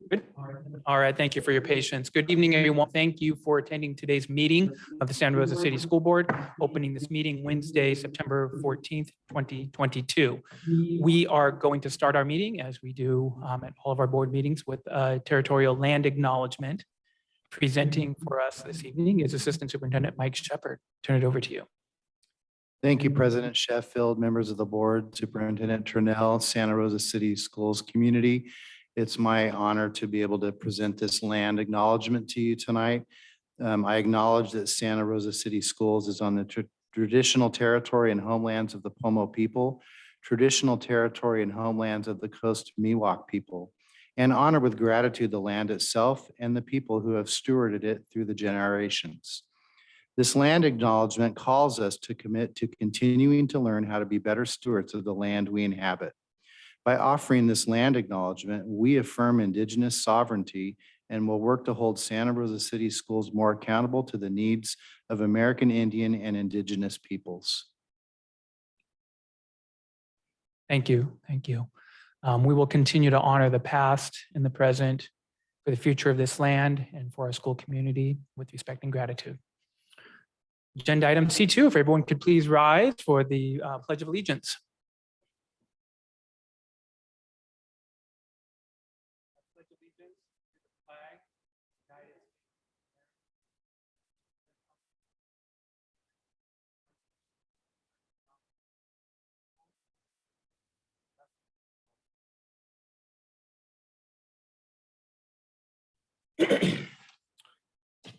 Good. All right, thank you for your patience. Good evening, everyone. Thank you for attending today's meeting of the Santa Rosa City School Board, opening this meeting Wednesday, September 14th, 2022. We are going to start our meeting, as we do at all of our board meetings, with territorial land acknowledgement. Presenting for us this evening is Assistant Superintendent Mike Shepard. Turn it over to you. Thank you, President Sheffield, members of the board, Superintendent Turnell, Santa Rosa City Schools community. It's my honor to be able to present this land acknowledgement to you tonight. I acknowledge that Santa Rosa City Schools is on the traditional territory and homelands of the Pomo people, traditional territory and homelands of the Coast Miwok people, and honor with gratitude the land itself and the people who have stewarded it through the generations. This land acknowledgement calls us to commit to continuing to learn how to be better stewards of the land we inhabit. By offering this land acknowledgement, we affirm Indigenous sovereignty and will work to hold Santa Rosa City Schools more accountable to the needs of American Indian and Indigenous peoples. Thank you. Thank you. We will continue to honor the past and the present for the future of this land and for our school community with respect and gratitude. Agenda item C2, if everyone could please rise for the Pledge of Allegiance.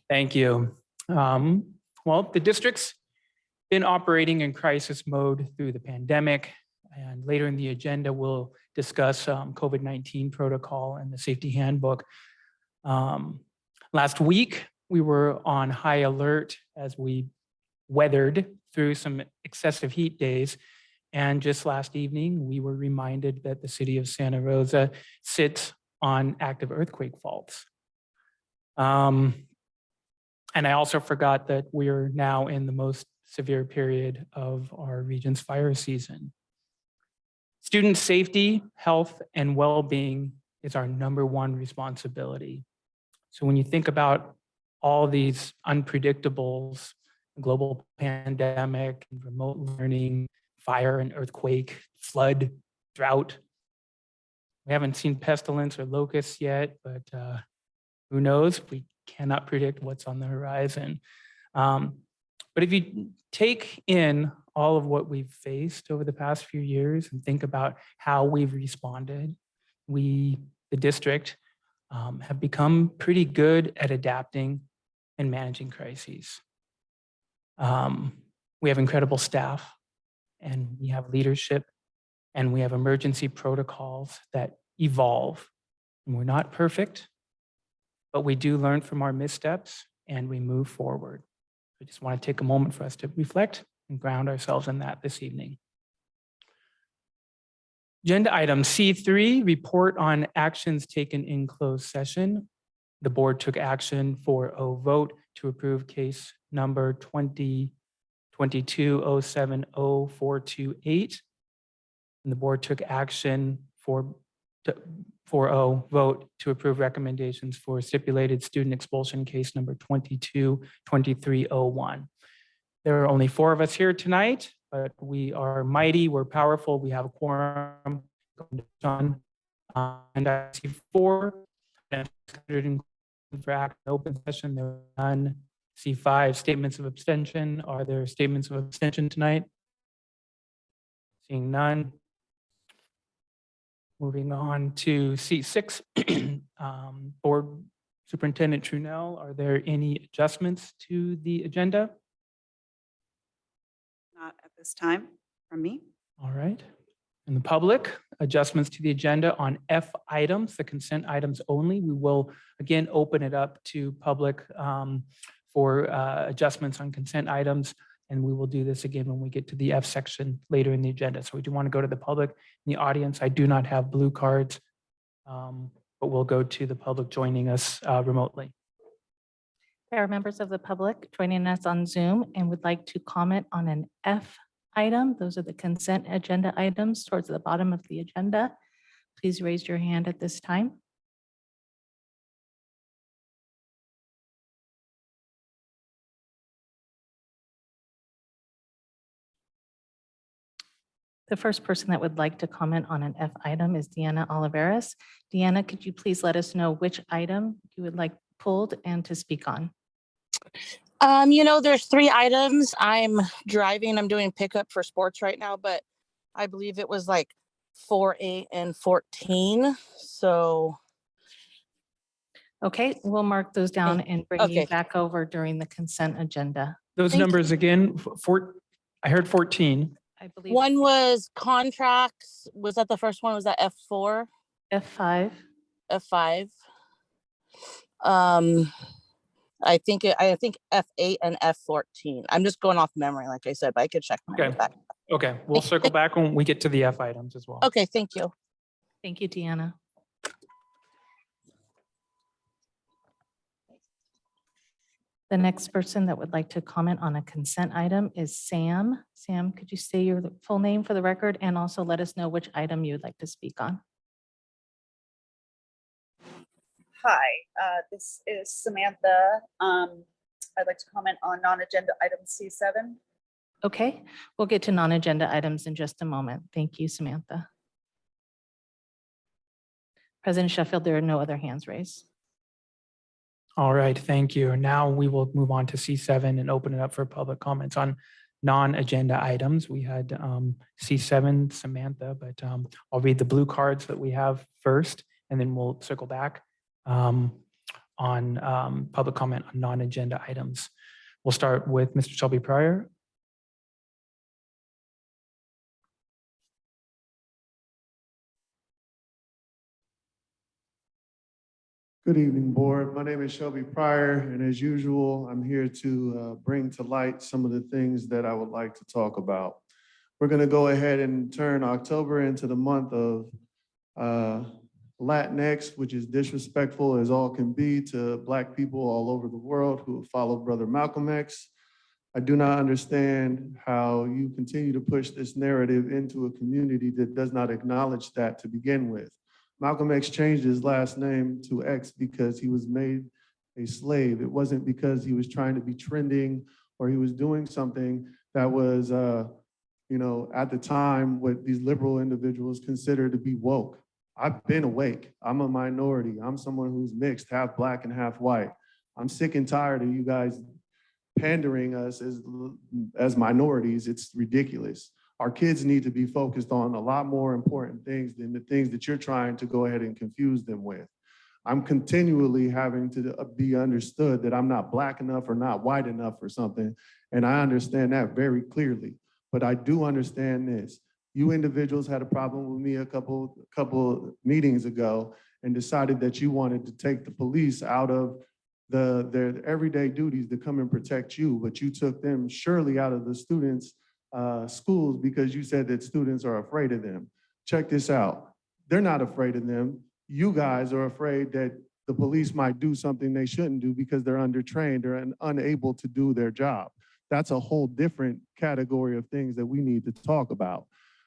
Thank you. Well, the district's been operating in crisis mode through the pandemic, and later in the agenda, we'll discuss COVID-19 protocol and the safety handbook. Last week, we were on high alert as we weathered through some excessive heat days. And just last evening, we were reminded that the city of Santa Rosa sits on active earthquake faults. And I also forgot that we are now in the most severe period of our region's fire season. Student safety, health, and well-being is our #1 responsibility. So when you think about all these unpredictables, global pandemic, remote learning, fire and earthquake, flood, drought, we haven't seen pestilence or locusts yet, but who knows? We cannot predict what's on the horizon. But if you take in all of what we've faced over the past few years and think about how we've responded, we, the district, have become pretty good at adapting and managing crises. We have incredible staff, and we have leadership, and we have emergency protocols that evolve. And we're not perfect, but we do learn from our missteps and we move forward. I just want to take a moment for us to reflect and ground ourselves in that this evening. Agenda item C3, report on actions taken in closed session. The board took action for a vote to approve case number 2022-070428. And the board took action for a vote to approve recommendations for stipulated student expulsion case number 22-2301. There are only 4 of us here tonight, but we are mighty, we're powerful, we have a quorum. And I see 4 for act open session. There are none. See 5 statements of abstention. Are there statements of abstention tonight? Seeing none. Moving on to C6, Board Superintendent Turnell, are there any adjustments to the agenda? Not at this time from me. All right. In the public, adjustments to the agenda on F items, the consent items only. We will again open it up to public for adjustments on consent items. And we will do this again when we get to the F section later in the agenda. So we do want to go to the public in the audience. I do not have blue cards, but we'll go to the public joining us remotely. There are members of the public joining us on Zoom and would like to comment on an F item. Those are the consent agenda items towards the bottom of the agenda. Please raise your hand at this time. The first person that would like to comment on an F item is Deanna Oliveras. Deanna, could you please let us know which item you would like pulled and to speak on? There's 3 items. I'm driving, I'm doing pickup for sports right now, but I believe it was like 4, 8, and 14. So, Okay, we'll mark those down and bring you Okay. back over during the consent agenda. Those Thank numbers again, I heard 14. I believe one was contracts. Was that the first one? Was that F4, F5. F5? I think F8 and F14. I'm just going off memory, like I said, but I could check my Okay. back. Okay, we'll circle back when we get to the F items as well. Okay, thank you. Thank you, Deanna. The next person that would like to comment on a consent item is Sam. Sam, could you say your full name for the record and also let us know which item you would like to speak on? Hi, this is Samantha. I'd like to comment on non-agenda item C7. Okay, we'll get to non-agenda items in just a moment. Thank you, Samantha. President Sheffield, there are no other hands raised. All right, thank you. Now we will move on to C7 and open it up for public comments on non-agenda items. We had C7, Samantha, but I'll read the blue cards that we have first, and then we'll circle back on public comment on non-agenda items. We'll start with Mr. Shelby Pryor. Good evening, board. My name is Shelby Pryor, and as usual, I'm here to bring to light some of the things that I would like to talk about. We're going to go ahead and turn October into the month of Latinx, which is disrespectful as all can be to Black people all over the world who have followed Brother Malcolm X. I do not understand how you continue to push this narrative into a community that does not acknowledge that to begin with. Malcolm X changed his last name to X because he was made a slave. It wasn't because he was trying to be trending or he was doing something that was, at the time, what these liberal individuals consider to be woke. I've been awake. I'm a minority. I'm someone who's mixed, half Black and half white. I'm sick and tired of you guys pandering us as minorities. It's ridiculous. Our kids need to be focused on a lot more important things than the things that you're trying to go ahead and confuse them with. I'm continually having to be understood that I'm not Black enough or not white enough or something. And I understand that very clearly. But I do understand this. You individuals had a problem with me a couple meetings ago and decided that you wanted to take the police out of their everyday duties to come and protect you, but you took them surely out of the students' schools because you said that students are afraid of them. Check this out. They're not afraid of them. You guys are afraid that the police might do something they shouldn't do because they're undertrained or unable to do their job. That's a whole different category of things that we need to talk about.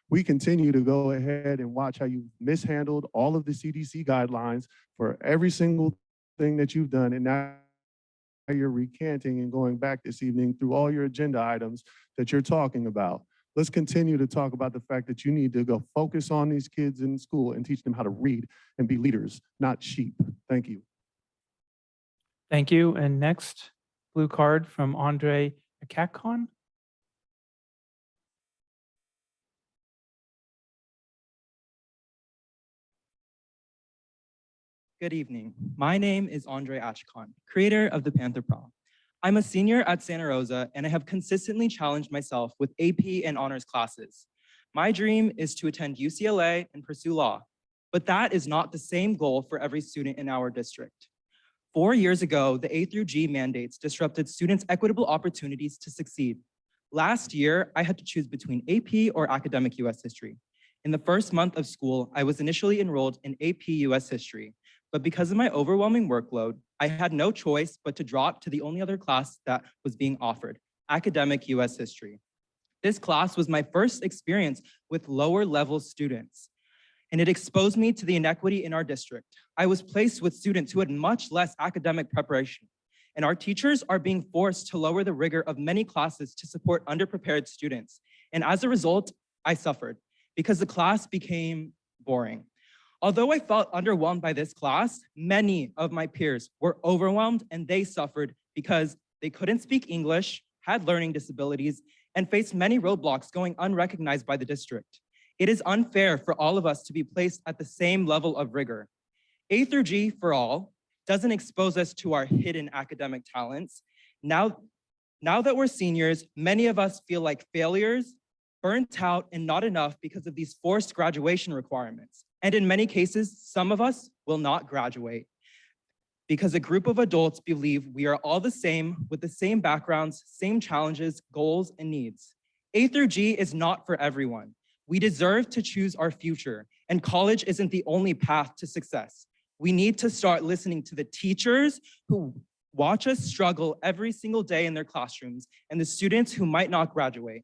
We continue to go ahead and watch how you mishandled all of the CDC guidelines for every single thing that you've done, and now you're recanting and going back this evening through all your agenda items that you're talking about. Let's continue to talk about the fact that you need to go focus on these kids in school and teach them how to read and be leaders, not sheep. Thank you. Thank you. And next, blue card from Andre Akakon. Good evening. My name is Andre Ashkan, creator of the Panther Prom. I'm a senior at Santa Rosa, and I have consistently challenged myself with AP and honors classes. My dream is to attend UCLA and pursue law, but that is not the same goal for every student in our district. 4 years ago, the A through G mandates disrupted students' equitable opportunities to succeed. Last year, I had to choose between AP or academic US history. In the first month of school, I was initially enrolled in AP US history, but because of my overwhelming workload, I had no choice but to drop to the only other class that was being offered, academic US history. This class was my first experience with lower level students, and it exposed me to the inequity in our district. I was placed with students who had much less academic preparation, and our teachers are being forced to lower the rigor of many classes to support underprepared students. And as a result, I suffered because the class became boring. Although I felt underwhelmed by this class, many of my peers were overwhelmed and they suffered because they couldn't speak English, had learning disabilities, and faced many roadblocks going unrecognized by the district. It is unfair for all of us to be placed at the same level of rigor. A through G for all doesn't expose us to our hidden academic talents. Now that we're seniors, many of us feel like failures, burnt out, and not enough because of these forced graduation requirements. And in many cases, some of us will not graduate because a group of adults believe we are all the same with the same backgrounds, same challenges, goals, and needs. A through G is not for everyone. We deserve to choose our future, and college isn't the only path to success. We need to start listening to the teachers who watch us struggle every single day in their classrooms and the students who might not graduate.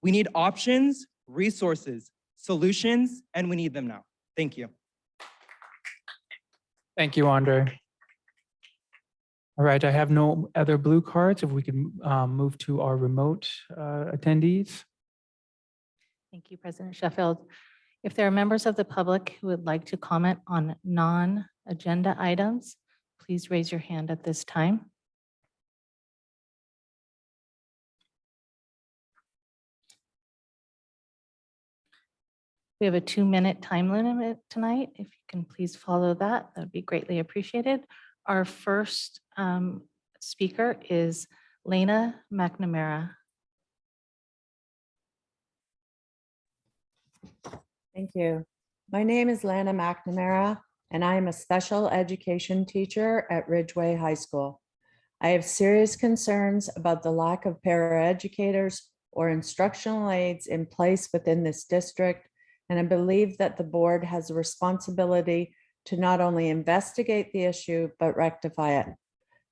We need options, resources, solutions, and we need them now. Thank you. Thank you, Andre. All right, I have no other blue cards. If we can move to our remote attendees. Thank you, President Sheffield. If there are members of the public who would like to comment on non-agenda items, please raise your hand at this time. We have a 2-minute time limit tonight. If you can please follow that, that would be greatly appreciated. Our first speaker is Lena McNamara. Thank you. My name is Lana McNamara, and I am a special education teacher at Ridgeway High School. I have serious concerns about the lack of paraeducators or instructional aides in place within this district, and I believe that the board has a responsibility to not only investigate the issue, but rectify it.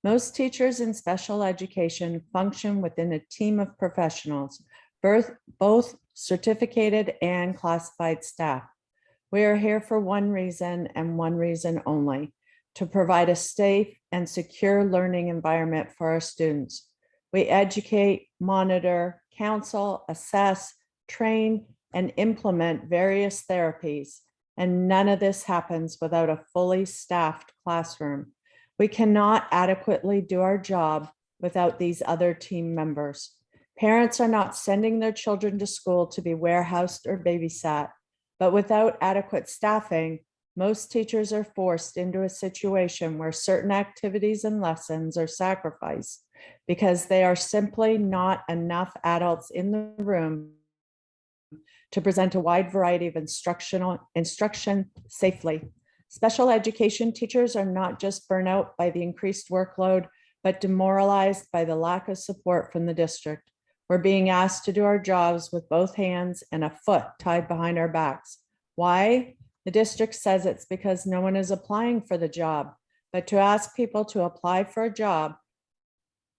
Most teachers in special education function within a team of professionals, both certificated and classified staff. We are here for one reason and one reason only, to provide a safe and secure learning environment for our students. We educate, monitor, counsel, assess, train, and implement various therapies, and none of this happens without a fully staffed classroom. We cannot adequately do our job without these other team members. Parents are not sending their children to school to be warehoused or babysat, but without adequate staffing, most teachers are forced into a situation where certain activities and lessons are sacrificed because there are simply not enough adults in the room to present a wide variety of instruction safely. Special education teachers are not just burnt out by the increased workload, but demoralized by the lack of support from the district. We're being asked to do our jobs with both hands and a foot tied behind our backs. Why? The district says it's because no one is applying for the job, but to ask people to apply for a job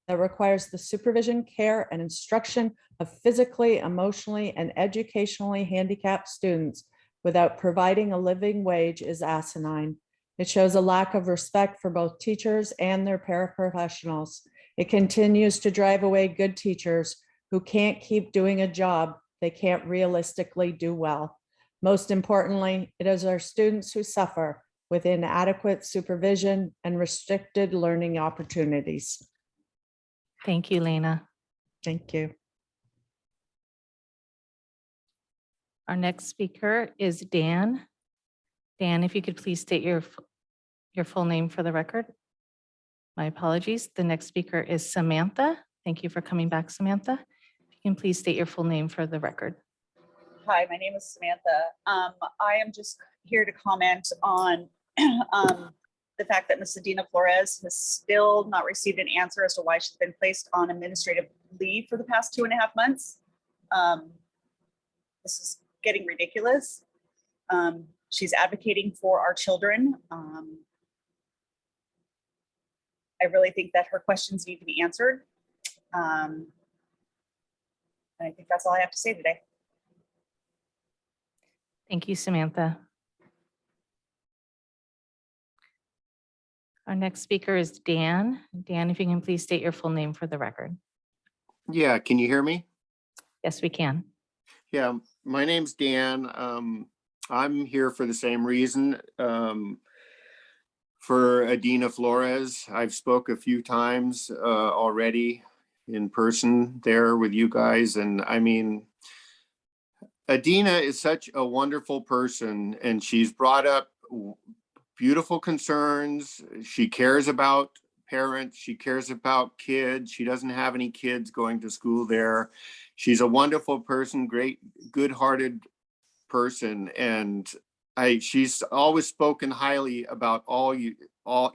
that requires the supervision, care, and instruction of physically, emotionally, and educationally handicapped students without providing a living wage is asinine. It shows a lack of respect for both teachers and their paraprofessionals. It continues to drive away good teachers who can't keep doing a job they can't realistically do well. Most importantly, it is our students who suffer with inadequate supervision and restricted learning opportunities. Thank you, Lena. Thank you. Our next speaker is Dan. Dan, if you could please state your full name for the record. My apologies. The next speaker is Samantha. Thank you for coming back, Samantha. If you can please state your full name for the record. Hi, my name is Samantha. I am just here to comment on the fact that Ms. Adina Flores has still not received an answer as to why she's been placed on administrative leave for the past 2.5 months. This is getting ridiculous. She's advocating for our children. I really think that her questions need to be answered. And I think that's all I have to say today. Thank you, Samantha. Our next speaker is Dan. Dan, if you can please state your full name for the record. Yeah, can you hear me? Yes, we can. Yeah, my name's Dan. I'm here for the same reason. For Adina Flores, I've spoke a few times already in person there with you guys. And I mean, Adina is such a wonderful person, and she's brought up beautiful concerns. She cares about parents. She cares about kids. She doesn't have any kids going to school there. She's a wonderful person, great, good-hearted person. And she's always spoken highly about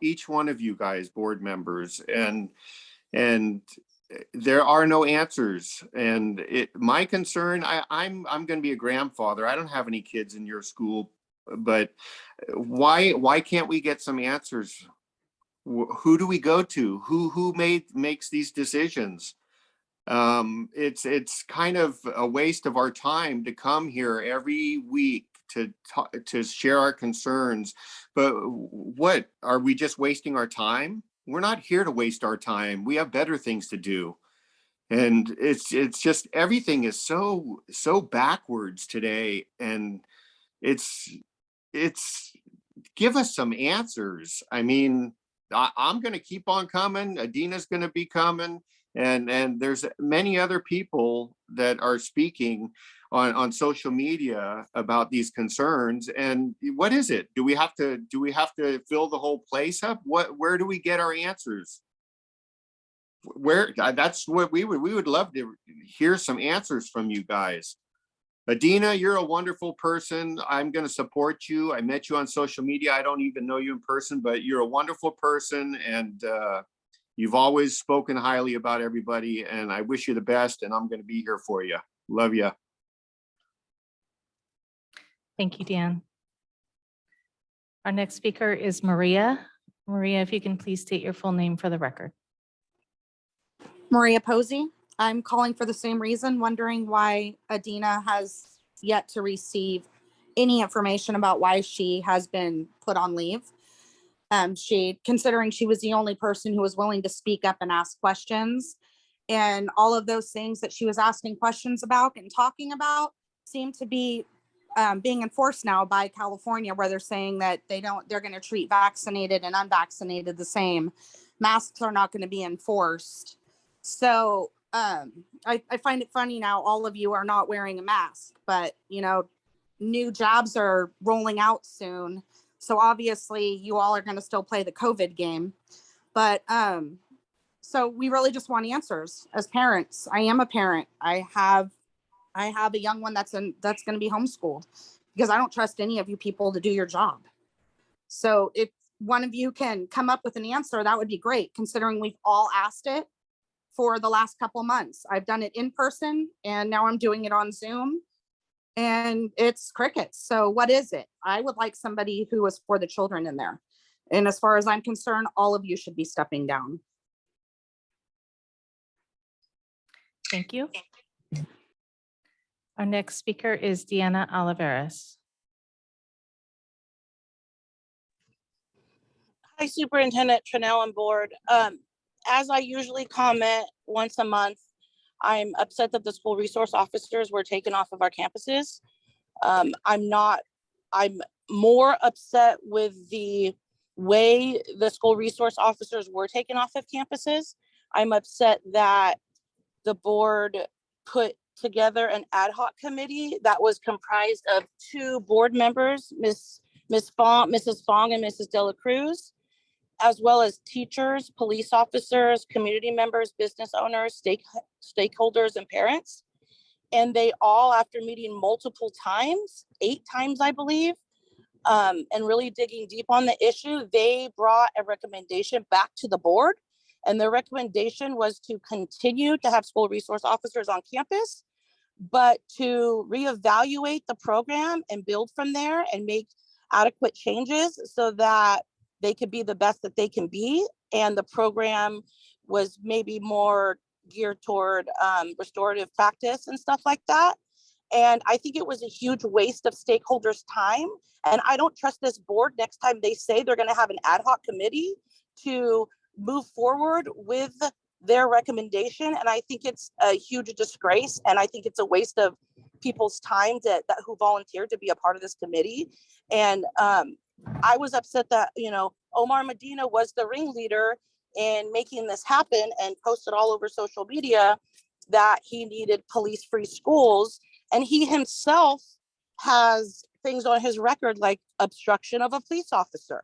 each one of you guys, board members. And there are no answers. And my concern, I'm going to be a grandfather. I don't have any kids in your school, but why can't we get some answers? Who do we go to? Who makes these decisions? It's kind of a waste of our time to come here every week to share our concerns. But what, are we just wasting our time? We're not here to waste our time. We have better things to do. And it's just, everything is so backwards today. And it's give us some answers. I mean, I'm going to keep on coming. Adina's going to be coming. And there's many other people that are speaking on social media about these concerns. And what is it? Do we have to fill the whole place up? Where do we get our answers? That's what we would love to hear some answers from you guys. Adina, you're a wonderful person. I'm going to support you. I met you on social media. I don't even know you in person, but you're a wonderful person. And you've always spoken highly about everybody. And I wish you the best. And I'm going to be here for you. Love you. Thank you, Dan. Our next speaker is Maria. Maria, if you can please state your full name for the record. Maria Posey. I'm calling for the same reason, wondering why Adina has yet to receive any information about why she has been put on leave. Considering she was the only person who was willing to speak up and ask questions, and all of those things that she was asking questions about and talking about seem to be being enforced now by California, where they're saying that they're going to treat vaccinated and unvaccinated the same. Masks are not going to be enforced. So I find it funny now, all of you are not wearing a mask, but new jobs are rolling out soon. So obviously you all are going to still play the COVID game. But so we really just want answers as parents. I am a parent. I have a young one that's going to be homeschooled, because I don't trust any of you people to do your job. So if one of you can come up with an answer, that would be great, considering we've all asked it for the last couple months. I've done it in person, and now I'm doing it on Zoom, and it's crickets. So what is it? I would like somebody who is for the children in there. And as far as I'm concerned, all of you should be stepping down. Thank you. Our next speaker is Deanna Oliveras. Hi, Superintendent Tranel and board. As I usually comment once a month, I'm upset that the school resource officers were taken off of our campuses. I'm more upset with the way the school resource officers were taken off of campuses. I'm upset that the board put together an ad hoc committee that was comprised of 2 board members, Mrs. Fong and Mrs. De La Cruz, as well as teachers, police officers, community members, business owners, stakeholders, and parents. And they all, after meeting multiple times, 8 times, I believe, and really digging deep on the issue, they brought a recommendation back to the board. And their recommendation was to continue to have school resource officers on campus, but to reevaluate the program and build from there and make adequate changes so that they could be the best that they can be. And the program was maybe more geared toward restorative practice and stuff like that. And I think it was a huge waste of stakeholders' time. And I don't trust this board next time they say they're going to have an ad hoc committee to move forward with their recommendation. And I think it's a huge disgrace. And I think it's a waste of people's time who volunteered to be a part of this committee. And I was upset that, Omar Medina was the ringleader in making this happen and posted all over social media that he needed police-free schools. And he himself has things on his record like obstruction of a police officer,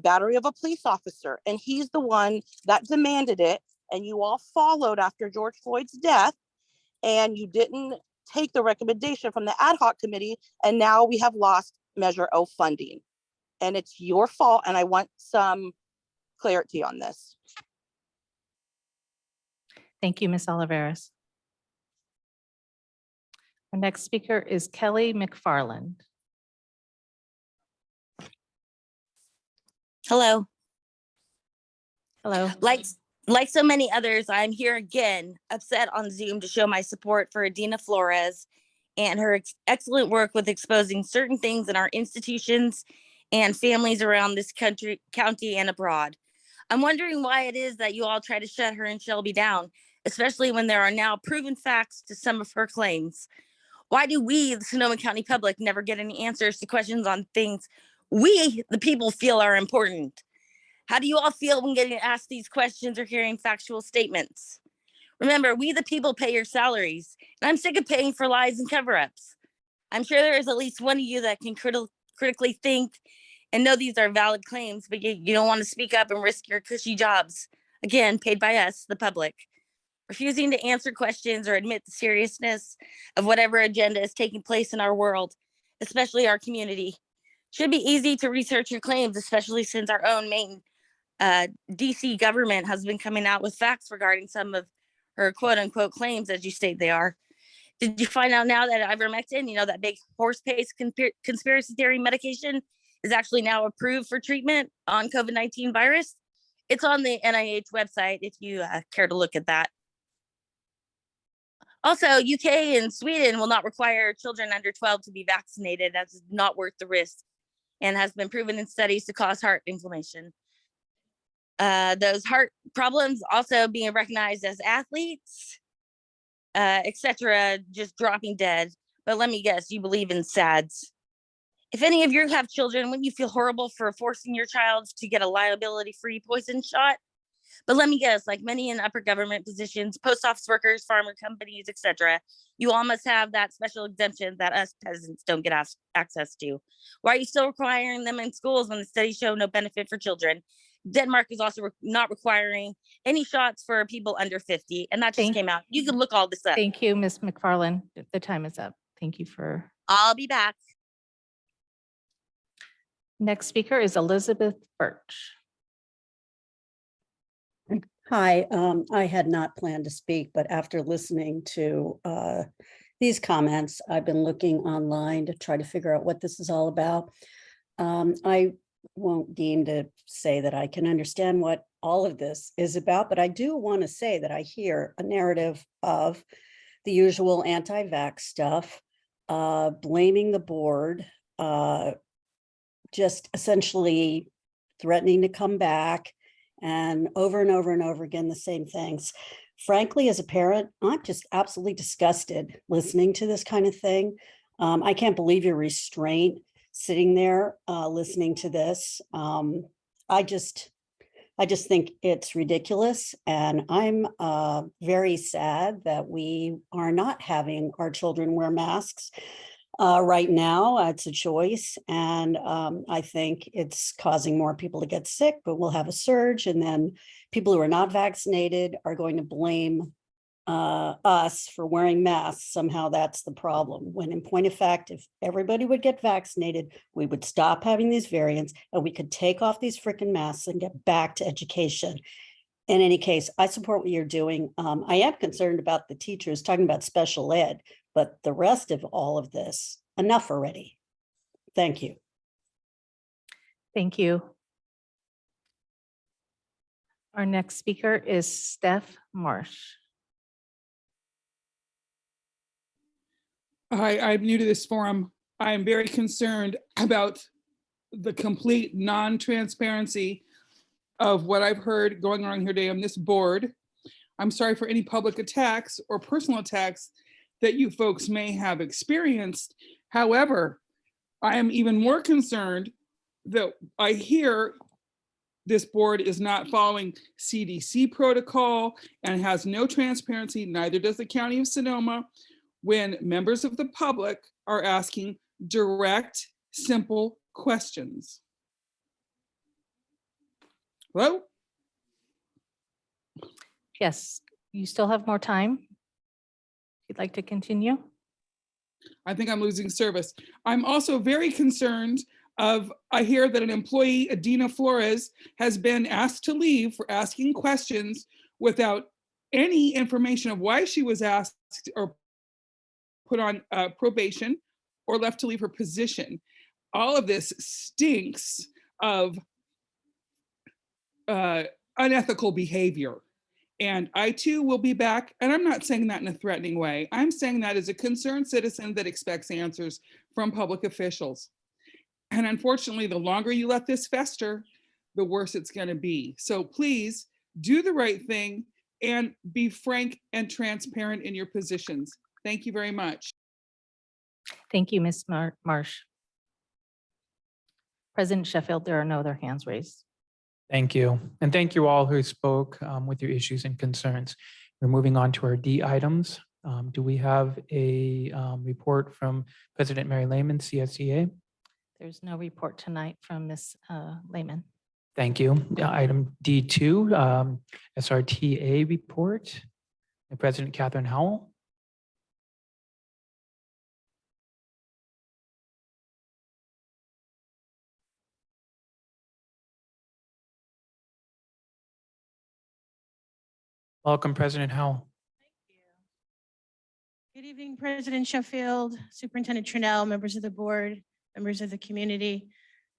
battery of a police officer. And he's the one that demanded it. And you all followed after George Floyd's death, and you didn't take the recommendation from the ad hoc committee. And now we have lost Measure O funding. And it's your fault. And I want some clarity on this. Thank you, Ms. Oliveras. Our next speaker is Kelly McFarland. Hello. Hello. Like so many others, I'm here again, upset on Zoom to show my support for Adina Flores and her excellent work with exposing certain things in our institutions and families around this county and abroad. I'm wondering why it is that you all try to shut her and Shelby down, especially when there are now proven facts to some of her claims. Why do we, the Sonoma County public, never get any answers to questions on things we, the people, feel are important? How do you all feel when getting asked these questions or hearing factual statements? Remember, we, the people, pay your salaries, and I'm sick of paying for lies and cover-ups. I'm sure there is at least one of you that can critically think and know these are valid claims, but you don't want to speak up and risk your cushy jobs, again, paid by us, the public. Refusing to answer questions or admit the seriousness of whatever agenda is taking place in our world, especially our community. Should be easy to research your claims, especially since our own main DC government has been coming out with facts regarding some of her quote unquote claims, as you state they are. Did you find out now that ivermectin, that big horse paste conspiracy theory medication, is actually now approved for treatment on COVID-19 virus? It's on the NIH website if you care to look at that. Also, UK and Sweden will not require children under 12 to be vaccinated, as is not worth the risk and has been proven in studies to cause heart inflammation. Those heart problems also being recognized as athletes, etc., just dropping dead. But let me guess, you believe in SADS. If any of you have children, wouldn't you feel horrible for forcing your child to get a liability-free poison shot? But let me guess, like many in upper government positions, post office workers, farmer companies, etc., you all must have that special exemption that us peasants don't get access to. Why are you still requiring them in schools when the studies show no benefit for children? Denmark is also not requiring any shots for people under 50, and that just came out. You can look all this up. Thank you, Ms. McFarland. The time is up. Thank you for. I'll be back. Next speaker is Elizabeth Birch. Hi, I had not planned to speak, but after listening to these comments, I've been looking online to try to figure out what this is all about. I won't deem to say that I can understand what all of this is about, but I do want to say that I hear a narrative of the usual anti-vax stuff, blaming the board, just essentially threatening to come back, and over and over and over again, the same things. Frankly, as a parent, I'm just absolutely disgusted listening to this kind of thing. I can't believe your restraint sitting there listening to this. I just think it's ridiculous. And I'm very sad that we are not having our children wear masks. Right now, it's a choice, and I think it's causing more people to get sick, but we'll have a surge, and then people who are not vaccinated are going to blame us for wearing masks. Somehow that's the problem, when in point of fact, if everybody would get vaccinated, we would stop having these variants, and we could take off these freaking masks and get back to education. In any case, I support what you're doing. I am concerned about the teachers talking about special ed, but the rest of all of this, enough already. Thank you. Thank you. Our next speaker is Steph Marsh. I'm new to this forum. I am very concerned about the complete non-transparency of what I've heard going on here today on this board. I'm sorry for any public attacks or personal attacks that you folks may have experienced. However, I am even more concerned that I hear this board is not following CDC protocol and has no transparency, neither does the County of Sonoma, when members of the public are asking direct, simple questions. Hello? Yes, you still have more time. If you'd like to continue. I think I'm losing service. I'm also very concerned I hear that an employee, Adina Flores, has been asked to leave for asking questions without any information of why she was asked or put on probation or left to leave her position. All of this stinks of unethical behavior. And I too will be back. And I'm not saying that in a threatening way. I'm saying that as a concerned citizen that expects answers from public officials. And unfortunately, the longer you let this fester, the worse it's going to be. So please do the right thing and be frank and transparent in your positions. Thank you very much. Thank you, Ms. Marsh. President Sheffield, there are no other hands raised. Thank you. And thank you all who spoke with your issues and concerns. We're moving on to our D items. Do we have a report from President Mary Lehman, CSEA? There's no report tonight from Ms. Lehman. Thank you. Item D2, Srta report. President Catherine Howell. Welcome, President Howell. Good evening, President Sheffield, Superintendent Trinnell, members of the board, members of the community.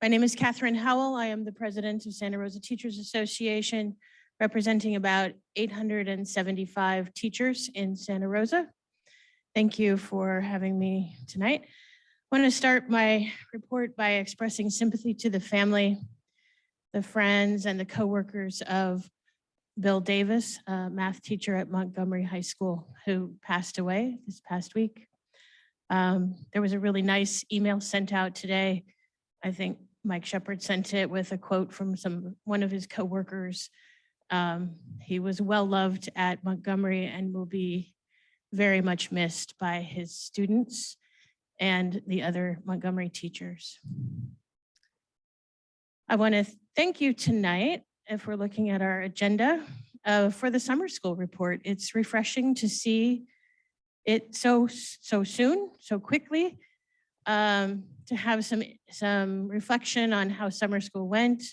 My name is Catherine Howell. I am the president of Santa Rosa Teachers Association, representing about 875 teachers in Santa Rosa. Thank you for having me tonight. I want to start my report by expressing sympathy to the family, the friends, and the coworkers of Bill Davis, a math teacher at Montgomery High School, who passed away this past week. There was a really nice email sent out today. I think Mike Shepard sent it with a quote from one of his coworkers. He was well loved at Montgomery and will be very much missed by his students and the other Montgomery teachers. I want to thank you tonight. If we're looking at our agenda for the summer school report, it's refreshing to see it so soon, so quickly, to have some reflection on how summer school went.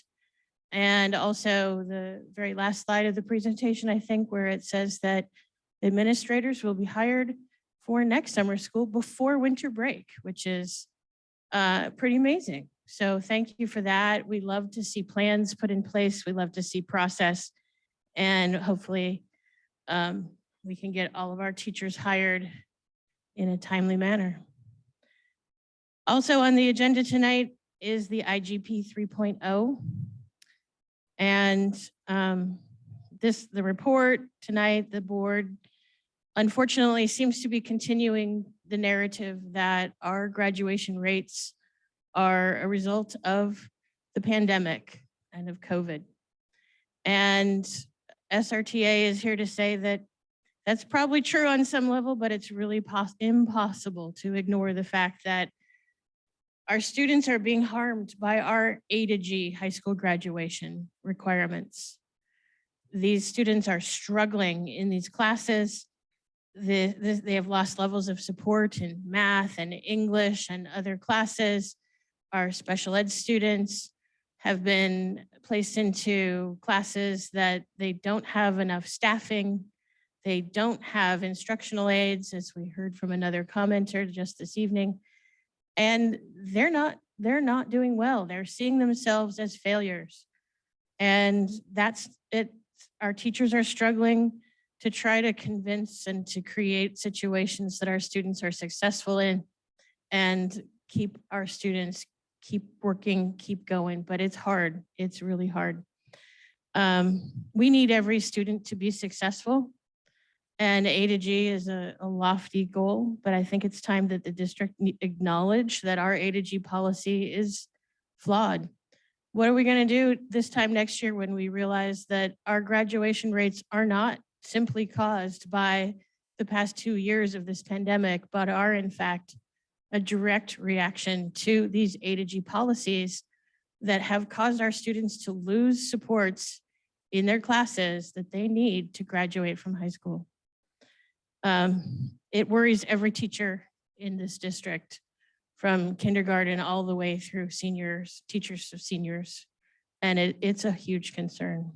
And also the very last slide of the presentation, I think, where it says that administrators will be hired for next summer school before winter break, which is pretty amazing. So thank you for that. We love to see plans put in place. We love to see process, and hopefully we can get all of our teachers hired in a timely manner. Also on the agenda tonight is the IGP 3.0. And the report tonight, the board unfortunately seems to be continuing the narrative that our graduation rates are a result of the pandemic and of COVID. And Srta is here to say that that's probably true on some level, but it's really impossible to ignore the fact that our students are being harmed by our A to G high school graduation requirements. These students are struggling in these classes. They have lost levels of support in math and English and other classes. Our special ed students have been placed into classes that they don't have enough staffing. They don't have instructional aides, as we heard from another commenter just this evening. And they're not doing well. They're seeing themselves as failures. And that's it. Our teachers are struggling. to try to convince and to create situations that our students are successful in and keep our students keep working, keep going, but it's hard. It's really hard. We need every student to be successful, and A to G is a lofty goal, but I think it's time that the district acknowledge that our A to G policy is flawed. What are we going to do this time next year when we realize that our graduation rates are not simply caused by the past 2 years of this pandemic, but are in fact a direct reaction to these A to G policies that have caused our students to lose supports in their classes that they need to graduate from high school. It worries every teacher in this district, from kindergarten all the way through seniors, teachers of seniors, and it's a huge concern.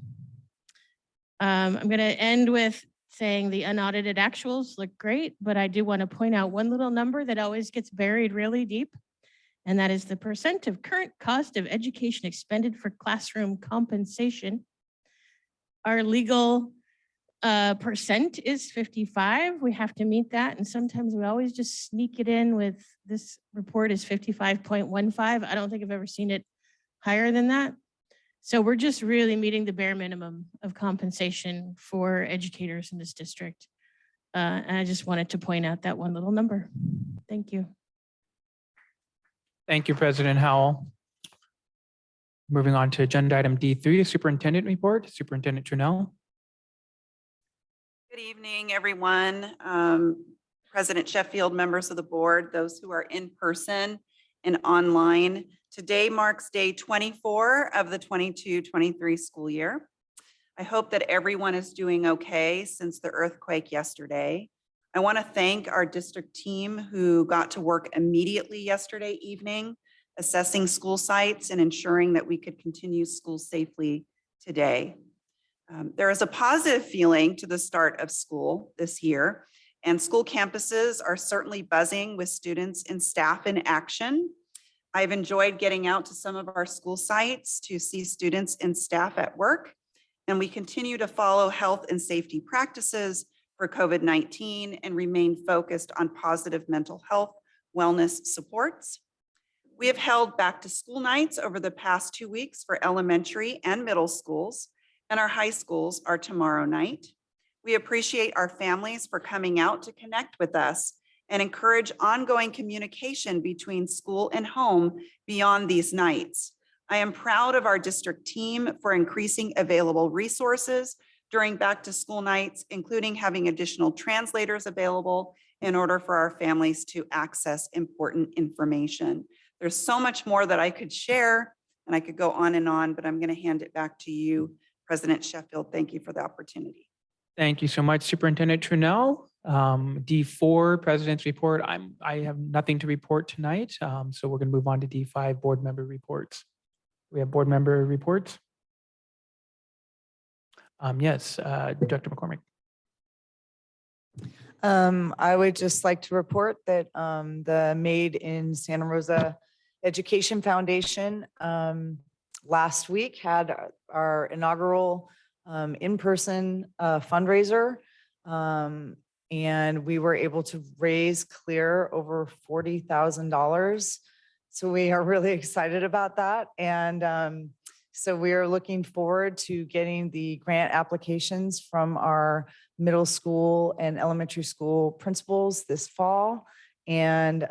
I'm going to end with saying the unaudited actuals look great, but I do want to point out one little number that always gets buried really deep, and that is the percent of current cost of education expended for classroom compensation. Our legal percent is 55. We have to meet that, and sometimes we always just sneak it in with this report is 55.15. I don't think I've ever seen it higher than that. So we're just really meeting the bare minimum of compensation for educators in this district. And I just wanted to point out that one little number. Thank you. Thank you, President Howell. Moving on to agenda item D3, Superintendent Report. Superintendent Trunell. Good evening, everyone. President Sheffield, members of the board, those who are in person and online. Today marks day 24 of the 22-23 school year. I hope that everyone is doing okay since the earthquake yesterday. I want to thank our district team who got to work immediately yesterday evening, assessing school sites and ensuring that we could continue school safely today. There is a positive feeling to the start of school this year, and school campuses are certainly buzzing with students and staff in action. I've enjoyed getting out to some of our school sites to see students and staff at work, and we continue to follow health and safety practices for COVID-19 and remain focused on positive mental health wellness supports. We have held back to school nights over the past 2 weeks for elementary and middle schools, and our high schools are tomorrow night. We appreciate our families for coming out to connect with us and encourage ongoing communication between school and home beyond these nights. I am proud of our district team for increasing available resources during back to school nights, including having additional translators available in order for our families to access important information. There's so much more that I could share, and I could go on, but I'm going to hand it back to you, President Sheffield. Thank you for the opportunity. Thank you so much, Superintendent Trunell. D4, President's Report. I have nothing to report tonight, so we're going to move on to D5, Board Member Reports. We have Board Member Reports. Yes, Dr. McCormick. I would just like to report that the Made in Santa Rosa Education Foundation last week had our inaugural in-person fundraiser, and we were able to raise clear over $40,000. So we are really excited about that. And so we are looking forward to getting the grant applications from our middle school and elementary school principals this fall. And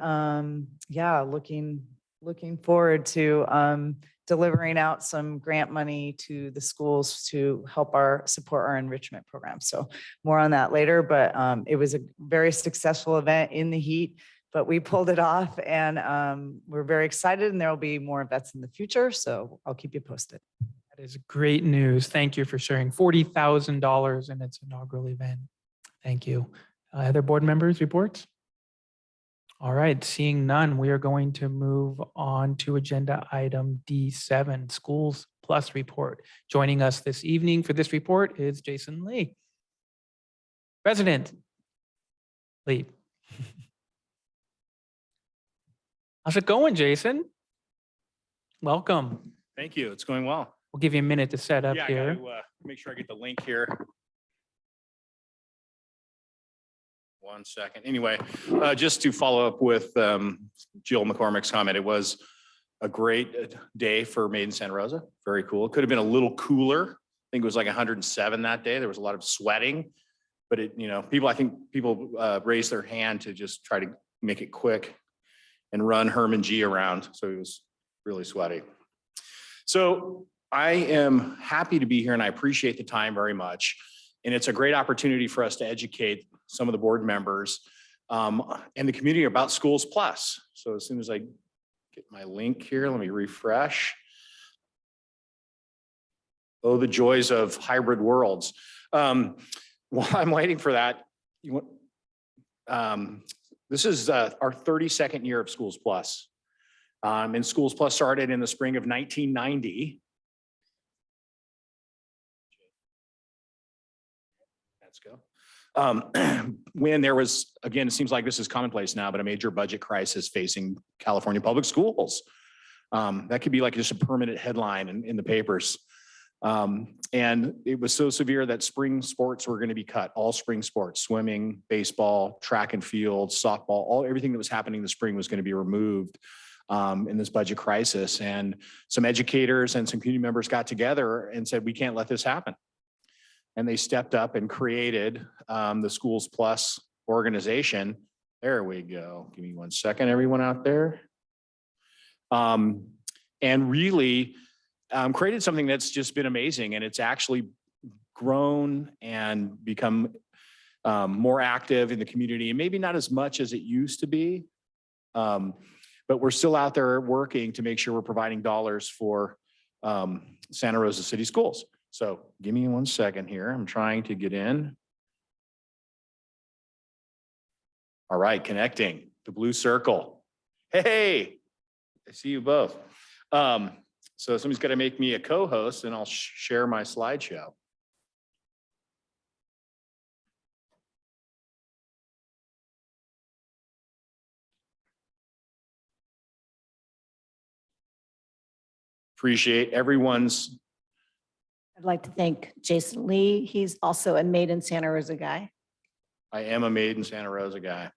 yeah, looking forward to delivering out some grant money to the schools to help support our enrichment program. So more on that later, but it was a very successful event in the heat, but we pulled it off, and we're very excited, and there will be more events in the future. So I'll keep you posted. That is great news. Thank you for sharing $40,000 in its inaugural event. Thank you. Other board members reports? All right, seeing none, we are going to move on to agenda item D7, Schools Plus Report. Joining us this evening for this report is Jason Lee. President Lee. How's it going, Jason? Welcome. Thank you. It's going well. We'll give you a minute to set up Yeah, here. I gotta make sure I get the link here. 1 second. Anyway, just to follow up with Jill McCormick's comment, it was a great day for Made in Santa Rosa. Very cool. It could have been a little cooler. I think it was like 107 that day. There was a lot of sweating, but I think people raised their hand to just try to make it quick and run Herman G around. So it was really sweaty. So I am happy to be here and I appreciate the time very much. And it's a great opportunity for us to educate some of the board members and the community about Schools Plus. So as soon as I get my link here, let me refresh. Oh, the joys of hybrid worlds. While I'm waiting for that, this is our 32nd year of Schools Plus. And Schools Plus started in the spring of 1990. Let's go. When there was, again, it seems like this is commonplace now, but a major budget crisis facing California public schools. That could be like just a permanent headline in the papers. And it was so severe that spring sports were going to be cut. All spring sports, swimming, baseball, track and field, softball, everything that was happening in the spring was going to be removed in this budget crisis. And some educators and some community members got together and said, we can't let this happen. And they stepped up and created the Schools Plus organization. There we go. Give me 1 second, everyone out there. And really created something that's just been amazing. And it's actually grown and become more active in the community, and maybe not as much as it used to be. But we're still out there working to make sure we're providing dollars for Santa Rosa City Schools. So give me 1 second here. I'm trying to get in. All right, connecting the blue circle. Hey, I see you both. So somebody's got to make me a co-host and I'll share my slideshow. Appreciate everyone's. I'd like to thank Jason Lee. He's also a Made in Santa Rosa guy. I am a Made in Santa Rosa guy.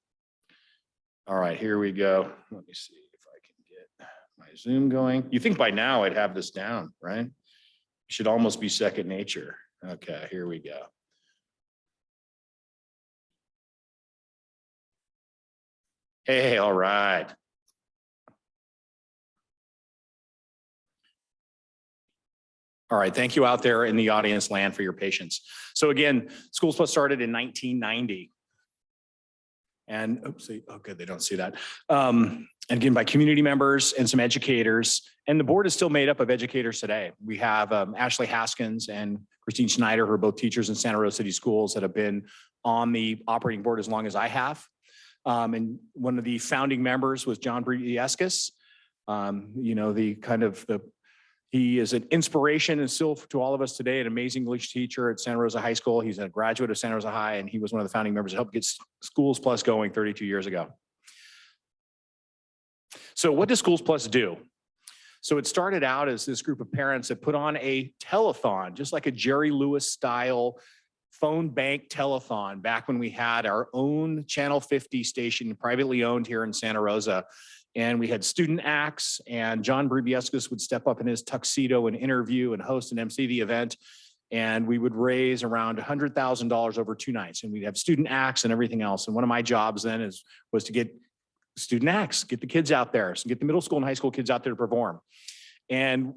All right, here we go. Let me see if I can get my Zoom going. You think by now I'd have this down, right? Should almost be second nature. Okay, here we go. Hey, all right. All right, thank you out there in the audience land for your patience. So again, Schools Plus started in 1990. And oopsie, oh good, they don't see that. And again, by community members and some educators, and the board is still made up of educators today. We have Ashley Haskins and Christine Schneider, who are both teachers in Santa Rosa City Schools that have been on the operating board as long as I have. And one of the founding members was John Freebiesquez. He is an inspiration and still to all of us today, an amazing English teacher at Santa Rosa High School. He's a graduate of Santa Rosa High, and he was one of the founding members that helped get Schools Plus going 32 years ago. So what does Schools Plus do? So it started out as this group of parents that put on a telethon, just like a Jerry Lewis style phone bank telethon back when we had our own Channel 50 station, privately owned here in Santa Rosa. And we had student acts, and John Freebiesquez would step up in his tuxedo and interview and host and MC the event. And we would raise around $100,000 over 2 nights. And we'd have student acts and everything else. And one of my jobs then was to get student acts, get the kids out there, so get the middle school and high school kids out there to perform. And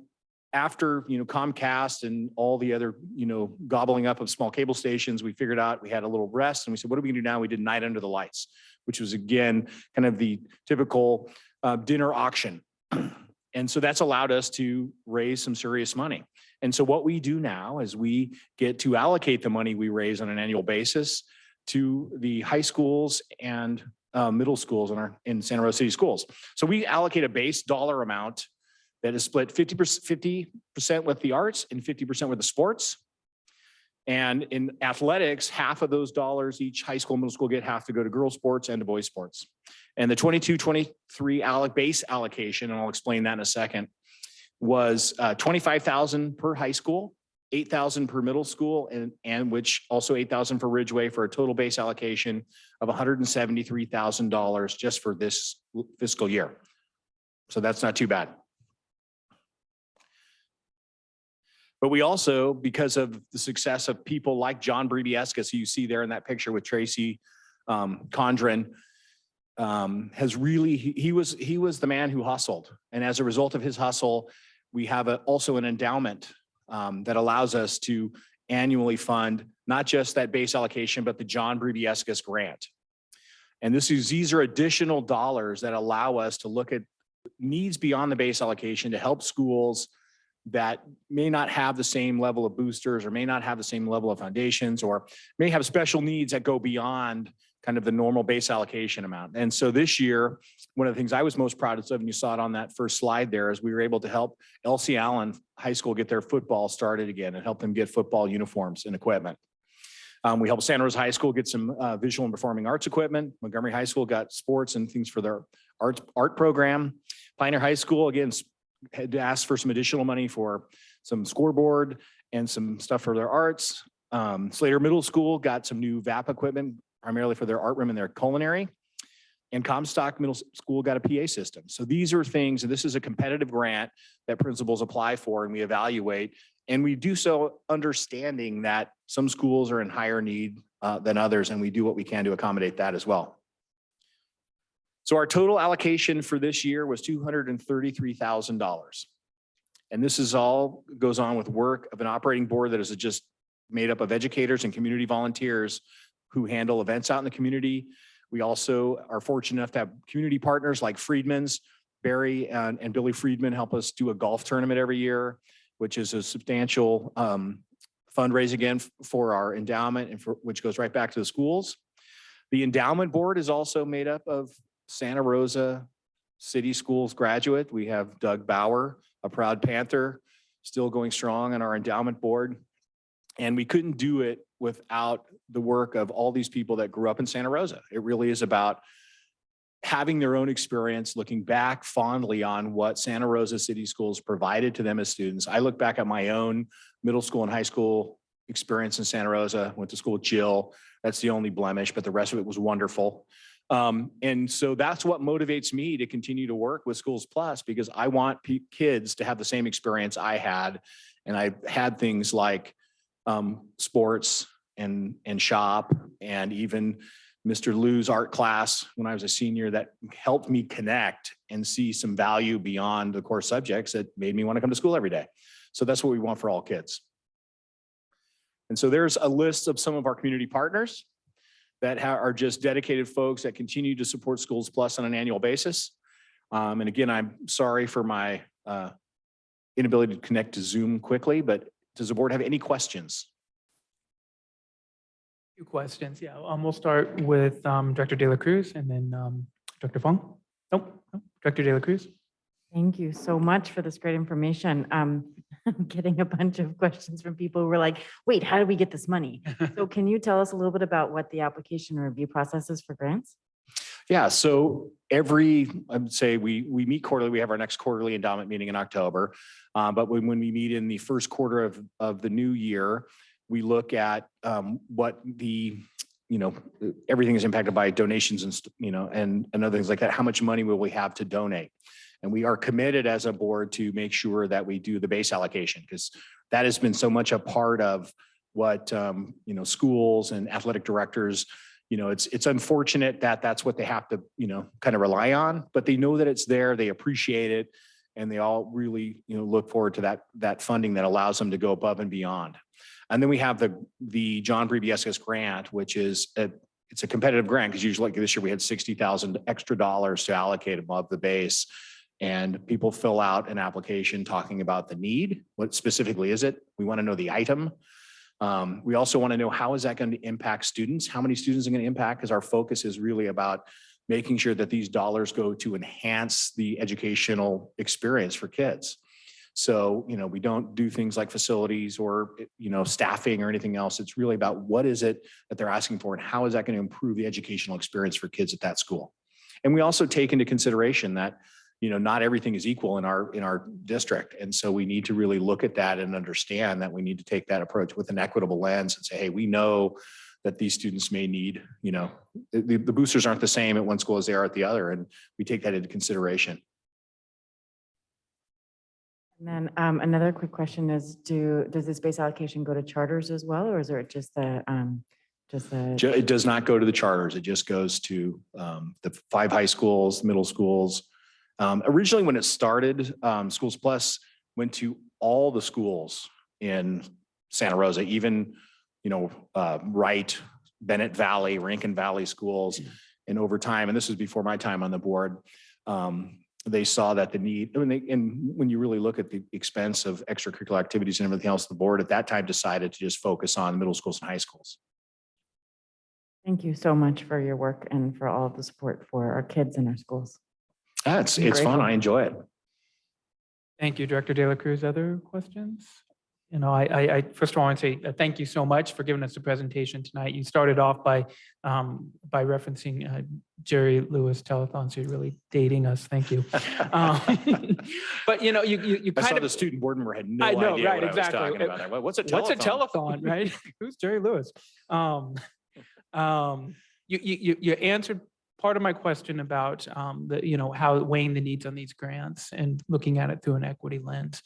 after, Comcast and all the other, gobbling up of small cable stations, we figured out we had a little rest, and we said, what are we gonna do now? We did Night Under the Lights, which was again, kind of the typical dinner auction. And so that's allowed us to raise some serious money. And so what we do now is we get to allocate the money we raise on an annual basis to the high schools and middle schools in Santa Rosa City Schools. So we allocate a base dollar amount that is split 50% with the arts and 50% with the sports. And in athletics, half of those dollars each high school, middle school get have to go to girls sports and to boys sports. And the 22-23 base allocation, and I'll explain that in a second, was $25,000 per high school 8,000 per middle school and which also 8,000 for Ridgeway for a total base allocation of $173,000 just for this fiscal year. So that's not too bad. But we also, because of the success of people like John Freebiesquez, who you see there in that picture with Tracy Condren, has really, he was the man who hustled. And as a result of his hustle, we have also an endowment that allows us to annually fund not just that base allocation, but the John Freebiesquez grant. And these are additional dollars that allow us to look at needs beyond the base allocation to help schools that may not have the same level of boosters or may not have the same level of foundations or may have special needs that go beyond kind of the normal base allocation amount. And so this year, one of the things I was most proud of, and you saw it on that first slide there, is we were able to help Elsie Allen High School get their football started again and help them get football uniforms and equipment. We helped Santa Rosa High School get some visual and performing arts equipment. Montgomery High School got sports and things for their art program. Pioneer High School, again, had asked for some additional money for some scoreboard and some stuff for their arts. Slater Middle School got some new VAP equipment, primarily for their art room and their culinary. And Comstock Middle School got a PA system. So these are things, and this is a competitive grant that principals apply for and we evaluate. And we do so understanding that some schools are in higher need than others, and we do what we can to accommodate that as well. So our total allocation for this year was $233,000. And this is all goes on with work of an operating board that is just made up of educators and community volunteers who handle events out in the community. We also are fortunate enough to have community partners like Friedman's. Barry and Billy Friedman help us do a golf tournament every year, which is a substantial fundraise again for our endowment and which goes right back to the schools. The endowment board is also made up of Santa Rosa City Schools graduate. We have Doug Bauer, a proud Panther, still going strong on our endowment board. And we couldn't do it without the work of all these people that grew up in Santa Rosa. It really is about having their own experience, looking back fondly on what Santa Rosa City Schools provided to them as students. I look back at my own middle school and high school experience in Santa Rosa, went to school with Jill. That's the only blemish, but the rest of it was wonderful. And so that's what motivates me to continue to work with Schools Plus, because I want kids to have the same experience I had. And I had things like sports and shop, and even Mr. Lou's art class when I was a senior that helped me connect and see some value beyond the core subjects that made me want to come to school every day. So that's what we want for all kids. And so there's a list of some of our community partners that are just dedicated folks that continue to support Schools Plus on an annual basis. And again, I'm sorry for my inability to connect to Zoom quickly, but does the board have any questions? Few questions, yeah. We'll start with Director De La Cruz and then Dr. Fong. Nope, Director De La Cruz. Thank you so much for this great information. I'm getting a bunch of questions from people who were like, wait, how do we get this money? So can you tell us a little bit about what the application review process is for grants? Yeah, so I would say we meet quarterly. We have our next quarterly endowment meeting in October. But when we meet in the first quarter of the new year, we look at what everything is impacted by donations and other things like that. How much money will we have to donate? And we are committed as a board to make sure that we do the base allocation, because that has been so much a part of what schools and athletic directors, it's unfortunate that that's what they have to kind of rely on, but they know that it's there, they appreciate it, and they all really look forward to that funding that allows them to go above and beyond. And then we have the John Freebiesquez grant, which is it's a competitive grant, because usually like this year we had $60,000 extra dollars to allocate above the base. And people fill out an application talking about the need. What specifically is it? We want to know the item. We also want to know how is that going to impact students? How many students are going to impact? Because our focus is really about making sure that these dollars go to enhance the educational experience for kids. So, we don't do things like facilities or, staffing or anything else. It's really about what is it that they're asking for and how is that going to improve the educational experience for kids at that school. And we also take into consideration that not everything is equal in our district. And so we need to really look at that and understand that we need to take that approach with an equitable lens and say, hey, we know that these students may need, the boosters aren't the same at one school as they are at the other. And we take that into consideration. And then another quick question is, does the space allocation go to charters as well, or is it just the It does not go to the charters. It just goes to the 5 high schools, middle schools. Originally, when it started, Schools Plus went to all the schools in Santa Rosa, even, Wright, Bennett Valley, Rankin Valley schools. And over time, and this was before my time on the board, they saw that the need, and when you really look at the expense of extracurricular activities and everything else, the board at that time decided to just focus on middle schools and high schools. Thank you so much for your work and for all of the support for our kids in our schools. It's fun. I enjoy it. Thank you, Director De La Cruz. Other questions? I first of all want to say thank you so much for giving us the presentation tonight. You started off by referencing Jerry Lewis telethon, so you're really dating us. Thank you. But you I kind saw of the student board member had no I know, idea right, what exactly. I was talking about. What's a telethon? What's a telethon, right? Who's Jerry Lewis? You answered part of my question about how weighing the needs on these grants and looking at it through an equity lens.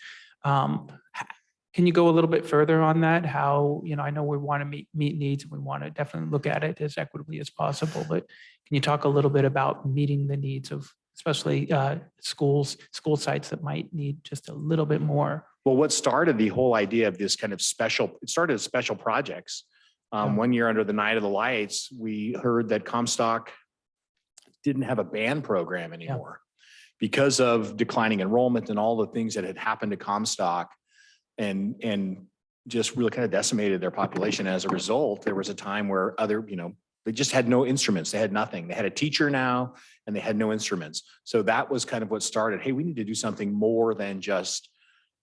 Can you go a little bit further on that? How, I know we want to meet needs and we want to definitely look at it as equitably as possible, but can you talk a little bit about meeting the needs of especially school sites that might need just a little bit more? Well, what started the whole idea of this kind of it started as special projects. One year under the Night of the Lights, we heard that Comstock didn't have a band program anymore because of declining enrollment and all the things that had happened to Comstock and just really kind of decimated their population. As a result, there was a time where they just had no instruments. They had nothing. They had a teacher now and they had no instruments. So that was kind of what started, hey, we need to do something more than just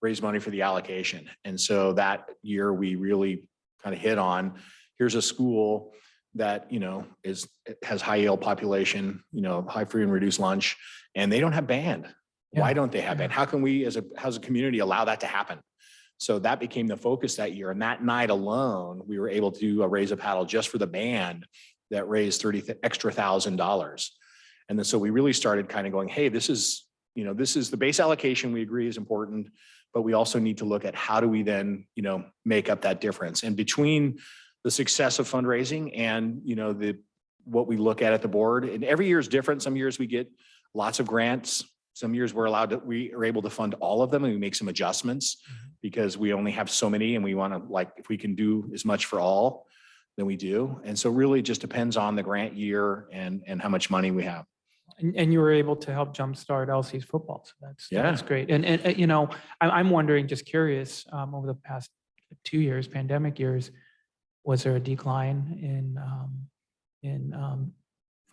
raise money for the allocation. And so that year we really kind of hit on, here's a school that, has high Yale population, high free and reduced lunch, and they don't have band. Yeah. Why don't they have band? How can we as a community allow that to happen? So that became the focus that year. And that night alone, we were able to do a raise a paddle just for the band that raised extra $1,000. And then so we really started kind of going, hey, this is the base allocation we agree is important, but we also need to look at how do we then, make up that difference. And between the success of fundraising and, what we look at the board, and every year is different. Some years we get lots of grants. Some years we are able to fund all of them and we make some adjustments because we only have so many and we want to, if we can do as much for all, then we do. And so really it just depends on the grant year and how much money we have. And you were able to help jumpstart LC's football. So that's great. And I'm wondering, just curious, over the past 2 years, pandemic years, was there a decline in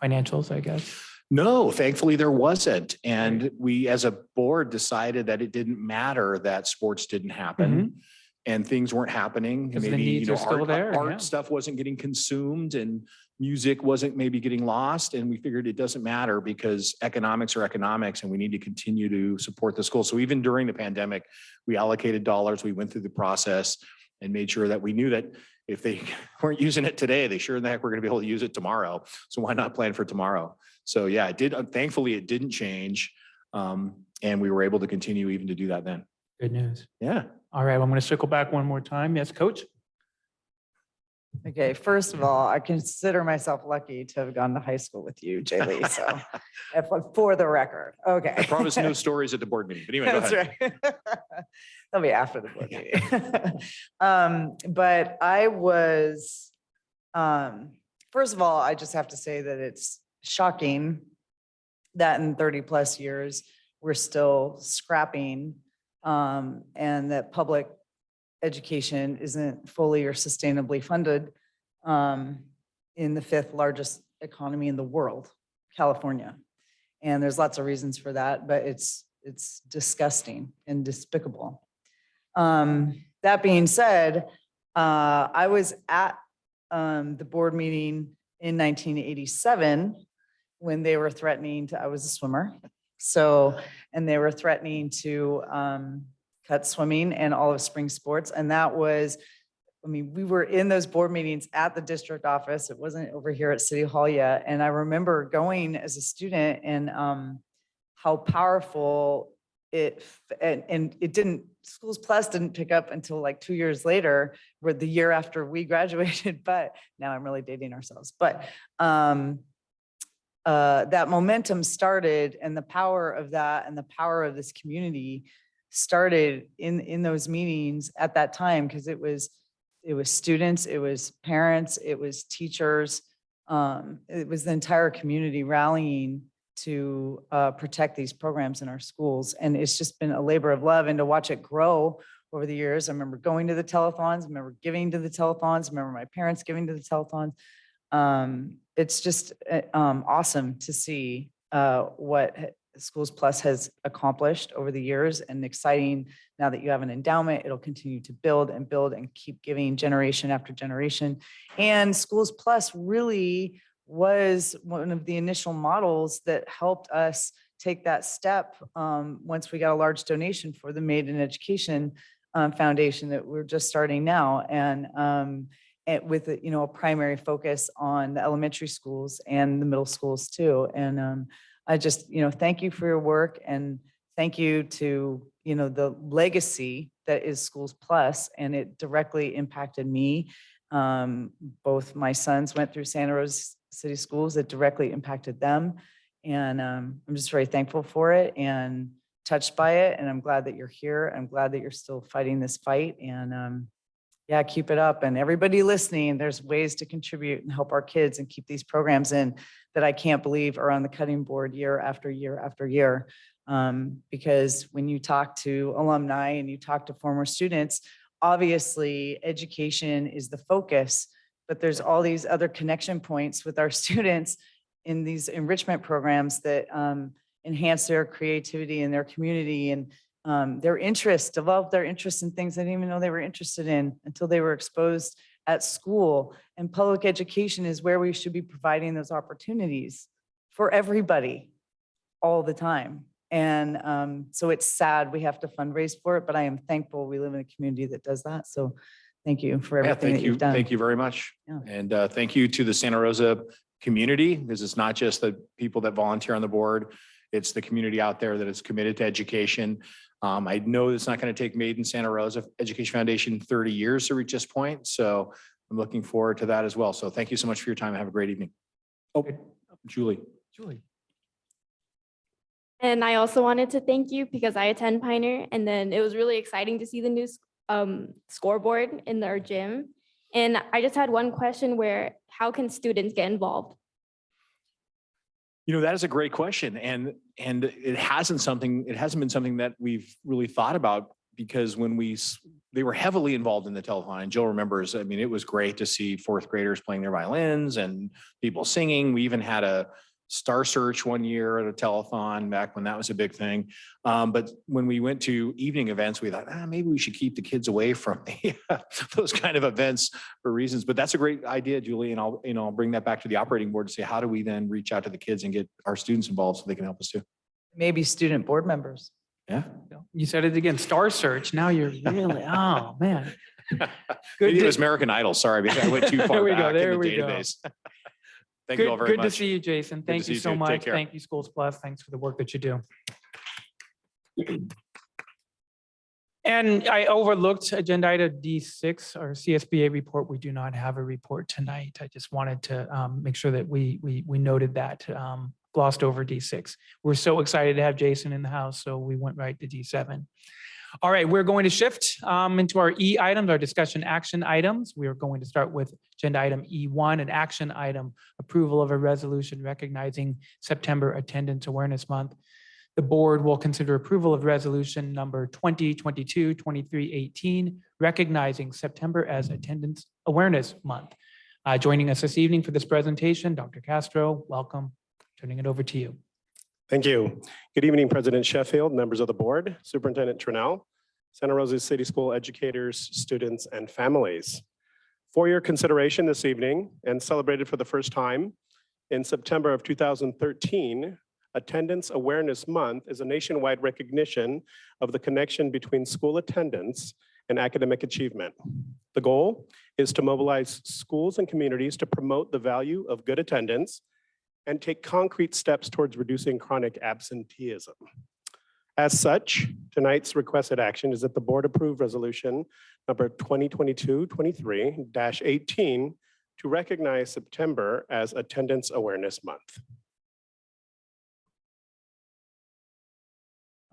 financials, I guess? No, thankfully there wasn't. And we as a board decided that it didn't matter that sports didn't happen and things weren't happening. And maybe art stuff wasn't getting consumed and music wasn't maybe getting lost. And we figured it doesn't matter because economics are economics and we need to continue to support the school. So even during the pandemic, we allocated dollars, we went through the process and made sure that we knew that if they weren't using it today, they sure in the heck were going to be able to use it tomorrow. So why not plan for tomorrow? So yeah, it did. Thankfully, it didn't change. And we were able to continue even to do that then. Good news. Yeah. All right. Well, I'm going to circle back one more time. Yes, Coach. Okay, first of all, I consider myself lucky to have gone to high school with you, Jay Lee. So for the record, okay. I promise no stories at the board meeting, but anyway, go ahead. Right. That'll be after the board meeting. But I was, first of all, I just have to say that it's shocking that in 30 plus years, we're still scrapping and that public education isn't fully or sustainably funded in the 5th largest economy in the world, California. And there's lots of reasons for that, but it's disgusting and despicable. That being said, I was at the board meeting in 1987 when they were threatening to, I was a swimmer, So, and they were threatening to cut swimming and all of spring sports. And that was, I mean, we were in those board meetings at the district office. It wasn't over here at City Hall yet. And I remember going as a student and how powerful and it didn't, Schools Plus didn't pick up until like 2 years later, or the year after we graduated, but now I'm really dating ourselves. But that momentum started, and the power of that and the power of this community started in those meetings at that time, because it was students, it was parents, it was teachers, it was the entire community rallying to protect these programs in our schools. And it's just been a labor of love, and to watch it grow over the years. I remember going to the telethons, I remember giving to the telethons, I remember my parents giving to the telethons. It's just awesome to see what Schools Plus has accomplished over the years, and exciting now that you have an endowment. It'll continue to build and build and keep giving generation after generation. And Schools Plus really was one of the initial models that helped us take that step once we got a large donation for the Made in Education Foundation that we're just starting now. And with a primary focus on the elementary schools and the middle schools too. And I just, thank you for your work, and thank you to, the legacy that is Schools Plus, and it directly impacted me. Both my sons went through Santa Rosa City Schools. It directly impacted them. And I'm just very thankful for it and touched by it. And I'm glad that you're here. I'm glad that you're still fighting this fight. And yeah, keep it up. And everybody listening, there's ways to contribute and help our kids and keep these programs in that I can't believe are on the cutting board year after year after year. Because when you talk to alumni and you talk to former students, obviously education is the focus, but there's all these other connection points with our students in these enrichment programs that enhance their creativity and their community, and their interest, develop their interest in things they didn't even know they were interested in until they were exposed at school. And public education is where we should be providing those opportunities for everybody all the time. And so it's sad we have to fundraise for it, but I am thankful we live in a community that does that. So thank you for everything that you've done. Thank you very much. Yeah. And thank you to the Santa Rosa community, because it's not just the people that volunteer on the board. It's the community out there that is committed to education. I know it's not going to take Made in Santa Rosa Education Foundation 30 years to reach this point. So I'm looking forward to that as well. So thank you so much for your time. Have a great evening. Oh, Julie. And I also wanted to thank you because I attend Pioneer, and then it was really exciting to see the new scoreboard in our gym. And I just had one question: how can students get involved? That is a great question. And it hasn't been something that we've really thought about, because when they were heavily involved in the telethon, and Jill remembers, I mean, it was great to see fourth graders playing their violins and people singing. We even had a Star Search one year at a telethon back when that was a big thing. But when we went to evening events, we thought, maybe we should keep the kids away from those kind of events for reasons. But that's a great idea, Julie. And I'll bring that back to the operating board to say, how do we then reach out to the kids and get our students involved so they can help us too? Maybe student board members. Yeah. You said it again, Star Search. Now you're really, oh, man. Maybe it was American Idol. Sorry, because I went too far back in the go. database. Thank you all very much. Good to see you, Jason. Thank you so much. Take care. Thank you, Schools Plus. Thanks for the work that you do. And I overlooked agenda item D6, our CSBA report. We do not have a report tonight. I just wanted to make sure that we noted that, glossed over D6. We're so excited to have Jason in the house, so we went right to D7. All right, we're going to shift into our E items, our discussion action items. We are going to start with agenda item E1, an action item, approval of a resolution recognizing September Attendance Awareness Month. The board will consider approval of resolution number 2022-2318, recognizing September as Attendance Awareness Month. Joining us this evening for this presentation, Dr. Castro, welcome. Turning it over to you. Thank you. Good evening, President Sheffield, members of the board, Superintendent Trinnell, Santa Rosa City School educators, students, and families. For your consideration this evening, and celebrated for the first time in September of 2013, Attendance Awareness Month is a nationwide recognition of the connection between school attendance and academic achievement. The goal is to mobilize schools and communities to promote the value of good attendance and take concrete steps towards reducing chronic absenteeism. As such, tonight's requested action is that the board approve resolution number 2022-23-18 to recognize September as Attendance Awareness Month.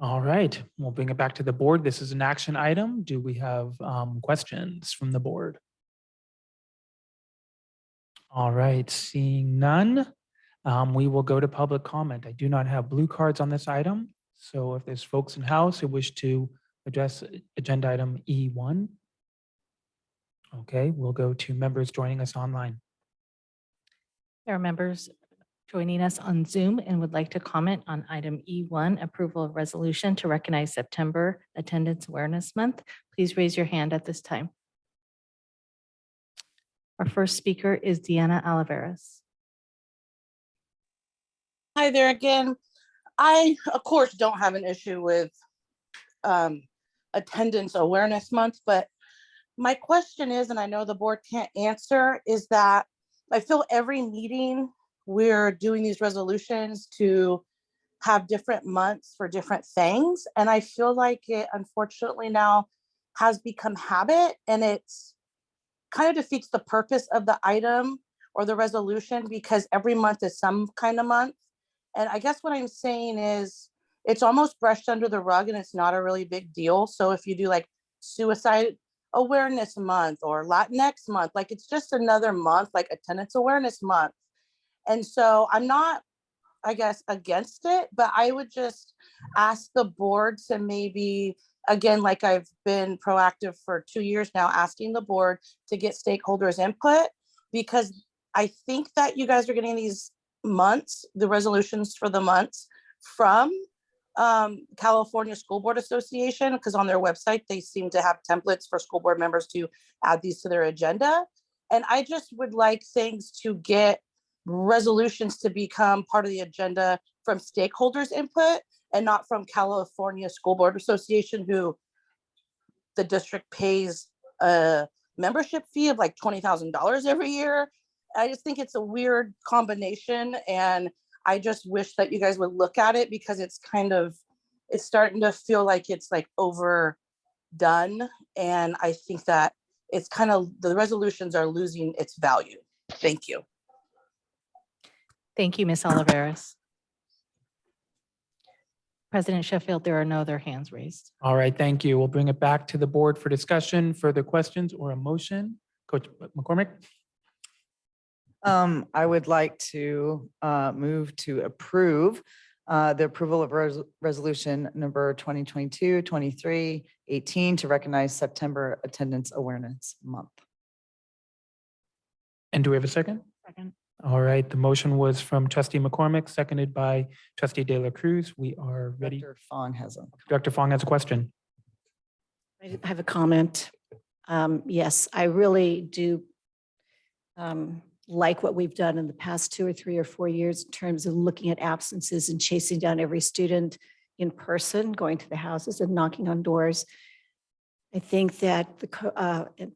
All right, we'll bring it back to the board. This is an action item. Do we have questions from the board? All right, seeing none, we will go to public comment. I do not have blue cards on this item. So if there's folks in house who wish to address agenda item E1, okay, we'll go to members joining us online. There are members joining us on Zoom and would like to comment on item E1, approval of resolution to recognize September Attendance Awareness Month. Please raise your hand at this time. Our first speaker is Deanna Oliveras. Hi there again. I, of course, don't have an issue with Attendance Awareness Month, but my question is, and I know the board can't answer, is that I feel every meeting we're doing these resolutions to have different months for different things. And I feel like it unfortunately now has become habit, and it's kind of defeats the purpose of the item or the resolution, because every month is some kind of month. And I guess what I'm saying is it's almost brushed under the rug and it's not a really big deal. So if you do like Suicide Awareness Month or Latinx Month, like it's just another month, like Attendance Awareness Month. And so I'm not, I guess, against it, but I would just ask the board to maybe, again, like I've been proactive for 2 years now, asking the board to get stakeholders' input, because I think that you guys are getting these months, the resolutions for the months from California School Board Association, because on their website, they seem to have templates for school board members to add these to their agenda. And I just would like things to get resolutions to become part of the agenda from stakeholders' input and not from California School Board Association, who the district pays a membership fee of like $20,000 every year. I just think it's a weird combination, and I just wish that you guys would look at it, because it's kind of, it's starting to feel like it's like overdone. And I think that it's kind of, the resolutions are losing its value. Thank you. Thank you, Ms. Oliveras. President Sheffield, there are no other hands raised. All right, thank you. We'll bring it back to the board for discussion. Further questions or a motion? Coach McCormick? I would like to move to approve the approval of resolution number 2022-23-18 to recognize September Attendance Awareness Month. And do we have a second? Second. All right, the motion was from trustee McCormick, seconded by trustee De La Cruz. We are ready. Dr. Fong has a. Dr. Fong has a question. I have a comment. Yes, I really do like what we've done in the past 2 or 3 or 4 years in terms of looking at absences and chasing down every student in person, going to the houses and knocking on doors. I think that the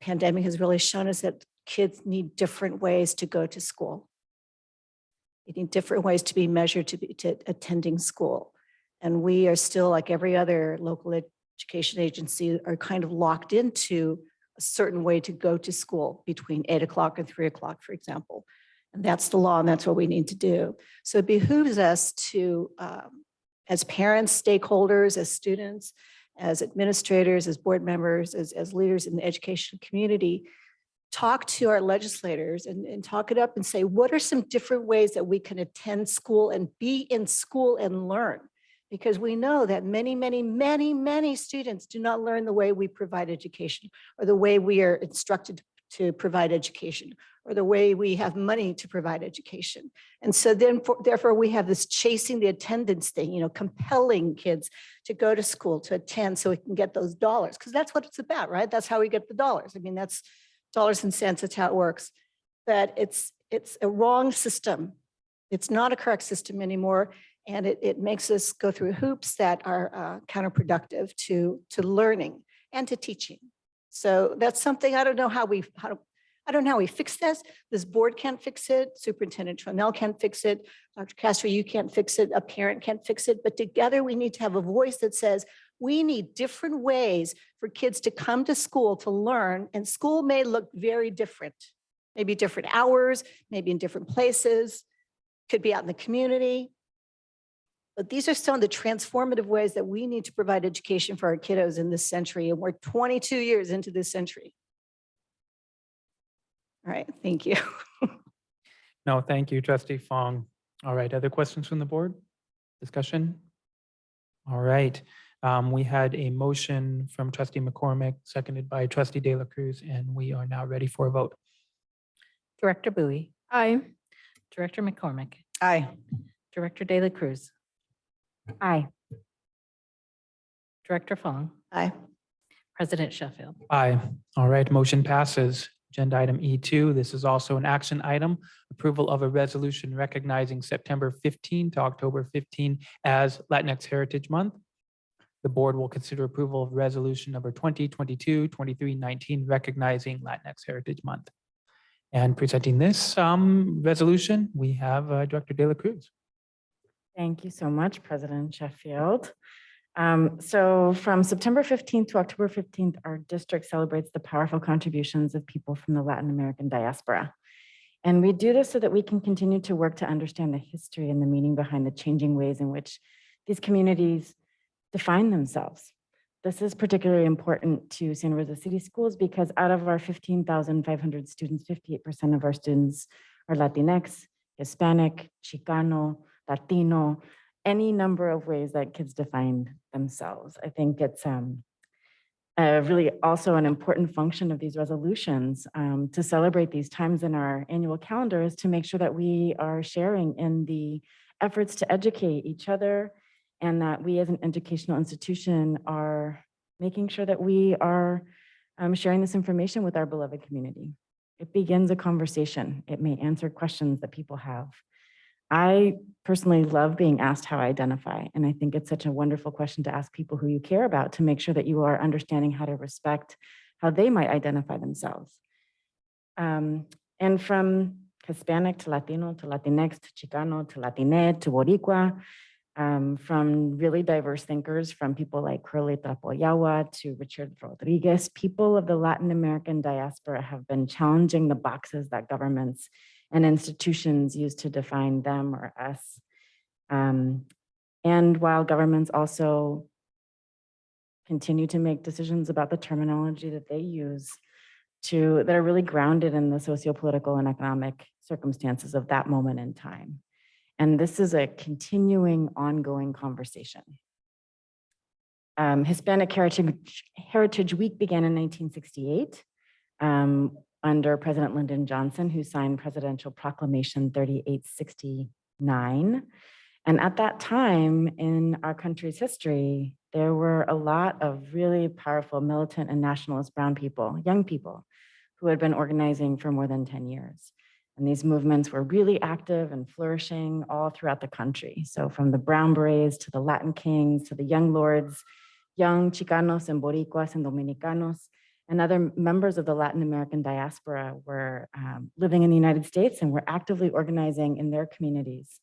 pandemic has really shown us that kids need different ways to go to school. They need different ways to be measured to attending school. And we are still, like every other local education agency, are kind of locked into a certain way to go to school between 8 o'clock and 3 o'clock, for example. And that's the law, and that's what we need to do. So it behooves us to, as parents, stakeholders, as students, as administrators, as board members, as leaders in the education community, talk to our legislators and talk it up and say, what are some different ways that we can attend school and be in school and learn? Because we know that many students do not learn the way we provide education, or the way we are instructed to provide education, or the way we have money to provide education. And so then therefore we have this chasing the attendance thing, you know, compelling kids to go to school, to attend so we can get those dollars, because that's what it's about, right? That's how we get the dollars. I mean, that's dollars and cents, that's how it works. But it's a wrong system. It's not a correct system anymore. And it makes us go through hoops that are counterproductive to learning and to teaching. So that's something I don't know how we fix this. This board can't fix it. Superintendent Tronell can't fix it. Dr. Castro, you can't fix it. A parent can't fix it. But together we need to have a voice that says we need different ways for kids to come to school to learn. And school may look very different, maybe different hours, maybe in different places, could be out in the community. But these are some of the transformative ways that we need to provide education for our kiddos in this century. And we're 22 years into this century. All right, thank you. No, thank you, Trustee Fong. All right, other questions from the board? Discussion? All right, we had a motion from Trustee McCormick, seconded by Trustee De La Cruz, and we are now ready for a vote. Director Bowie, Aye. Director McCormick, Aye. Director De La Cruz, Aye. Director Fong, Aye. President Sheffield. Aye. All right, motion passes. Agenda item E2, this is also an action item, approval of a resolution recognizing September 15 to October 15 as Latinx Heritage Month. The board will consider approval of resolution number 2022-2319 recognizing Latinx Heritage Month. And presenting this resolution, we have Director De La Cruz. Thank you so much, President Sheffield. So from September 15th to October 15th, our district celebrates the powerful contributions of people from the Latin American diaspora. And we do this so that we can continue to work to understand the history and the meaning behind the changing ways in which these communities define themselves. This is particularly important to Santa Rosa City Schools because out of our 15,500 students, 58% of our students are Latinx, Hispanic, Chicano, Latino, any number of ways that kids define themselves. I think it's really also an important function of these resolutions to celebrate these times in our annual calendars to make sure that we are sharing in the efforts to educate each other and that we as an educational institution are making sure that we are sharing this information with our beloved community. It begins a conversation. It may answer questions that people have. I personally love being asked how I identify, and I think it's such a wonderful question to ask people who you care about to make sure that you are understanding how to respect how they might identify themselves. And from Hispanic to Latino to Latinx to Chicano to Latine to Boricua, from really diverse thinkers, from people like Curly Trapoyawa to Richard Rodriguez, people of the Latin American diaspora have been challenging the boxes that governments and institutions use to define them or us. And while governments also continue to make decisions about the terminology that they use that are really grounded in the sociopolitical and economic circumstances of that moment in time. And this is a continuing, ongoing conversation. Hispanic Heritage Week began in 1968 under President Lyndon Johnson, who signed Presidential Proclamation 3869. And at that time in our country's history, there were a lot of really powerful militant and nationalist brown people, young people, who had been organizing for more than 10 years. And these movements were really active and flourishing all throughout the country. So from the Brown Berets to the Latin Kings to the Young Lords, young Chicanos and Boricuas and Dominicanos, and other members of the Latin American diaspora were living in the United States and were actively organizing in their communities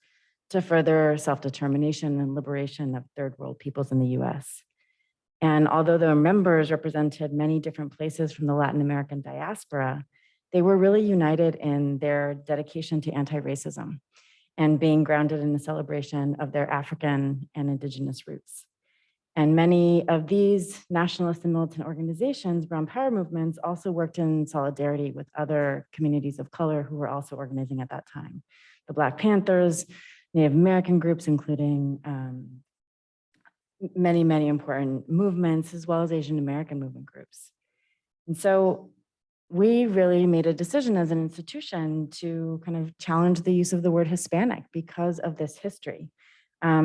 to further self-determination and liberation of third world peoples in the US. And although their members represented many different places from the Latin American diaspora, they were really united in their dedication to anti-racism and being grounded in the celebration of their African and indigenous roots. And many of these nationalist and militant organizations, brown power movements, also worked in solidarity with other communities of color who were also organizing at that time. The Black Panthers, Native American groups, including many, many important movements, as well as Asian American movement groups. And so we really made a decision as an institution to kind of challenge the use of the word Hispanic because of this history,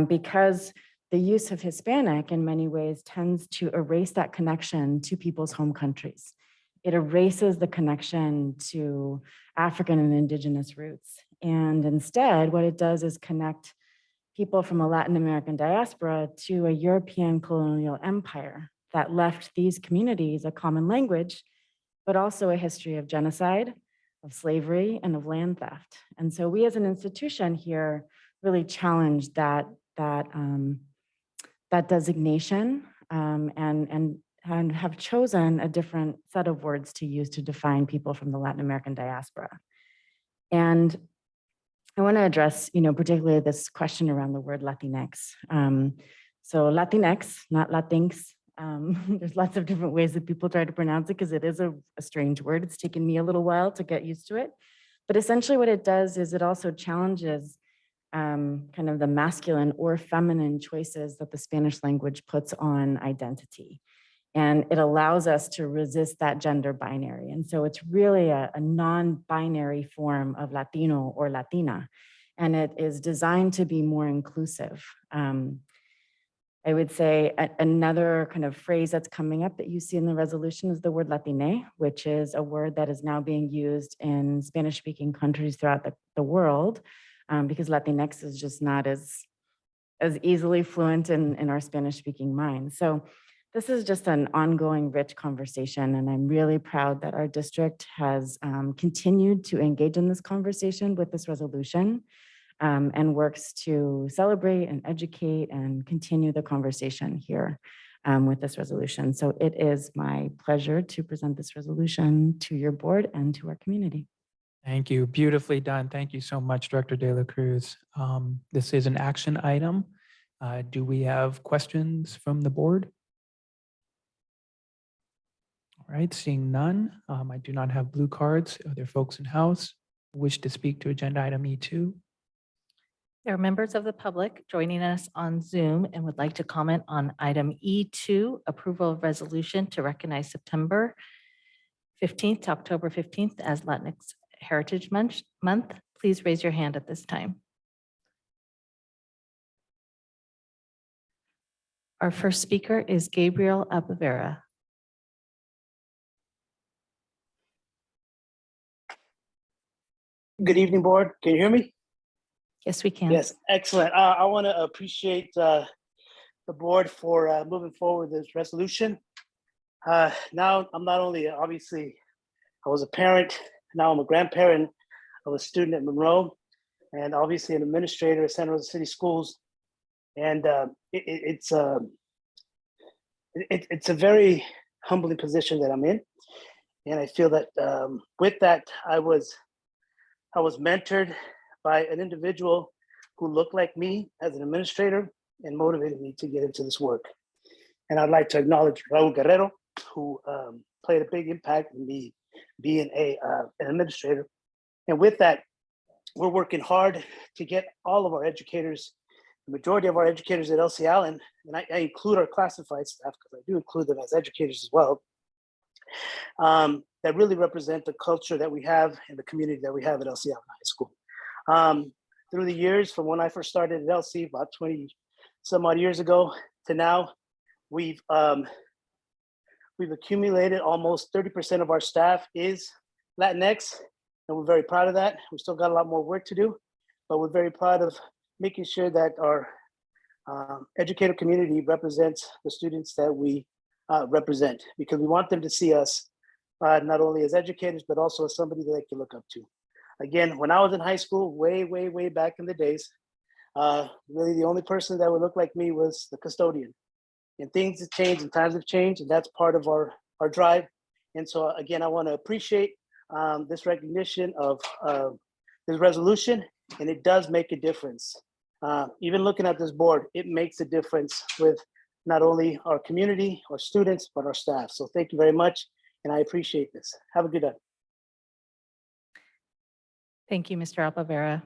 because the use of Hispanic in many ways tends to erase that connection to people's home countries. It erases the connection to African and indigenous roots. And instead, what it does is connect people from a Latin American diaspora to a European colonial empire that left these communities a common language, but also a history of genocide, of slavery, and of land theft. And so we as an institution here really challenged that designation and have chosen a different set of words to use to define people from the Latin American diaspora. And I want to address, particularly this question around the word Latinx. So Latinx, not Latinx. There's lots of different ways that people try to pronounce it because it is a strange word. It's taken me a little while to get used to it. But essentially what it does is it also challenges kind of the masculine or feminine choices that the Spanish language puts on identity. And it allows us to resist that gender binary. And so it's really a non-binary form of Latino or Latina. And it is designed to be more inclusive. I would say another kind of phrase that's coming up that you see in the resolution is the word Latine, which is a word that is now being used in Spanish-speaking countries throughout the world, because Latinx is just not as easily fluent in our Spanish-speaking mind. So this is just an ongoing rich conversation, and I'm really proud that our district has continued to engage in this conversation with this resolution and works to celebrate and educate and continue the conversation here with this resolution. So it is my pleasure to present this resolution to your board and to our community. Thank you. Beautifully done. Thank you so much, Director De La Cruz. This is an action item. Do we have questions from the board? All right, seeing none. I do not have blue cards. Are there folks in house who wish to speak to agenda item E2? There are members of the public joining us on Zoom and would like to comment on item E2, approval of resolution to recognize September 15th to October 15th as Latinx Heritage Month. Please raise your hand at this time. Our first speaker is Gabriel Apavera. Good evening, board. Can you hear me? Yes, we can. Yes, excellent. I want to appreciate the board for moving forward this resolution. Now, I'm not only, obviously, I was a parent, now I'm a grandparent of a student at Monroe, and obviously an administrator at Santa Rosa City Schools. And it's a very humbling position that I'm in. And I feel that with that, I was mentored by an individual who looked like me as an administrator and motivated me to get into this work. And I'd like to acknowledge Raul Guerrero, who played a big impact in me being an administrator. And with that, we're working hard to get all of our educators, the majority of our educators at LC Allen, and I include our classified staff because I do include them as educators as well, that really represent the culture that we have and the community that we have at LC Allen High School. Through the years, from when I first started at LC about 20 some odd years ago to now, we've accumulated almost 30% of our staff is Latinx, and we're very proud of that. We still got a lot more work to do, but we're very proud of making sure that our educator community represents the students that we represent, because we want them to see us not only as educators, but also as somebody that they can look up to. Again, when I was in high school, way back in the days, really the only person that would look like me was the custodian. And things have changed and times have changed, and that's part of our drive. And so again, I want to appreciate this recognition of this resolution, and it does make a difference. Even looking at this board, it makes a difference with not only our community, our students, but our staff. So thank you very much, and I appreciate this. Have a good day. Thank you, Mr. Apavera.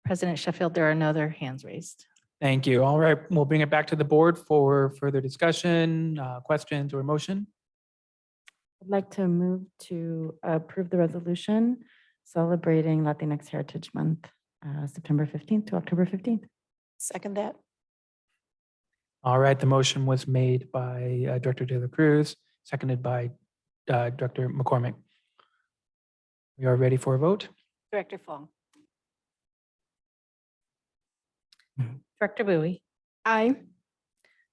President Sheffield, there are no other hands raised. Thank you. All right, we'll bring it back to the board for further discussion, questions, or motion. I'd like to move to approve the resolution celebrating Latinx Heritage Month, September 15th to October 15th. Second that. All right, the motion was made by Director De La Cruz, seconded by Director McCormick. We are ready for a vote. Director Fong. Director Bowie, Aye.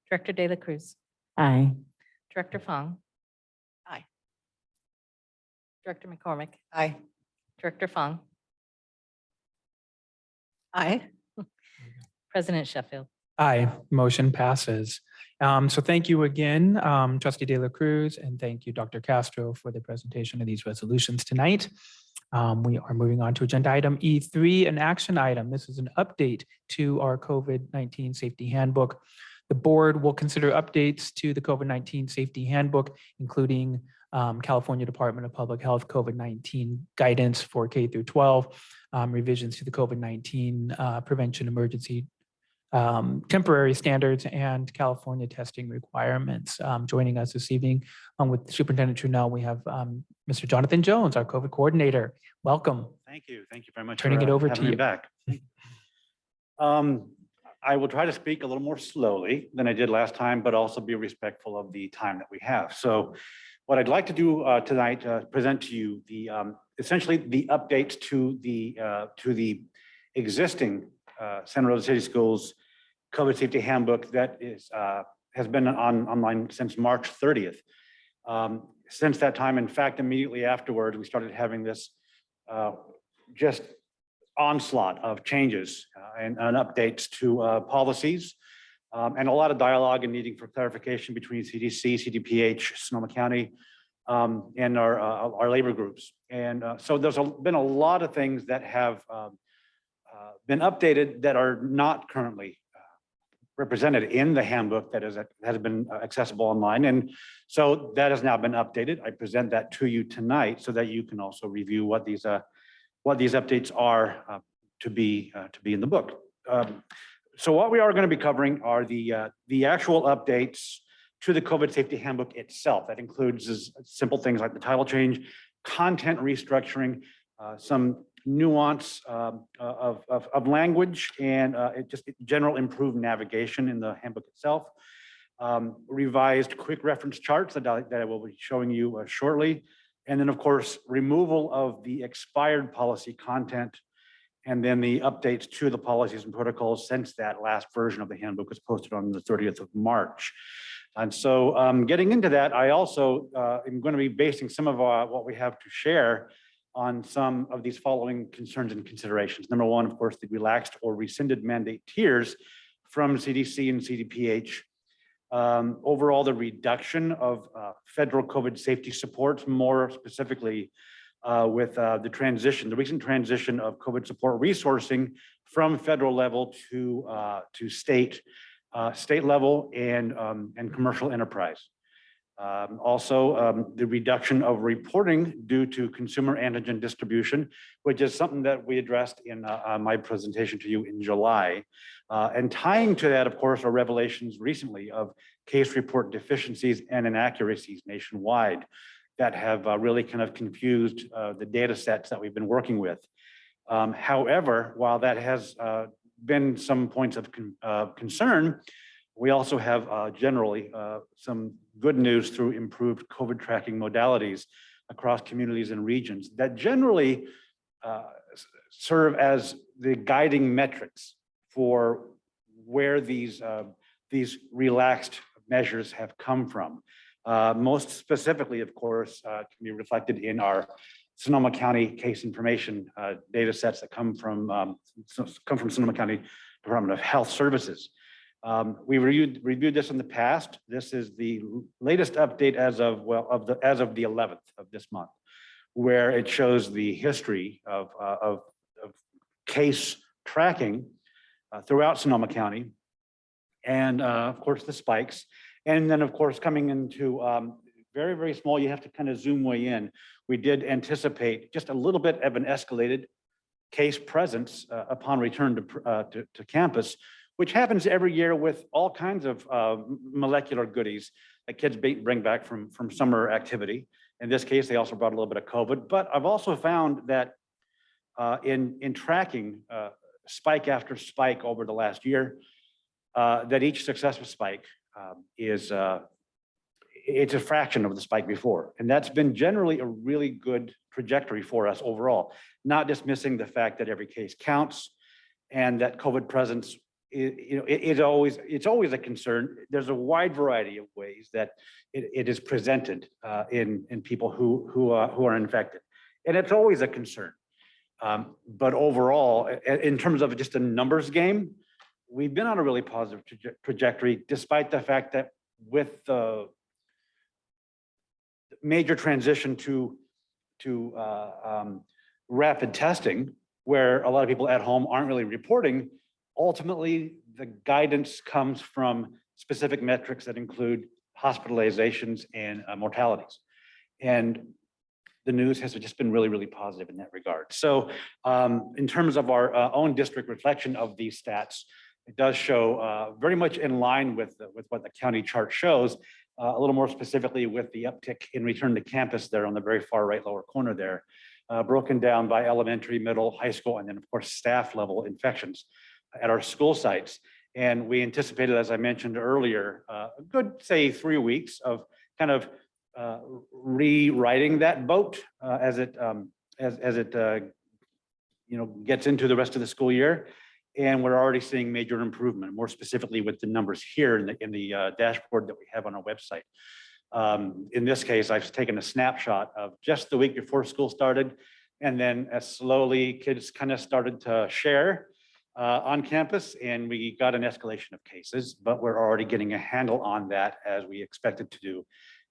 Director De La Cruz, Aye. Director Fong. Aye. Director McCormick, Aye. Director Fong, Aye. President Sheffield. Aye, motion passes. So thank you again, Trustee De La Cruz, and thank you, Dr. Castro, for the presentation of these resolutions tonight. We are moving on to agenda item E3, an action item. This is an update to our COVID-19 safety handbook. The board will consider updates to the COVID-19 safety handbook, including California Department of Public Health COVID-19 guidance for K through 12, revisions to the COVID-19 prevention emergency temporary standards and California testing requirements. Joining us this evening with Superintendent Trunell, we have Mr. Jonathan Jones, our COVID coordinator. Welcome. Thank you. Thank you very much. Turning for, it over having to me you. Back. I will try to speak a little more slowly than I did last time, but also be respectful of the time that we have. So what I'd like to do tonight, present to you the essentially the updates to the existing Santa Rosa City Schools COVID safety handbook that is has been online since March 30th. Since that time, in fact, immediately afterward, we started having this just onslaught of changes and updates to policies and a lot of dialogue and needing for clarification between CDC, CDPH, Sonoma County, and our labor groups. And so there's been a lot of things that have been updated that are not currently represented in the handbook that has been accessible online. And so that has now been updated. I present that to you tonight so that you can also review what these updates are to be in the book. So what we are going to be covering are the actual updates to the COVID safety handbook itself. That includes simple things like the title change, content restructuring, some nuance of language, and just general improved navigation in the handbook itself. Revised quick reference charts that I will be showing you shortly. And then, of course, removal of the expired policy content, and then the updates to the policies and protocols since that last version of the handbook was posted on the 30th of March. And so getting into that, I also am going to be basing some of what we have to share on some of these following concerns and considerations. Number one, of course, the relaxed or rescinded mandate tiers from CDC and CDPH. Overall, the reduction of federal COVID safety supports, more specifically with the recent transition of COVID support resourcing from federal level to state level and commercial enterprise. Also, the reduction of reporting due to consumer antigen distribution, which is something that we addressed in my presentation to you in July. And tying to that, of course, are revelations recently of case report deficiencies and inaccuracies nationwide that have really kind of confused the data sets that we've been working with. However, while that has been some points of concern, we also have generally some good news through improved COVID tracking modalities across communities and regions that generally serve as the guiding metrics for where these relaxed measures have come from. Most specifically, of course, can be reflected in our Sonoma County case information data sets that come from Sonoma County Department of Health Services. We reviewed this in the past. This is the latest update as of the 11th of this month, where it shows the history of case tracking throughout Sonoma County, and of course the spikes, and then of course coming into very, very small. You have to kind of zoom way in. We did anticipate just a little bit of an escalated case presence upon return to campus, which happens every year with all kinds of molecular goodies that kids bring back from summer activity. In this case, they also brought a little bit of COVID. But I've also found that in tracking spike after spike over the last year, that each successive spike it's a fraction of the spike before. And that's been generally a really good trajectory for us overall, not dismissing the fact that every case counts and that COVID presence it's always a concern. There's a wide variety of ways that it is presented in people who are infected, and it's always a concern. But overall, in terms of just a numbers game, we've been on a really positive trajectory, despite the fact that with the major transition to rapid testing, where a lot of people at home aren't really reporting, ultimately the guidance comes from specific metrics that include hospitalizations and mortalities. And the news has just been really, really positive in that regard. So in terms of our own district reflection of these stats, it does show very much in line with what the county chart shows, a little more specifically with the uptick in return to campus there on the very far right lower corner there, broken down by elementary, middle, high school, and then of course staff level infections at our school sites. And we anticipated, as I mentioned earlier, a good, say, 3 weeks of kind of rewriting that boat as it gets into the rest of the school year. And we're already seeing major improvement, more specifically with the numbers here in the dashboard that we have on our website. In this case, I've taken a snapshot of just the week before school started, and then as slowly kids kind of started to share on campus, and we got an escalation of cases, but we're already getting a handle on that as we expected to do.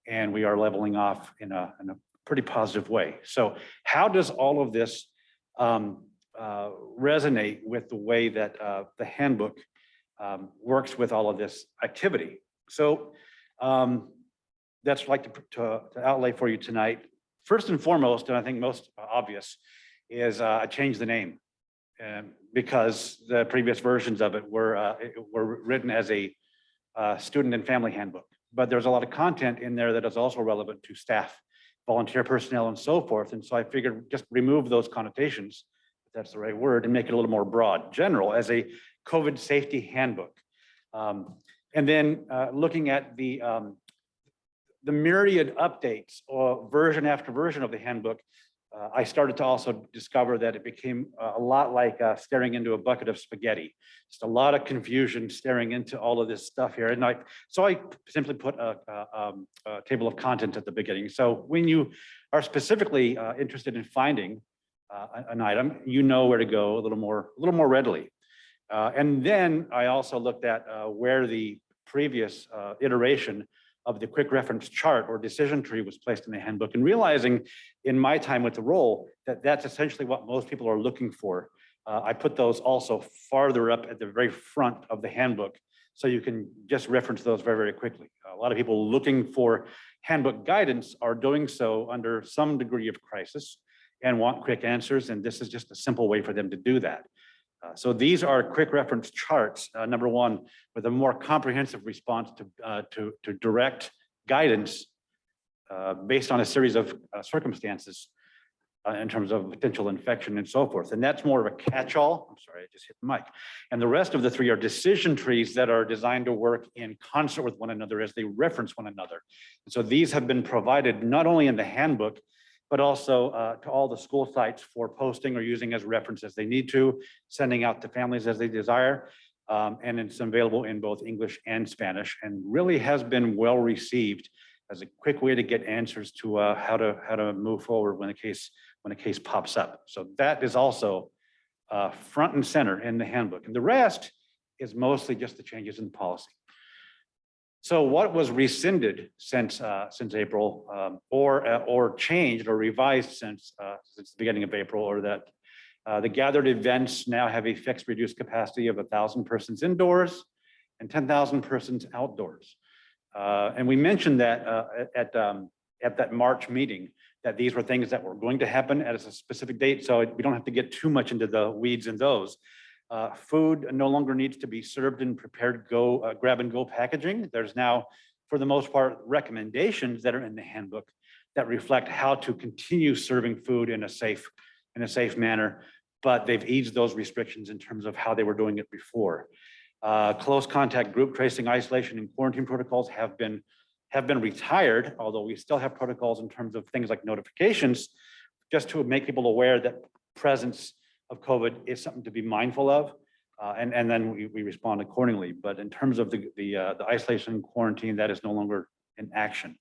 And we are leveling off in a pretty positive way. So how does all of this resonate with the way that the handbook works with all of this activity? So that's like to outlay for you tonight. First and foremost, and I think most obvious, is change the name, because the previous versions of it were written as a student and family handbook. But there's a lot of content in there that is also relevant to staff, volunteer personnel, and so forth. And so I figured just remove those connotations, if that's the right word, and make it a little more broad, general, as a COVID safety handbook. And then looking at the myriad updates or version after version of the handbook, I started to also discover that it became a lot like staring into a bucket of spaghetti. Just a lot of confusion staring into all of this stuff here. And so I simply put a table of contents at the beginning. So when you are specifically interested in finding an item, you know where to go a little more readily. And then I also looked at where the previous iteration of the quick reference chart or decision tree was placed in the handbook, and realizing in my time with the role that that's essentially what most people are looking for. I put those also farther up at the very front of the handbook, so you can just reference those very, very quickly. A lot of people looking for handbook guidance are doing so under some degree of crisis and want quick answers, and this is just a simple way for them to do that. So these are quick reference charts, number one, with a more comprehensive response to direct guidance based on a series of circumstances in terms of potential infection and so forth. And that's more of a catch-all. I'm sorry, I just hit the mic. And the rest of the three are decision trees that are designed to work in concert with one another as they reference one another. And so these have been provided not only in the handbook, but also to all the school sites for posting or using as reference as they need to, sending out to families as they desire. And it's available in both English and Spanish, and really has been well received as a quick way to get answers to how to move forward when a case pops up. So that is also front and center in the handbook. And the rest is mostly just the changes in policy. So what was rescinded since April, or changed or revised since the beginning of April, or that the gathered events now have a fixed reduced capacity of 1,000 persons indoors and 10,000 persons outdoors. And we mentioned that at that March meeting, that these were things that were going to happen at a specific date. So we don't have to get too much into the weeds in those. Food no longer needs to be served in prepared grab and go packaging. There's now, for the most part, recommendations that are in the handbook that reflect how to continue serving food in a safe manner, but they've eased those restrictions in terms of how they were doing it before. Close contact group tracing, isolation, and quarantine protocols have been retired, although we still have protocols in terms of things like notifications, just to make people aware that presence of COVID is something to be mindful of. And then we respond accordingly. But in terms of the isolation and quarantine, that is no longer in action.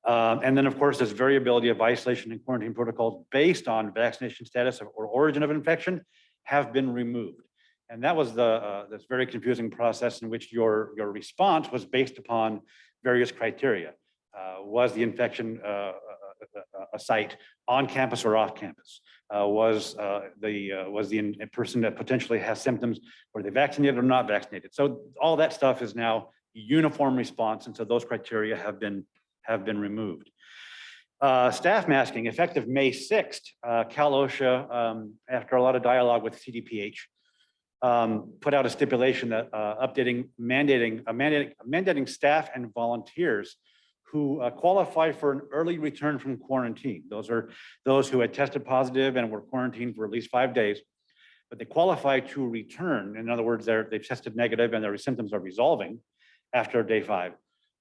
And then, of course, this variability of isolation and quarantine protocols based on vaccination status or origin of infection have been removed. And that was this very confusing process in which your response was based upon various criteria. Was the infection a site on campus or off campus? Was the person that potentially has symptoms, were they vaccinated or not vaccinated? So all that stuff is now uniform response, and so those criteria have been removed. Staff masking, effective May 6th, Cal OSHA, after a lot of dialogue with CDPH, put out a stipulation that mandating staff and volunteers who qualify for an early return from quarantine. Those are those who had tested positive and were quarantined for at least 5 days, but they qualify to return. In other words, they've tested negative and their symptoms are resolving after day 5.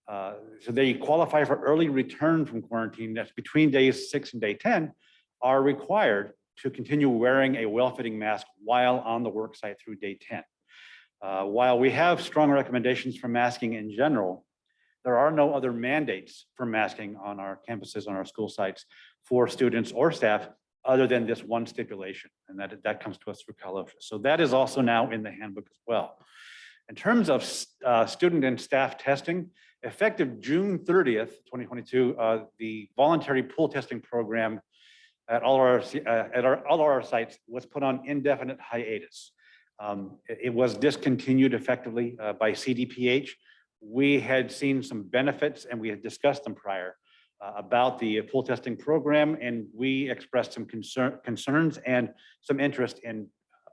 So they qualify for early return from quarantine. That's between days 6 and day 10, are required to continue wearing a well-fitting mask while on the work site through day 10. While we have strong recommendations for masking in general, there are no other mandates for masking on our campuses, on our school sites for students or staff other than this one stipulation, and that comes to us through Cal OSHA. So that is also now in the handbook as well. In terms of student and staff testing, effective June 30th, 2022, the voluntary pool testing program at all our sites was put on indefinite hiatus. It was discontinued effectively by CDPH. We had seen some benefits and we had discussed them prior about the pool testing program, and we expressed some concerns and some interest in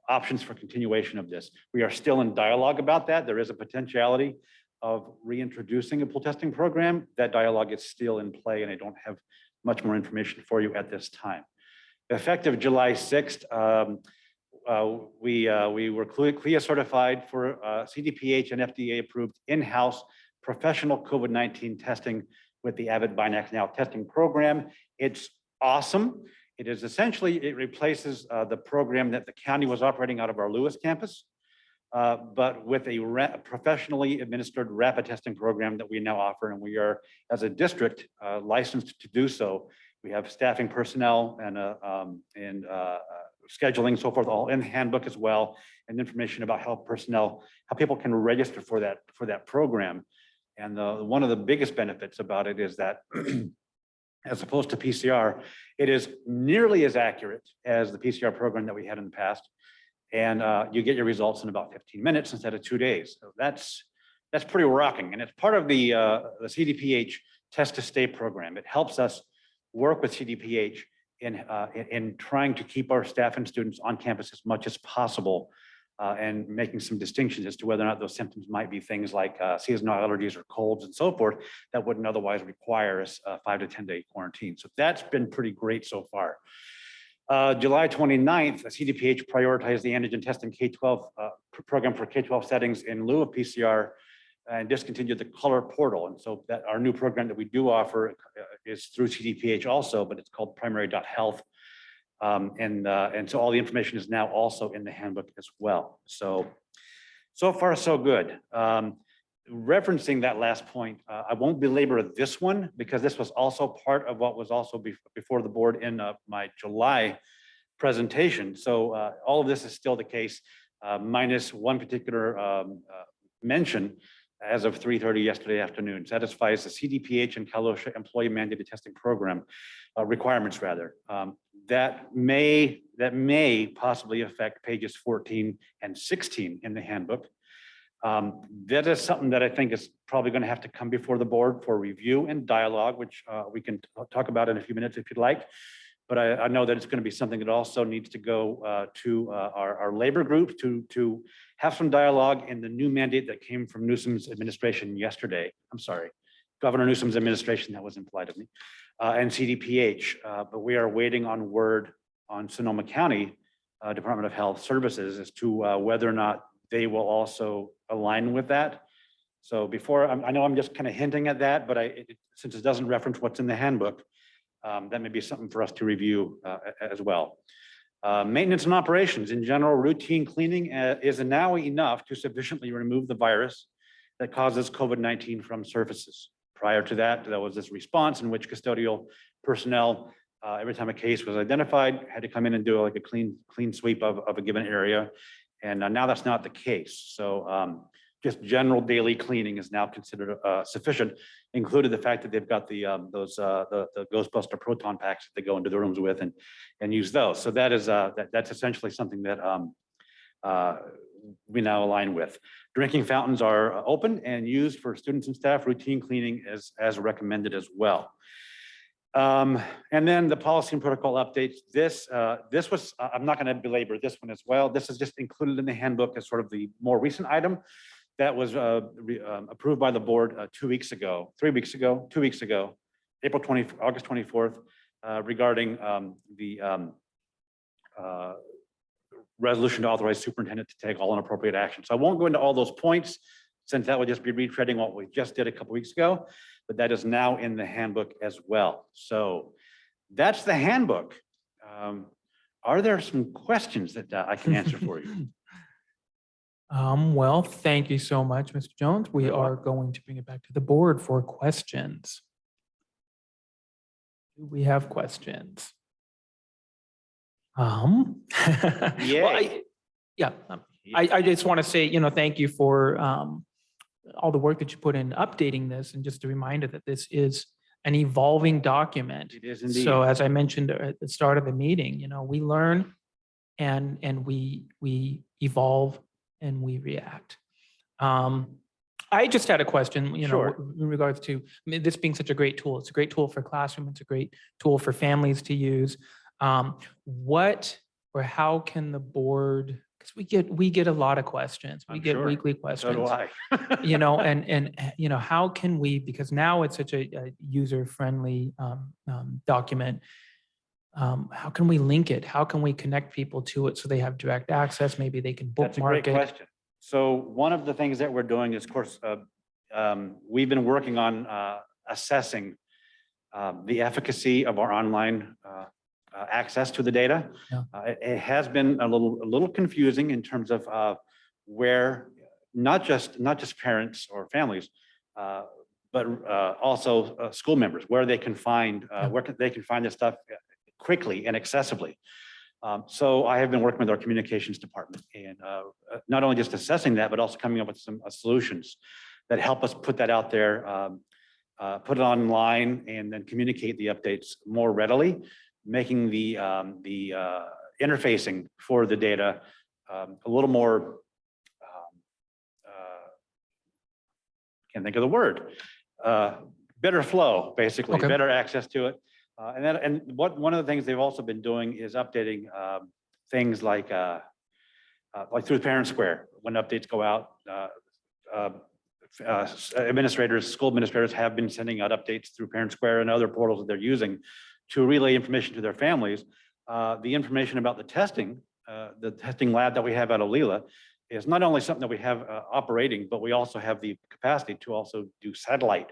options for continuation of this. We are still in dialogue about that. There is a potentiality of reintroducing a pool testing program. That dialogue is still in play, and I don't have much more information for you at this time. Effective July 6th, we were CLIA certified for CDPH and FDA approved in-house professional COVID-19 testing with the Avid Binax Now testing program. It's awesome. It is essentially, it replaces the program that the county was operating out of our Lewis campus, but with a professionally administered rapid testing program that we now offer, and we are, as a district, licensed to do so. We have staffing personnel and scheduling, so forth, all in the handbook as well, and information about how people can register for that program. And one of the biggest benefits about it is that as opposed to PCR, it is nearly as accurate as the PCR program that we had in the past. And you get your results in about 15 minutes instead of 2 days. So that's pretty rocking. And it's part of the CDPH Test to Stay program. It helps us work with CDPH in trying to keep our staff and students on campus as much as possible, and making some distinctions as to whether or not those symptoms might be things like seasonal allergies or colds and so forth that wouldn't otherwise require a 5 to 10 day quarantine. So that's been pretty great so far. July 29th, CDPH prioritized the antigen testing K-12 program for K-12 settings in lieu of PCR and discontinued the color portal. And so that our new program that we do offer is through CDPH also, but it's called primary.health. And so all the information is now also in the handbook as well. So far, so good. Referencing that last point, I won't belabor this one because this was also part of what was also before the board in my July presentation. So all of this is still the case, minus one particular mention as of 3:30 yesterday afternoon, satisfies the CDPH and Cal OSHA employee mandated testing program requirements rather. That may possibly affect pages 14 and 16 in the handbook. That is something that I think is probably going to have to come before the board for review and dialogue, which we can talk about in a few minutes if you'd like. But I know that it's going to be something that also needs to go to our labor group to have some dialogue in the new mandate that came from Newsom's administration yesterday. I'm sorry, Governor Newsom's administration, that was implied of me, and CDPH. But we are waiting on word on Sonoma County Department of Health Services as to whether or not they will also align with that. So before, I know I'm just kind of hinting at that, but since it doesn't reference what's in the handbook, that may be something for us to review as well. Maintenance and operations. In general, routine cleaning is now enough to sufficiently remove the virus that causes COVID-19 from surfaces. Prior to that, there was this response in which custodial personnel, every time a case was identified, had to come in and do like a clean sweep of a given area. And now that's not the case. So just general daily cleaning is now considered sufficient, included the fact that they've got the Ghostbuster proton packs that they go into the rooms with and use those. So that is that's essentially something that we now align with. Drinking fountains are open and used for students and staff. Routine cleaning as recommended as well. And then the policy and protocol updates. This was, I'm not going to belabor this one as well. This is just included in the handbook as sort of the more recent item that was approved by the board 2 weeks ago, 3 weeks ago, 2 weeks ago, August 24th, regarding the resolution to authorize superintendent to take all inappropriate action. So I won't go into all those points since that would just be retreading what we just did a couple weeks ago, but that is now in the handbook as well. So that's the handbook. Are there some questions that I can answer for you? Well, thank you so much, Mr. Jones. We are going to bring it back to the board for questions. Do we have questions? Well, I just want to say, thank you for all the work that you put in updating this, and just a reminder that this is an evolving document. It is indeed. So as I mentioned at the start of the meeting, we learn and we evolve and we react. I just had a question, Sure. in regards to this being such a great tool. It's a great tool for classroom. It's a great tool for families to use. What or how can the board, because we get a lot of questions. We get sure. weekly So questions. do I. And how can we, because now it's such a user-friendly document, how can we link it? How can we connect people to it so they have direct access? Maybe they can That's a bookmark great it. question. So one of the things that we're doing is, of course, we've been working on assessing the efficacy of our online access to the data. Yeah. It has been a little confusing in terms of where not just parents or families, but also school members, where they can find they can find this stuff quickly and accessibly. So I have been working with our communications department and not only just assessing that, but also coming up with some solutions that help us put that out there, put it online, and then communicate the updates more readily, making the interfacing for the data a little more, can't think of the word, better flow, basically, Okay. better access to it. And one of the things they've also been doing is updating things like through Parent Square, when updates go out, school administrators have been sending out updates through Parent Square and other portals that they're using to relay information to their families. The information about the testing lab that we have at Olila is not only something that we have operating, but we also have the capacity to also do satellite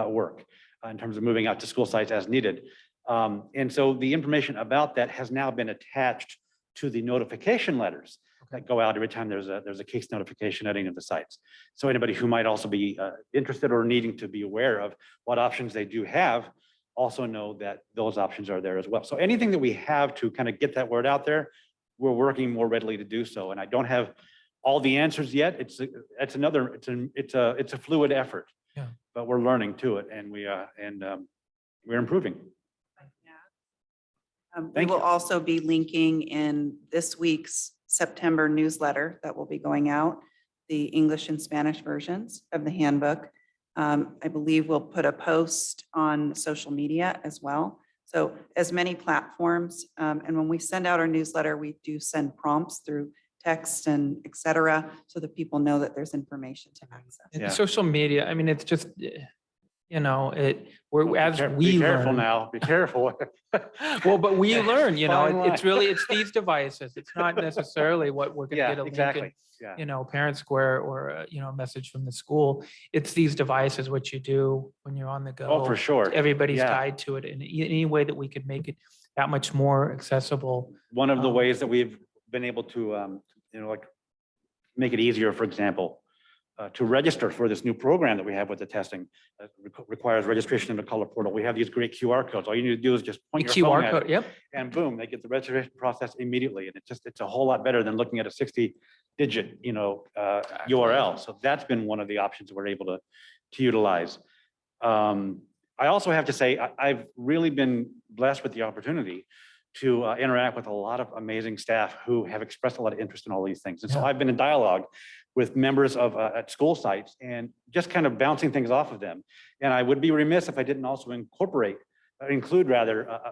work in terms of moving out to school sites as needed. And so the information about that has now been attached to the notification letters that go out every time there's a case notification at any of the sites. So anybody who might also be interested or needing to be aware of what options they do have also know that those options are there as well. So anything that we have to kind of get that word out there, we're working more readily to do so. And I don't have all the answers yet. It's a fluid effort. Yeah. But we're learning to it, and we're improving. We will also be linking in this week's September newsletter that will be going out, the English and Spanish versions of the handbook. I believe we'll put a post on social media as well. So as many platforms, and when we send out our newsletter, we do send prompts through text and et cetera, so that people know that there's information to access. And Yeah. social media, I mean, it's just, we're as we Be careful learn. now, be careful. Well, but we learn, Fine line. it's these devices. It's not necessarily what we're going to Yeah, get a link exactly. in, Yeah. Parent Square or, a message from the school. It's these devices, what you do when you're on the go. Oh, for sure. Everybody's Yeah. tied to it in any way that we could make it that much more accessible. One of the Um, ways that we've been able to, like make it easier, for example, to register for this new program that we have with the testing, requires registration in the color portal. We have these great QR codes. All you need to do is just point The your phone QR at code, it, yep. and boom, they get the registration process immediately. And it's a whole lot better than looking at a 60-digit, URL. So that's been one of the options we're able to utilize. I also have to say, I've really been blessed with the opportunity to interact with a lot of amazing staff who have expressed a lot of interest in all these things. And so Yeah. I've been in dialogue with members of at school sites and just kind of bouncing things off of them. And I would be remiss if I didn't also include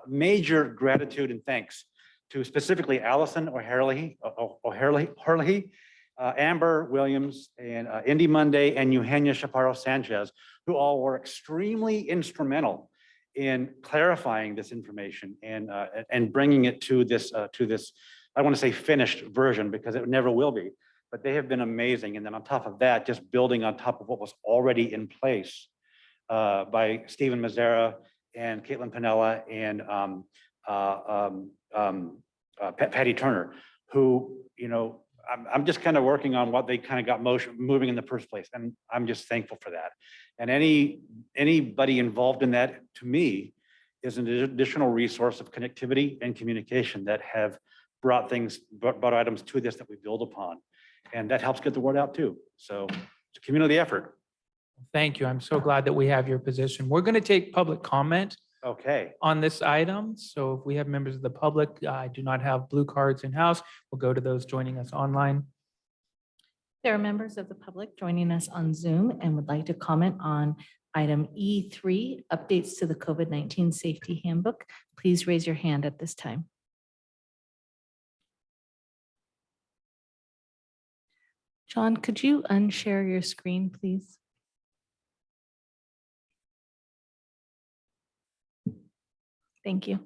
major gratitude and thanks to specifically Allison O'Harley, Amber Williams, and Indy Monday, and Eugenia Chaparro Sanchez, who all were extremely instrumental in clarifying this information and bringing it to this, I want to say finished version, because it never will be, but they have been amazing. And then on top of that, just building on top of what was already in place by Stephen Mazzara and Caitlin Pinella and Patty Turner, who, I'm just kind of working on what they kind of got moving in the first place. And I'm just thankful for that. And anybody involved in that, to me, is an additional resource of connectivity and communication that have brought items to this that we build upon. And that helps get the word out too. So it's a community effort. Thank you. I'm so glad that we have your position. We're going to take public comment Okay. on this item. So if we have members of the public, I do not have blue cards in-house. We'll go to those joining us online. There are members of the public joining us on Zoom and would like to comment on item E3, updates to the COVID-19 safety handbook. Please raise your hand at this time. John, could you unshare your screen, please? Thank you.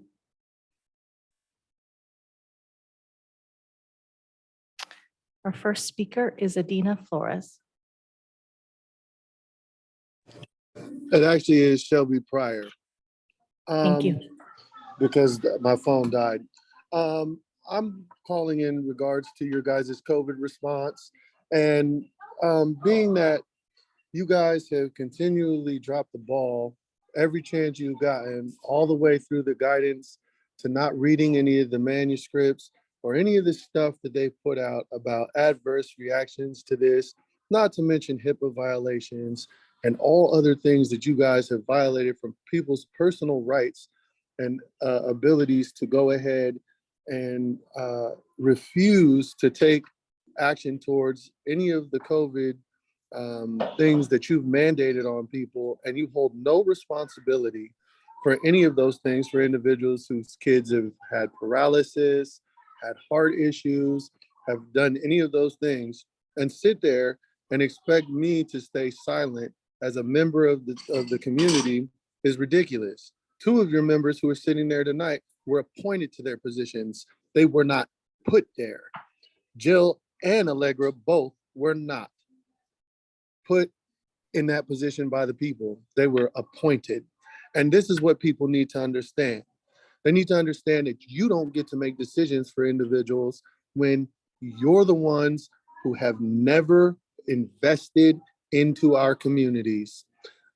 Our first speaker is Adina Flores. It actually is Shelby Pryor. Thank you. Because my phone died. I'm calling in regards to your guys' COVID response. And being that you guys have continually dropped the ball every chance you've gotten, all the way through the guidance to not reading any of the manuscripts or any of the stuff that they put out about adverse reactions to this, not to mention HIPAA violations and all other things that you guys have violated from people's personal rights and abilities to go ahead and refuse to take action towards any of the COVID things that you've mandated on people, and you hold no responsibility for any of those things for individuals whose kids have had paralysis, had heart issues, have done any of those things, and sit there and expect me to stay silent as a member of the community is ridiculous. Two of your members who are sitting there tonight were appointed to their positions. They were not put there. Jill and Allegra both were not put in that position by the people. They were appointed. And this is what people need to understand. They need to understand that you don't get to make decisions for individuals when you're the ones who have never invested into our communities.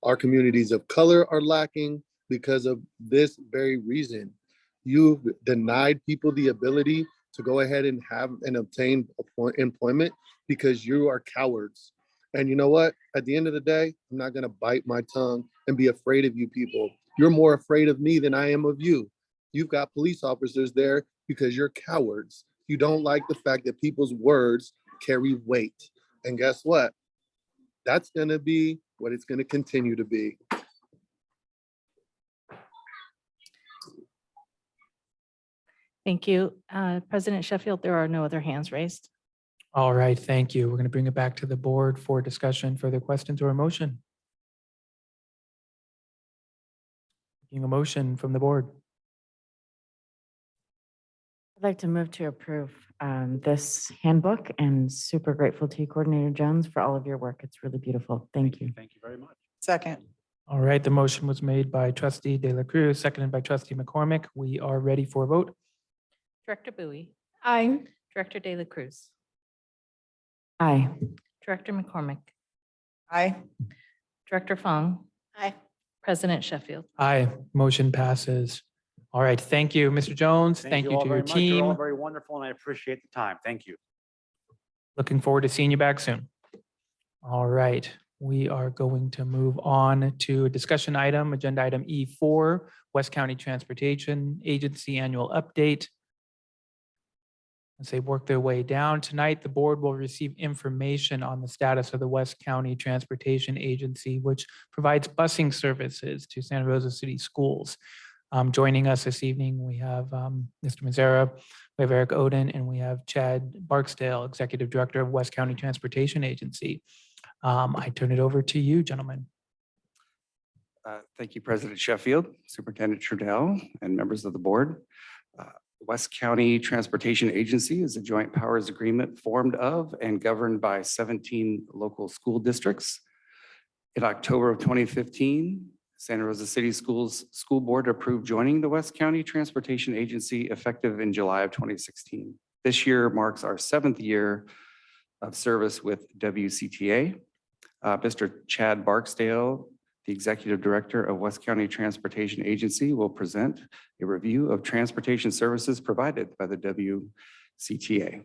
Our communities of color are lacking because of this very reason. You've denied people the ability to go ahead and have and obtain employment because you are cowards. And you know what? At the end of the day, I'm not going to bite my tongue and be afraid of you people. You're more afraid of me than I am of you. You've got police officers there because you're cowards. You don't like the fact that people's words carry weight. And guess what? That's going to be what it's going to continue to be. Thank you. President Sheffield, there are no other hands raised. All right, thank you. We're going to bring it back to the board for discussion. Further questions or a motion? Taking a motion from the board. I'd like to move to approve this handbook, and super grateful to you, Coordinator Jones, for all of your work. It's really beautiful. Thank you. Thank you very much. Second. All right, the motion was made by trustee De La Cruz, seconded by trustee McCormick. We are ready for a vote. Director Bowie, Aye. Director De La Cruz, Aye. Director McCormick, Aye. Director Fong, Aye. President Sheffield. Aye, motion passes. All right, thank you, Mr. Jones. Thank you all to your very much. You're all team. very wonderful, and I appreciate the time. Thank you. Looking forward to seeing you back soon. All right, we are going to move on to a discussion item, agenda item E4, West County Transportation Agency Annual Update. As they work their way down tonight, the board will receive information on the status of the West County Transportation Agency, which provides busing services to Santa Rosa City schools. Joining us this evening, we have Mr. Mazzara, we have Eric Oden, and we have Chad Barksdale, Executive Director of West County Transportation Agency. I turn it over to you, gentlemen. Thank you, President Sheffield, Superintendent Srta, and members of the board. West County Transportation Agency is a joint powers agreement formed of and governed by 17 local school districts. In October of 2015, Santa Rosa City Schools School Board approved joining the West County Transportation Agency effective in July of 2016. This year marks our 7th year of service with Wcta. Mr. Chad Barksdale, the Executive Director of West County Transportation Agency, will present a review of transportation services provided by the Wcta.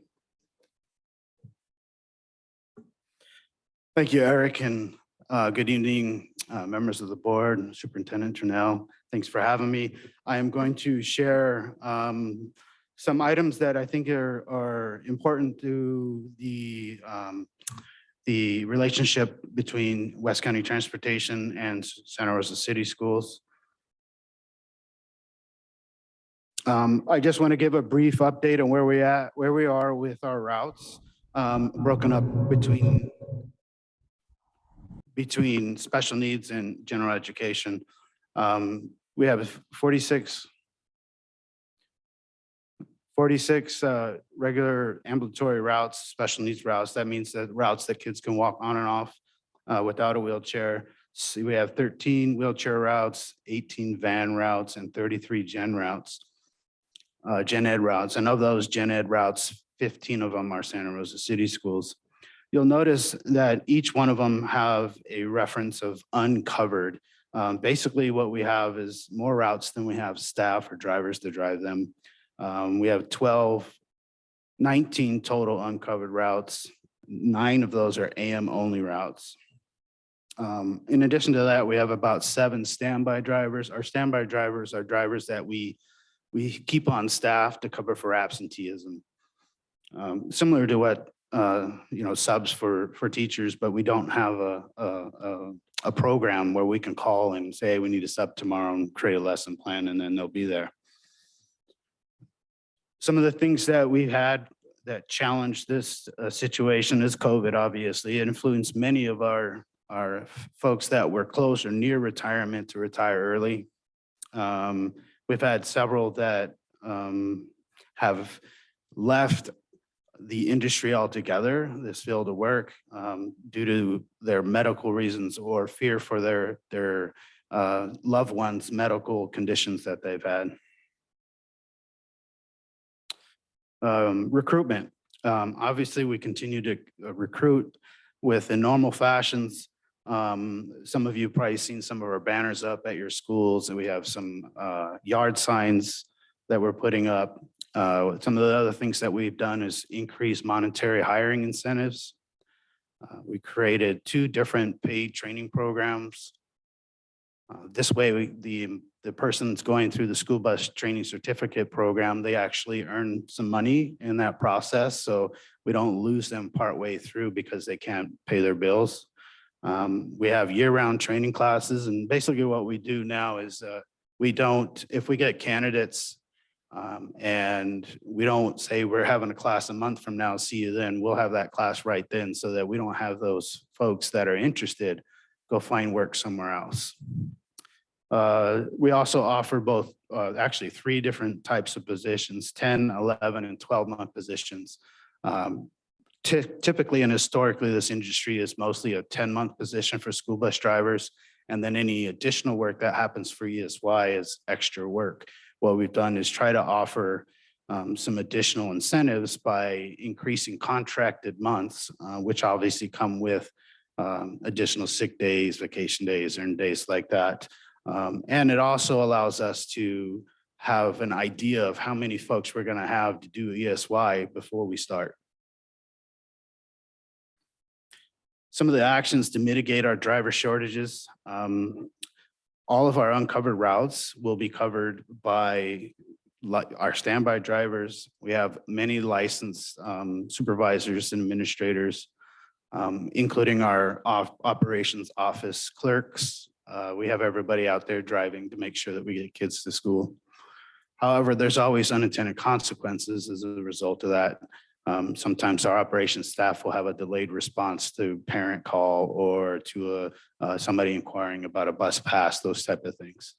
Thank you, Eric, and good evening, members of the board, Superintendent Turnell. Thanks for having me. I am going to share some items that I think are important to the relationship between West County Transportation and Santa Rosa City Schools. I just want to give a brief update on where we are with our routes, broken up between special needs and general education. We have 46 regular ambulatory routes, special needs routes. That means that routes that kids can walk on and off without a wheelchair. So we have 13 wheelchair routes, 18 van routes, and 33 gen ed routes. And of those gen ed routes, 15 of them are Santa Rosa City Schools. You'll notice that each one of them have a reference of uncovered. Basically, what we have is more routes than we have staff or drivers to drive them. We have 19 total uncovered routes. 9 of those are AM only routes. In addition to that, we have about 7 standby drivers. Our standby drivers are drivers that we keep on staff to cover for absenteeism. Similar to what subs for teachers, but we don't have a program where we can call and say, hey, we need a sub tomorrow and create a lesson plan, and then they'll be there. Some of the things that we've had that challenged this situation is COVID, obviously. It influenced many of our folks that were close or near retirement to retire early. We've had several that have left the industry altogether, this field of work, due to their medical reasons or fear for their loved ones' medical conditions that they've had. Recruitment. Obviously, we continue to recruit in normal fashions. Some of you probably seen some of our banners up at your schools, and we have some yard signs that we're putting up. Some of the other things that we've done is increase monetary hiring incentives. We created 2 different paid training programs. This way, the person that's going through the school bus training certificate program, they actually earn some money in that process. So we don't lose them partway through because they can't pay their bills. We have year-round training classes. And basically what we do now is if we get candidates and we don't say we're having a class a month from now, see you then, we'll have that class right then so that we don't have those folks that are interested go find work somewhere else. We also offer both, actually 3 different types of positions, 10, 11, and 12-month positions. Typically and historically, this industry is mostly a 10-month position for school bus drivers. And then any additional work that happens for ESY is extra work. What we've done is try to offer some additional incentives by increasing contracted months, which obviously come with additional sick days, vacation days, earned days like that. And it also allows us to have an idea of how many folks we're going to have to do ESY before we start. Some of the actions to mitigate our driver shortages. All of our uncovered routes will be covered by our standby drivers. We have many licensed supervisors and administrators, including our operations office clerks. We have everybody out there driving to make sure that we get kids to school. However, there's always unintended consequences as a result of that. Sometimes our operations staff will have a delayed response to parent call or to somebody inquiring about a bus pass, those type of things.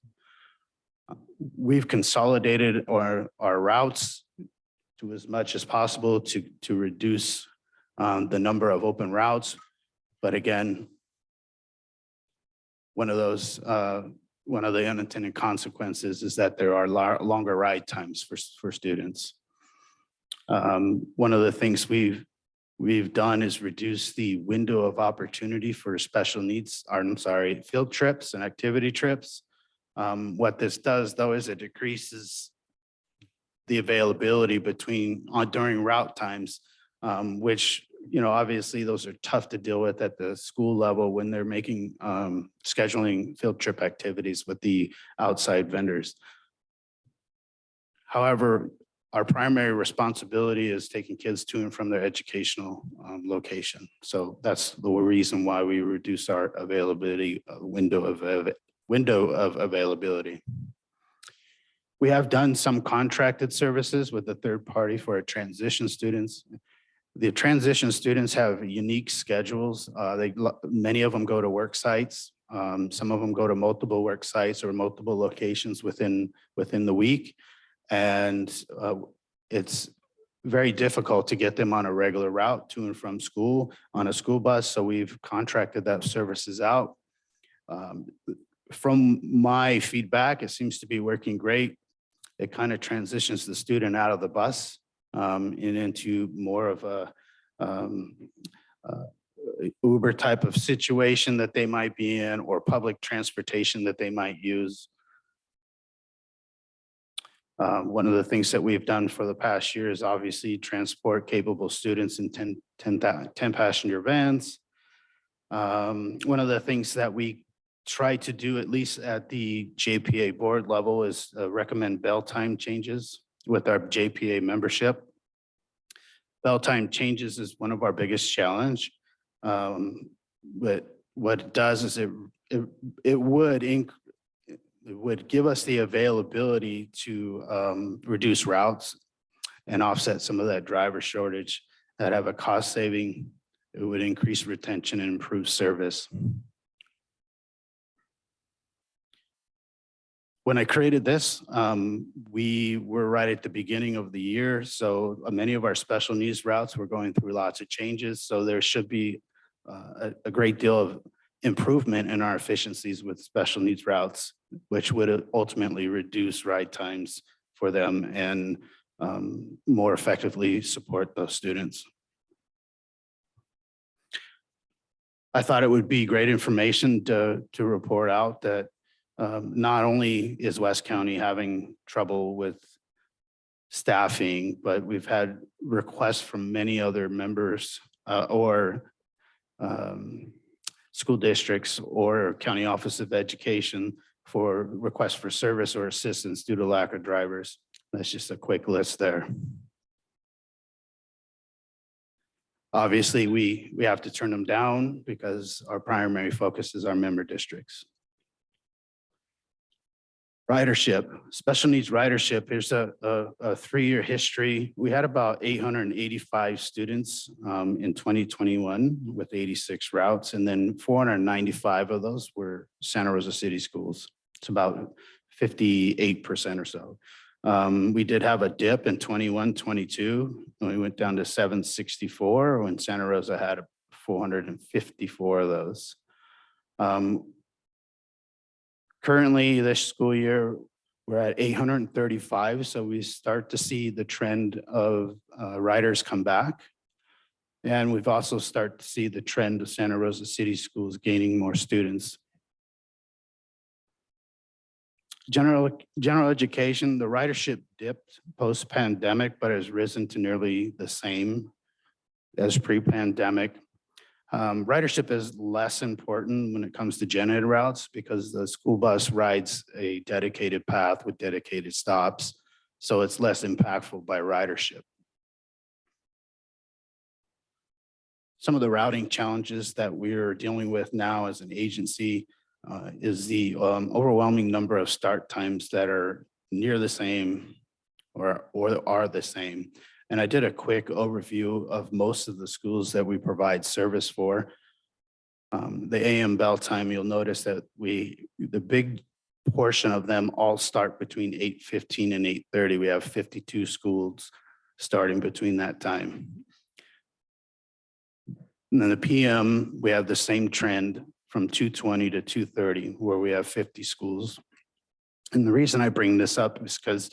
We've consolidated our routes to as much as possible to reduce the number of open routes. But again, one of the unintended consequences is that there are longer ride times for students. One of the things we've done is reduce the window of opportunity for special needs, field trips and activity trips. What this does though is it decreases the availability during route times, which, obviously those are tough to deal with at the school level when they're making scheduling field trip activities with the outside vendors. However, our primary responsibility is taking kids to and from their educational location. So that's the reason why we reduce our availability window of availability. We have done some contracted services with a third party for our transition students. The transition students have unique schedules. Many of them go to work sites. Some of them go to multiple work sites or multiple locations within the week. And it's very difficult to get them on a regular route to and from school on a school bus. So we've contracted that services out. From my feedback, it seems to be working great. It kind of transitions the student out of the bus and into more of a Uber type of situation that they might be in, or public transportation that they might use. One of the things that we've done for the past year is obviously transport capable students in 10 passenger vans. One of the things that we try to do, at least at the JPA board level, is recommend bell time changes with our JPA membership. Bell time changes is one of our biggest challenge. But what it does is it would give us the availability to reduce routes and offset some of that driver shortage that have a cost saving. It would increase retention and improve service. When I created this, we were right at the beginning of the year. So many of our special needs routes were going through lots of changes. So there should be a great deal of improvement in our efficiencies with special needs routes, which would ultimately reduce ride times for them and more effectively support those students. I thought it would be great information to report out that not only is West County having trouble with staffing, but we've had requests from many other members or school districts or county office of education for requests for service or assistance due to lack of drivers. That's just a quick list there. Obviously, we have to turn them down because our primary focus is our member districts. Ridership, special needs ridership. Here's a 3-year history. We had about 885 students in 2021 with 86 routes, and then 495 of those were Santa Rosa City schools. It's about 58% or so. We did have a dip in 21, 22. We went down to 764 when Santa Rosa had 454 of those. Currently, this school year, we're at 835, so we start to see the trend of riders come back. And we've also started to see the trend of Santa Rosa City Schools gaining more students. General education, the ridership dipped post-pandemic, but has risen to nearly the same as pre-pandemic. Ridership is less important when it comes to gen ed routes because the school bus rides a dedicated path with dedicated stops, so it's less impactful by ridership. Some of the routing challenges that we're dealing with now as an agency is the overwhelming number of start times that are near the same or are the same. And I did a quick overview of most of the schools that we provide service for. The AM bell time, you'll notice that the big portion of them all start between 8:15 and 8:30. We have 52 schools starting between that time. And then the PM, we have the same trend from 2:20 to 2:30, where we have 50 schools. And the reason I bring this up is because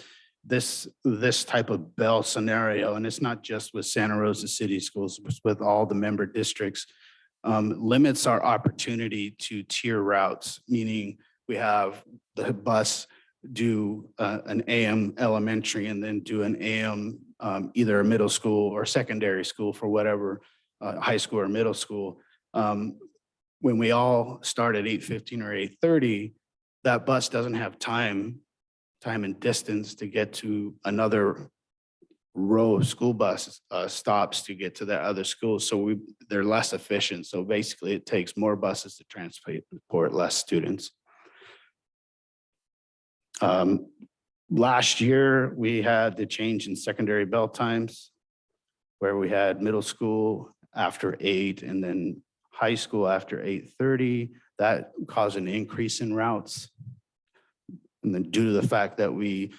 this type of bell scenario, and it's not just with Santa Rosa City Schools, but with all the member districts, limits our opportunity to tier routes, meaning we have the bus do an AM elementary and then do an AM either a middle school or secondary school for whatever high school or middle school. When we all start at 8:15 or 8:30, that bus doesn't have time and distance to get to another row of school bus stops to get to that other school. So they're less efficient. So basically it takes more buses to transport less students. Last year, we had the change in secondary bell times where we had middle school after 8 and then high school after 8:30. That caused an increase in routes. And then due to the fact that we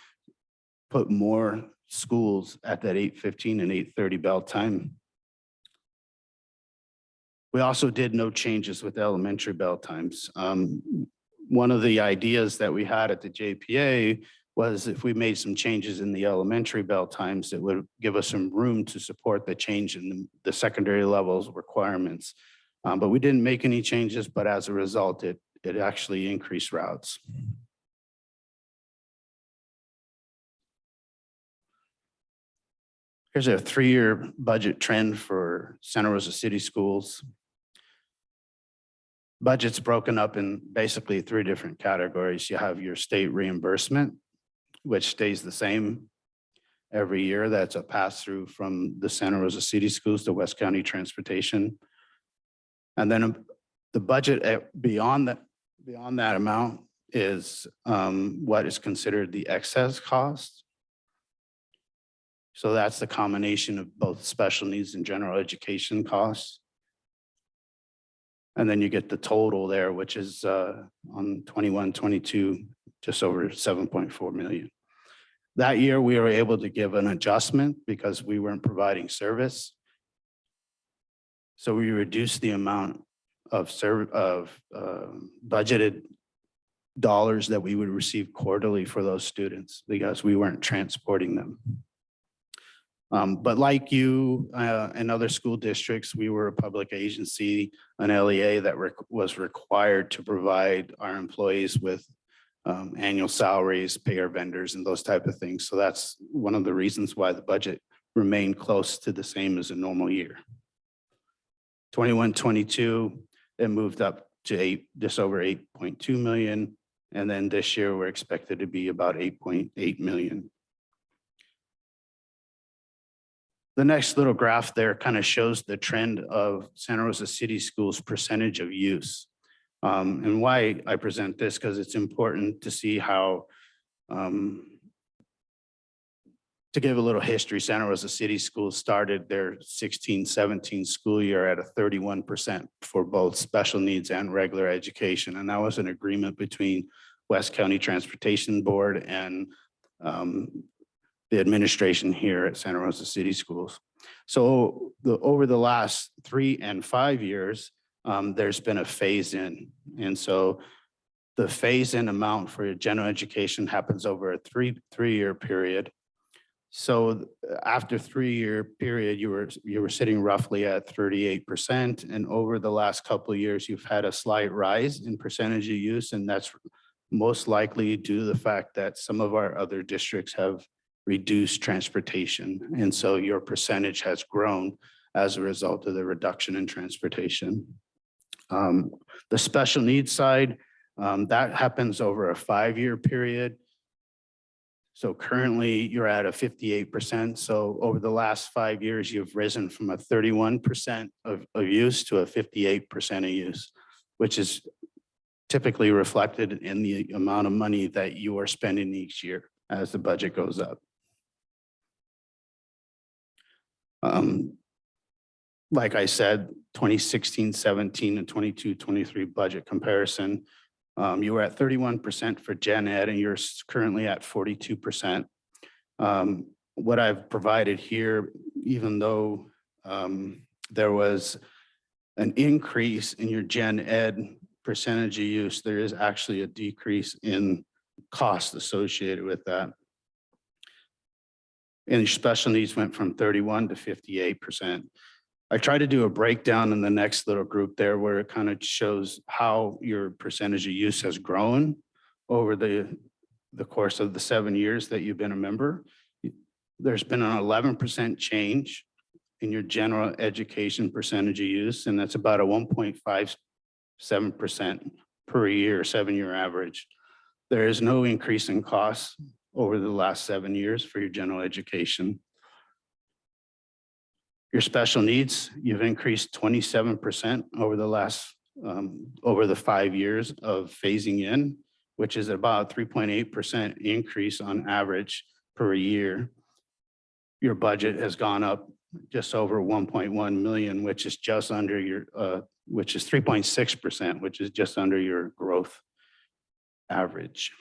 put more schools at that 8:15 and 8:30 bell time. We also did no changes with elementary bell times. One of the ideas that we had at the JPA was if we made some changes in the elementary bell times, it would give us some room to support the change in the secondary levels requirements. But we didn't make any changes, but as a result, it actually increased routes. Here's a 3-year budget trend for Santa Rosa City Schools. Budget's broken up in basically 3 different categories. You have your state reimbursement, which stays the same every year. That's a pass-through from the Santa Rosa City Schools to West County Transportation. And then the budget beyond that amount is what is considered the excess cost. So that's the combination of both special needs and general education costs. And then you get the total there, which is on 21-22, just over 7.4 million. That year, we were able to give an adjustment because we weren't providing service. So we reduced the amount of budgeted dollars that we would receive quarterly for those students because we weren't transporting them. But like you and other school districts, we were a public agency, an LEA that was required to provide our employees with annual salaries, pay our vendors, and those type of things. So that's one of the reasons why the budget remained close to the same as a normal year. 21-22, it moved up to just over 8.2 million. And then this year, we're expected to be about 8.8 million. The next little graph there kind of shows the trend of Santa Rosa City Schools' percentage of use. And why I present this, because it's important to see how, to give a little history, Santa Rosa City Schools started their 16-17 school year at a 31% for both special needs and regular education. And that was an agreement between West County Transportation Board and the administration here at Santa Rosa City Schools. So over the last 3 and 5 years, there's been a phase in. And so The phase-in amount for general education happens over a three-year period. So after 3-year period, you were sitting roughly at 38%. And over the last couple of years, you've had a slight rise in percentage of use. And that's most likely due to the fact that some of our other districts have reduced transportation. And so your percentage has grown as a result of the reduction in transportation. The special needs side, that happens over a 5-year period. So currently you're at a 58%. So over the last 5 years, you've risen from a 31% of use to a 58% of use, which is typically reflected in the amount of money that you are spending each year as the budget goes up. Like I said, 2016-17 and 22-23 budget comparison, you were at 31% for gen ed and you're currently at 42%. What I've provided here, even though there was an increase in your gen ed percentage of use, there is actually a decrease in cost associated with that. And your special needs went from 31 to 58%. I try to do a breakdown in the next little group there where it kind of shows how your percentage of use has grown over the course of the 7 years that you've been a member. There's been an 11% change in your general education percentage of use, and that's about a 1.57% per year, 7-year average. There is no increase in costs over the last 7 years for your general education. Your special needs, you've increased 27% over the last, over the 5 years of phasing in, which is about 3.8% increase on average per year. Your budget has gone up just over 1.1 million, which is just under your, which is 3.6%, which is just under your growth average.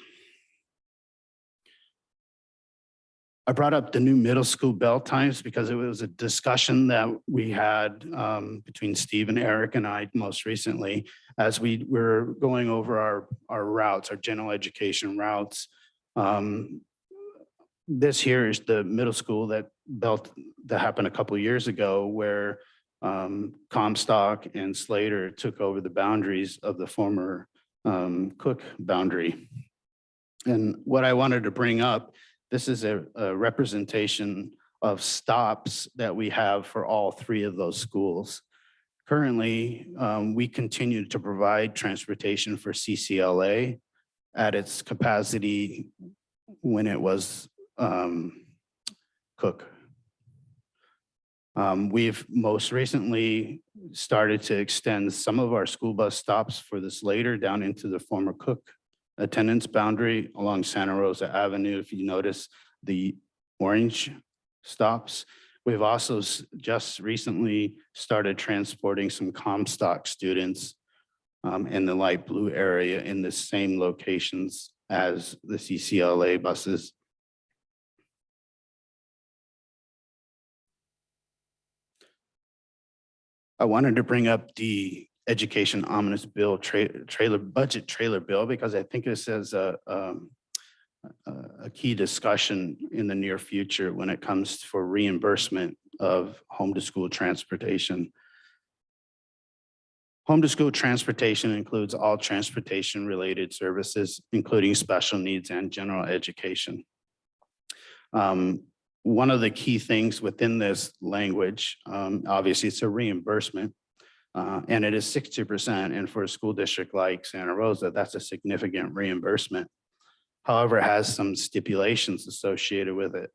I brought up the new middle school bell times because it was a discussion that we had between Steve and Eric and I most recently as we were going over our routes, our general education routes. This here is the middle school that happened a couple of years ago where Comstock and Slater took over the boundaries of the former Cook boundary. And what I wanted to bring up, this is a representation of stops that we have for all 3 of those schools. Currently, we continue to provide transportation for CCLA at its capacity when it was Cook. We've most recently started to extend some of our school bus stops for this later down into the former Cook attendance boundary along Santa Rosa Avenue. If you notice the orange stops, we've also just recently started transporting some Comstock students in the light blue area in the same locations as the CCLA buses. I wanted to bring up the education omnibus bill budget trailer bill because I think this is a key discussion in the near future when it comes for reimbursement of home to school transportation. Home to school transportation includes all transportation related services, including special needs and general education. One of the key things within this language, obviously it's a reimbursement, and it is 60%. And for a school district like Santa Rosa, that's a significant reimbursement. However, it has some stipulations associated with it.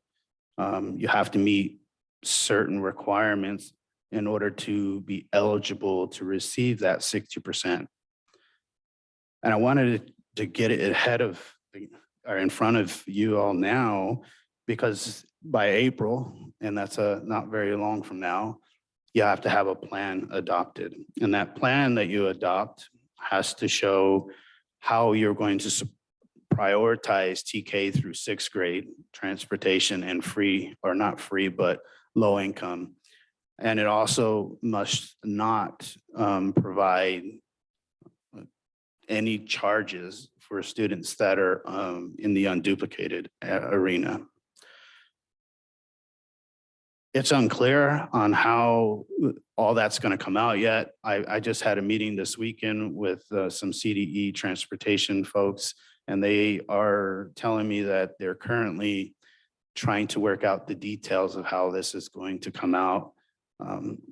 You have to meet certain requirements in order to be eligible to receive that 60%. And I wanted to get it ahead of or in front of you all now, because by April, and that's not very long from now, you have to have a plan adopted. And that plan that you adopt has to show how you're going to prioritize TK through 6th grade transportation and free, or not free, but low income. And it also must not provide any charges for students that are in the unduplicated arena. It's unclear on how all that's going to come out yet. I just had a meeting this weekend with some CDE transportation folks, and they are telling me that they're currently trying to work out the details of how this is going to come out.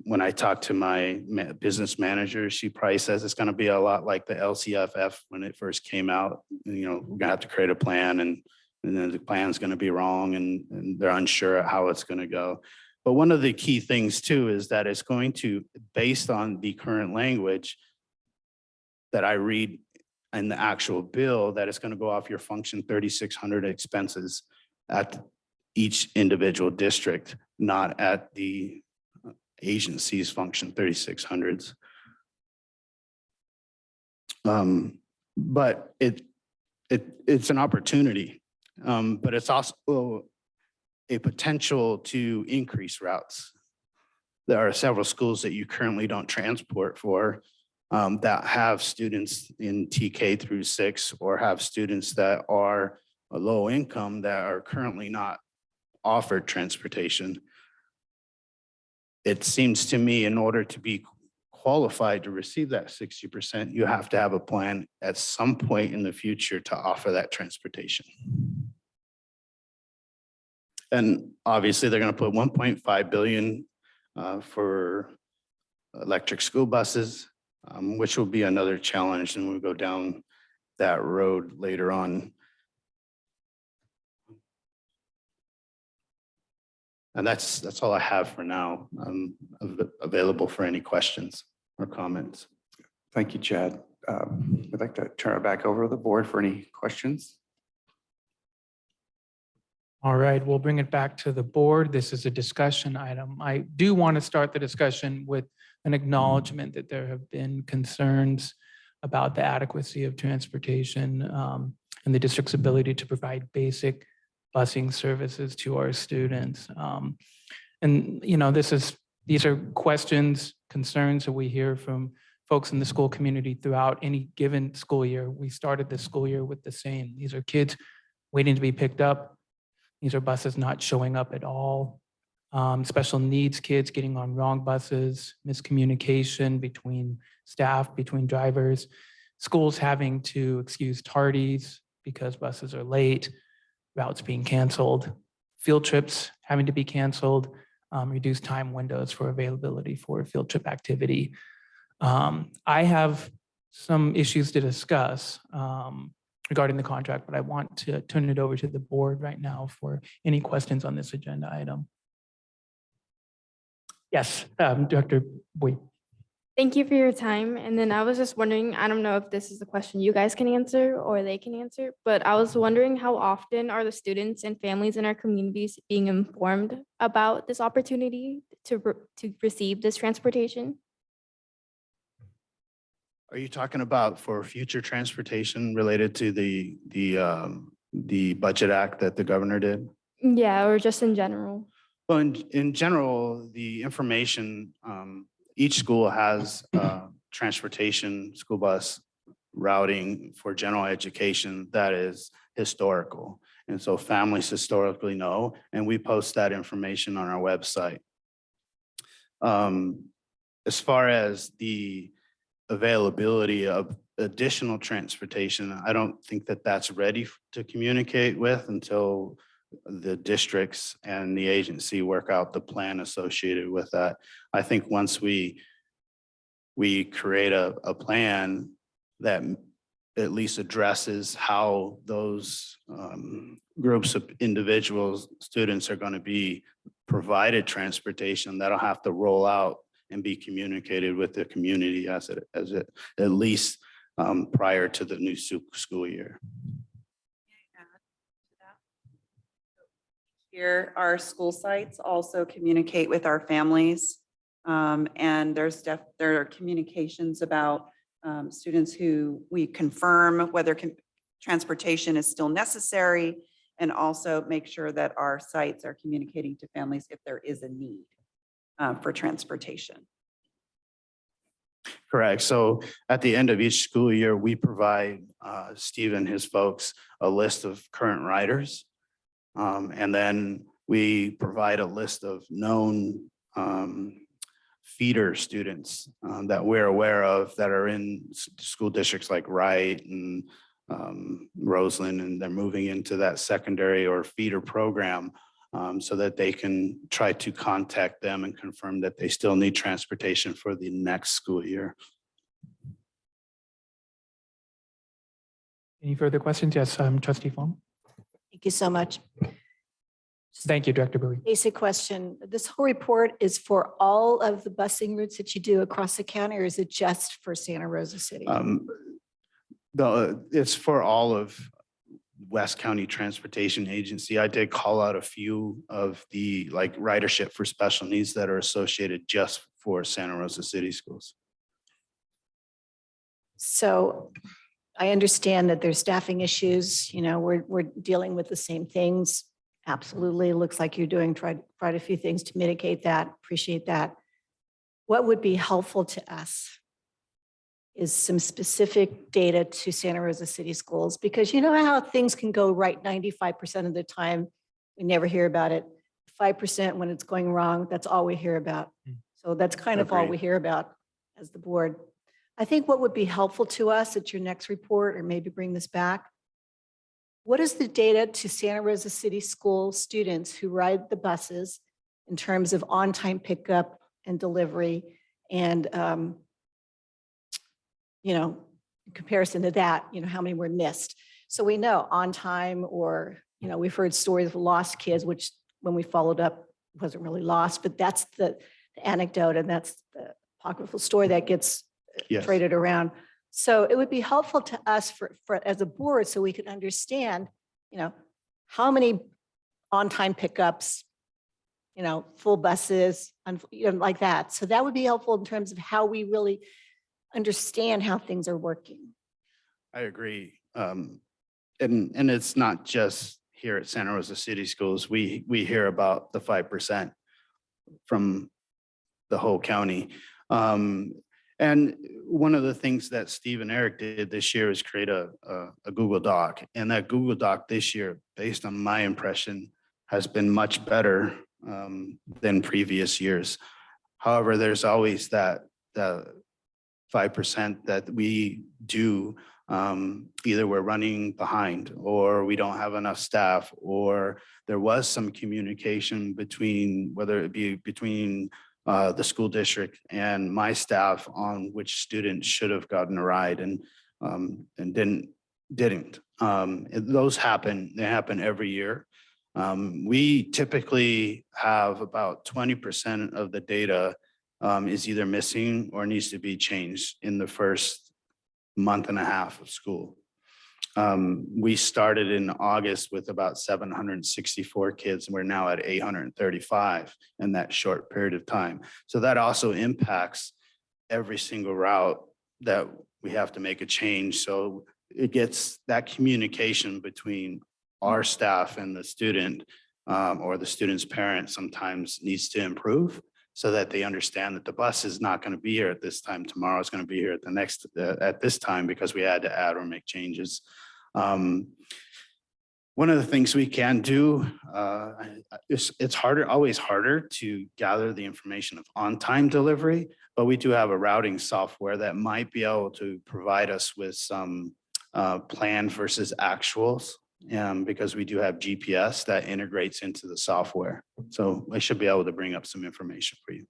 When I talked to my business manager, she probably says it's going to be a lot like the LCFF when it first came out. You know, we're going to have to create a plan, and then the plan's going to be wrong, and they're unsure how it's going to go. But one of the key things too is that it's going to, based on the current language that I read in the actual bill, that it's going to go off your function 3,600 expenses at each individual district, not at the agency's function 3,600s. But it's an opportunity, but it's also a potential to increase routes. There are several schools that you currently don't transport for that have students in TK through 6, or have students that are a low income that are currently not offered transportation. It seems to me, in order to be qualified to receive that 60%, you have to have a plan at some point in the future to offer that transportation. And obviously, they're going to put 1.5 billion for electric school buses, which will be another challenge, and we'll go down that road later on. And that's all I have for now. I'm available for any questions or comments. Thank you, Chad. I'd like to turn it back over to the board for any questions. All right, we'll bring it back to the board. This is a discussion item. I do want to start the discussion with an acknowledgement that there have been concerns about the adequacy of transportation and the district's ability to provide basic busing services to our students. And you know, these are questions, concerns that we hear from folks in the school community throughout any given school year. We started the school year with the same. These are kids waiting to be picked up. These are buses not showing up at all. Special needs kids getting on wrong buses, miscommunication between staff, between drivers, schools having to excuse tardies because buses are late, routes being canceled, field trips having to be canceled, reduced time windows for availability for field trip activity. I have some issues to discuss regarding the contract, but I want to turn it over to the board right now for any questions on this agenda item. Yes, Director Boyd. Thank you for your time. And then I was just wondering, I don't know if this is a question you guys can answer or they can answer, but I was wondering how often are the students and families in our communities being informed about this opportunity to receive this transportation? Are you talking about for future transportation related to the budget act that the governor did? Yeah, or just in general. Well, in general, the information, each school has transportation, school bus routing for general education that is historical. And so families historically know, and we post that information on our website. As far as the availability of additional transportation, I don't think that that's ready to communicate with until the districts and the agency work out the plan associated with that. I think once we create a plan that at least addresses how those groups of individuals, students are going to be provided transportation, that'll have to roll out and be communicated with the community as it at least prior to the new school year. Here, our school sites also communicate with our families. And there are communications about students who we confirm whether transportation is still necessary, and also make sure that our sites are communicating to families if there is a need for transportation. Correct. So at the end of each school year, we provide Steve and his folks a list of current riders. And then we provide a list of known feeder students that we're aware of that are in school districts like Wright and Roseland, and they're moving into that secondary or feeder program so that they can try to contact them and confirm that they still need transportation for the next school year. Any further questions? Yes, Trustee Fong. Thank you so much. Thank you, Director Bowie. Basic question. This whole report is for all of the busing routes that you do across the county, or is it just for Santa Rosa City? It's for all of West County Transportation Agency. I did call out a few of the like ridership for special needs that are associated just for Santa Rosa City Schools. So I understand that there's staffing issues, you know, we're dealing with the same things. Absolutely. Looks like you're doing tried a few things to mitigate that. Appreciate that. What would be helpful to us is some specific data to Santa Rosa City Schools, because you know how things can go right 95% of the time. We never hear about it. 5% when it's going wrong, that's all we hear about. So that's kind of all we hear about as the board. I think what would be helpful to us at your next report, or maybe bring this back, what is the data to Santa Rosa City School students who ride the buses in terms of on-time pickup and delivery, and you know, in comparison to that, you know, how many were missed? So we know on time, or, you know, we've heard stories of lost kids, which when we followed up wasn't really lost, but that's the anecdote, and that's the apocryphal story that gets traded around. So it would be helpful to us for as a board, so we could understand, you know, how many on-time pickups, you know, full buses, you know, like that. So that would be helpful in terms of how we really understand how things are working. I agree. And it's not just here at Santa Rosa City Schools. We hear about the 5% from the whole county. And one of the things that Steve and Eric did this year is create a Google Doc. And that Google Doc this year, based on my impression, has been much better than previous years. However, there's always that 5% that we do, either we're running behind, or we don't have enough staff, or there was some communication between, whether it be between the school district and my staff on which students should have gotten a ride and didn't. Those happen, they happen every year. We typically have about 20% of the data is either missing or needs to be changed in the first month and a half of school. We started in August with about 764 kids, and we're now at 835 in that short period of time. So that also impacts every single route that we have to make a change. So it gets that communication between our staff and the student, or the student's parent sometimes needs to improve, so that they understand that the bus is not going to be here at this time. Tomorrow is going to be here at the next, at this time, because we had to add or make changes. One of the things we can do, it's always harder to gather the information of on-time delivery, but we do have a routing software that might be able to provide us with some plan versus actuals. Because we do have GPS that integrates into the software. So I should be able to bring up some information for you.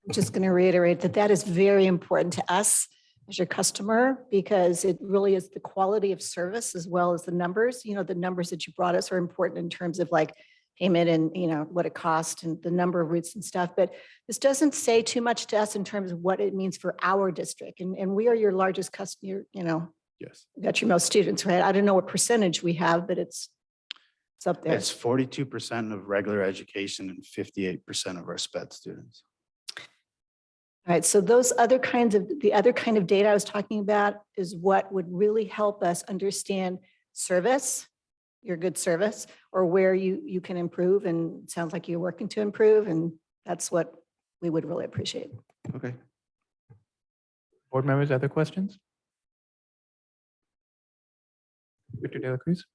I'm just going to reiterate that that is very important to us as your customer, because it really is the quality of service as well as the numbers. You know, the numbers that you brought us are important in terms of like payment and, you know, what it costs and the number of routes and stuff. But this doesn't say too much to us in terms of what it means for our district. And we are your largest customer, you know. Yes. Got your most students, right? I don't know what percentage we have, but it's up there. It's 42% of regular education and 58% of our SPED students. All right, so the other kind of data I was talking about is what would really help us understand service, your good service, or where you can improve, and it sounds like you're working to improve, and that's what we would really appreciate. Okay. Board members, other questions? Dr. De La Cruz?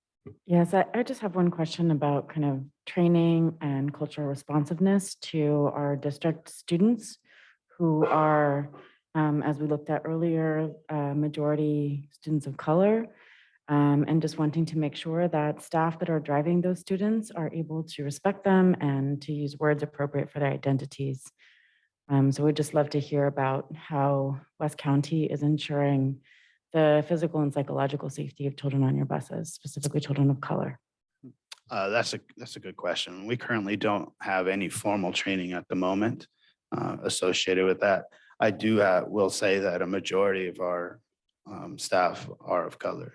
Yes, I just have one question about kind of training and cultural responsiveness to our district students who are, as we looked at earlier, majority students of color, and just wanting to make sure that staff that are driving those students are able to respect them and to use words appropriate for their identities. So we'd just love to hear about how West County is ensuring the physical and psychological safety of children on your buses, specifically children of color. That's a good question. We currently don't have any formal training at the moment associated with that. I will say that a majority of our staff are of color.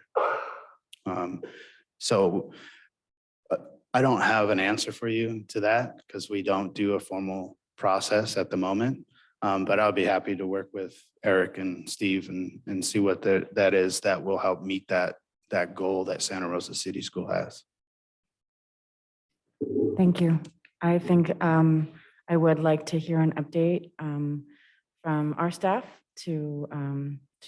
So I don't have an answer for you to that because we don't do a formal process at the moment. But I'll be happy to work with Eric and Steve and see what that is that will help meet that goal that Santa Rosa City School has. Thank you. I think I would like to hear an update from our staff to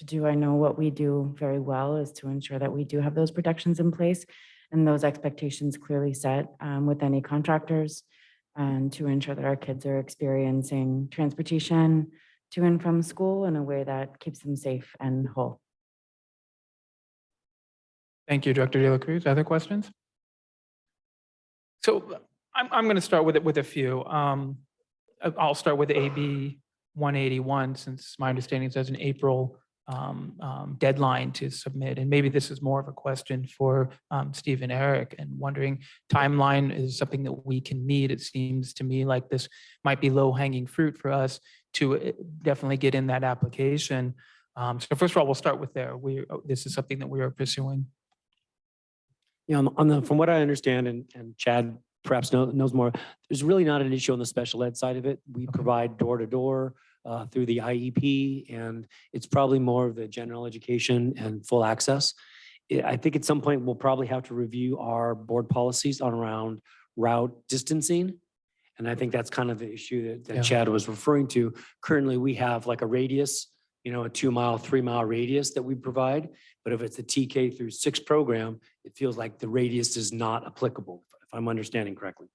do. I know what we do very well is to ensure that we do have those protections in place and those expectations clearly set with any contractors, and to ensure that our kids are experiencing transportation to and from school in a way that keeps them safe and whole. Thank you, Dr. De La Cruz. Other questions? So I'm going to start with a few. I'll start with AB 181, since my understanding is there's an April deadline to submit. And maybe this is more of a question for Steve and Eric, and wondering timeline is something that we can meet. It seems to me like this might be low hanging fruit for us to definitely get in that application. So first of all, we'll start with there. This is something that we are pursuing. Yeah, from what I understand, and Chad perhaps knows more, there's really not an issue on the special ed side of it. We provide door to door through the IEP, and it's probably more of the general education and full access. I think at some point we'll probably have to review our board policies on around route distancing. And I think that's kind of the issue that Chad was referring to. Currently, we have like a radius, a 2-mile, 3-mile radius that we provide. But if it's a TK through 6 program, it feels like the radius is not applicable, if I'm understanding correctly.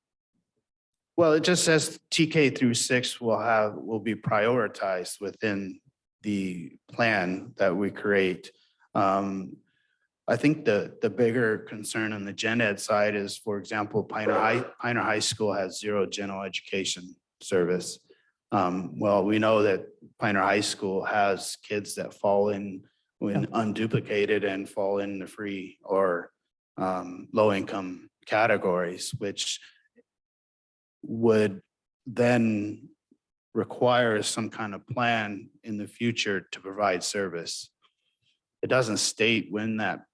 Well, it just says TK through 6 will be prioritized within the plan that we create. I think the bigger concern on the gen ed side is, for example, Piner High School has 0 general education service. Well, we know that Piner High School has kids that fall in unduplicated and fall in the free or low income categories, which would then require some kind of plan in the future to provide service. It doesn't state when that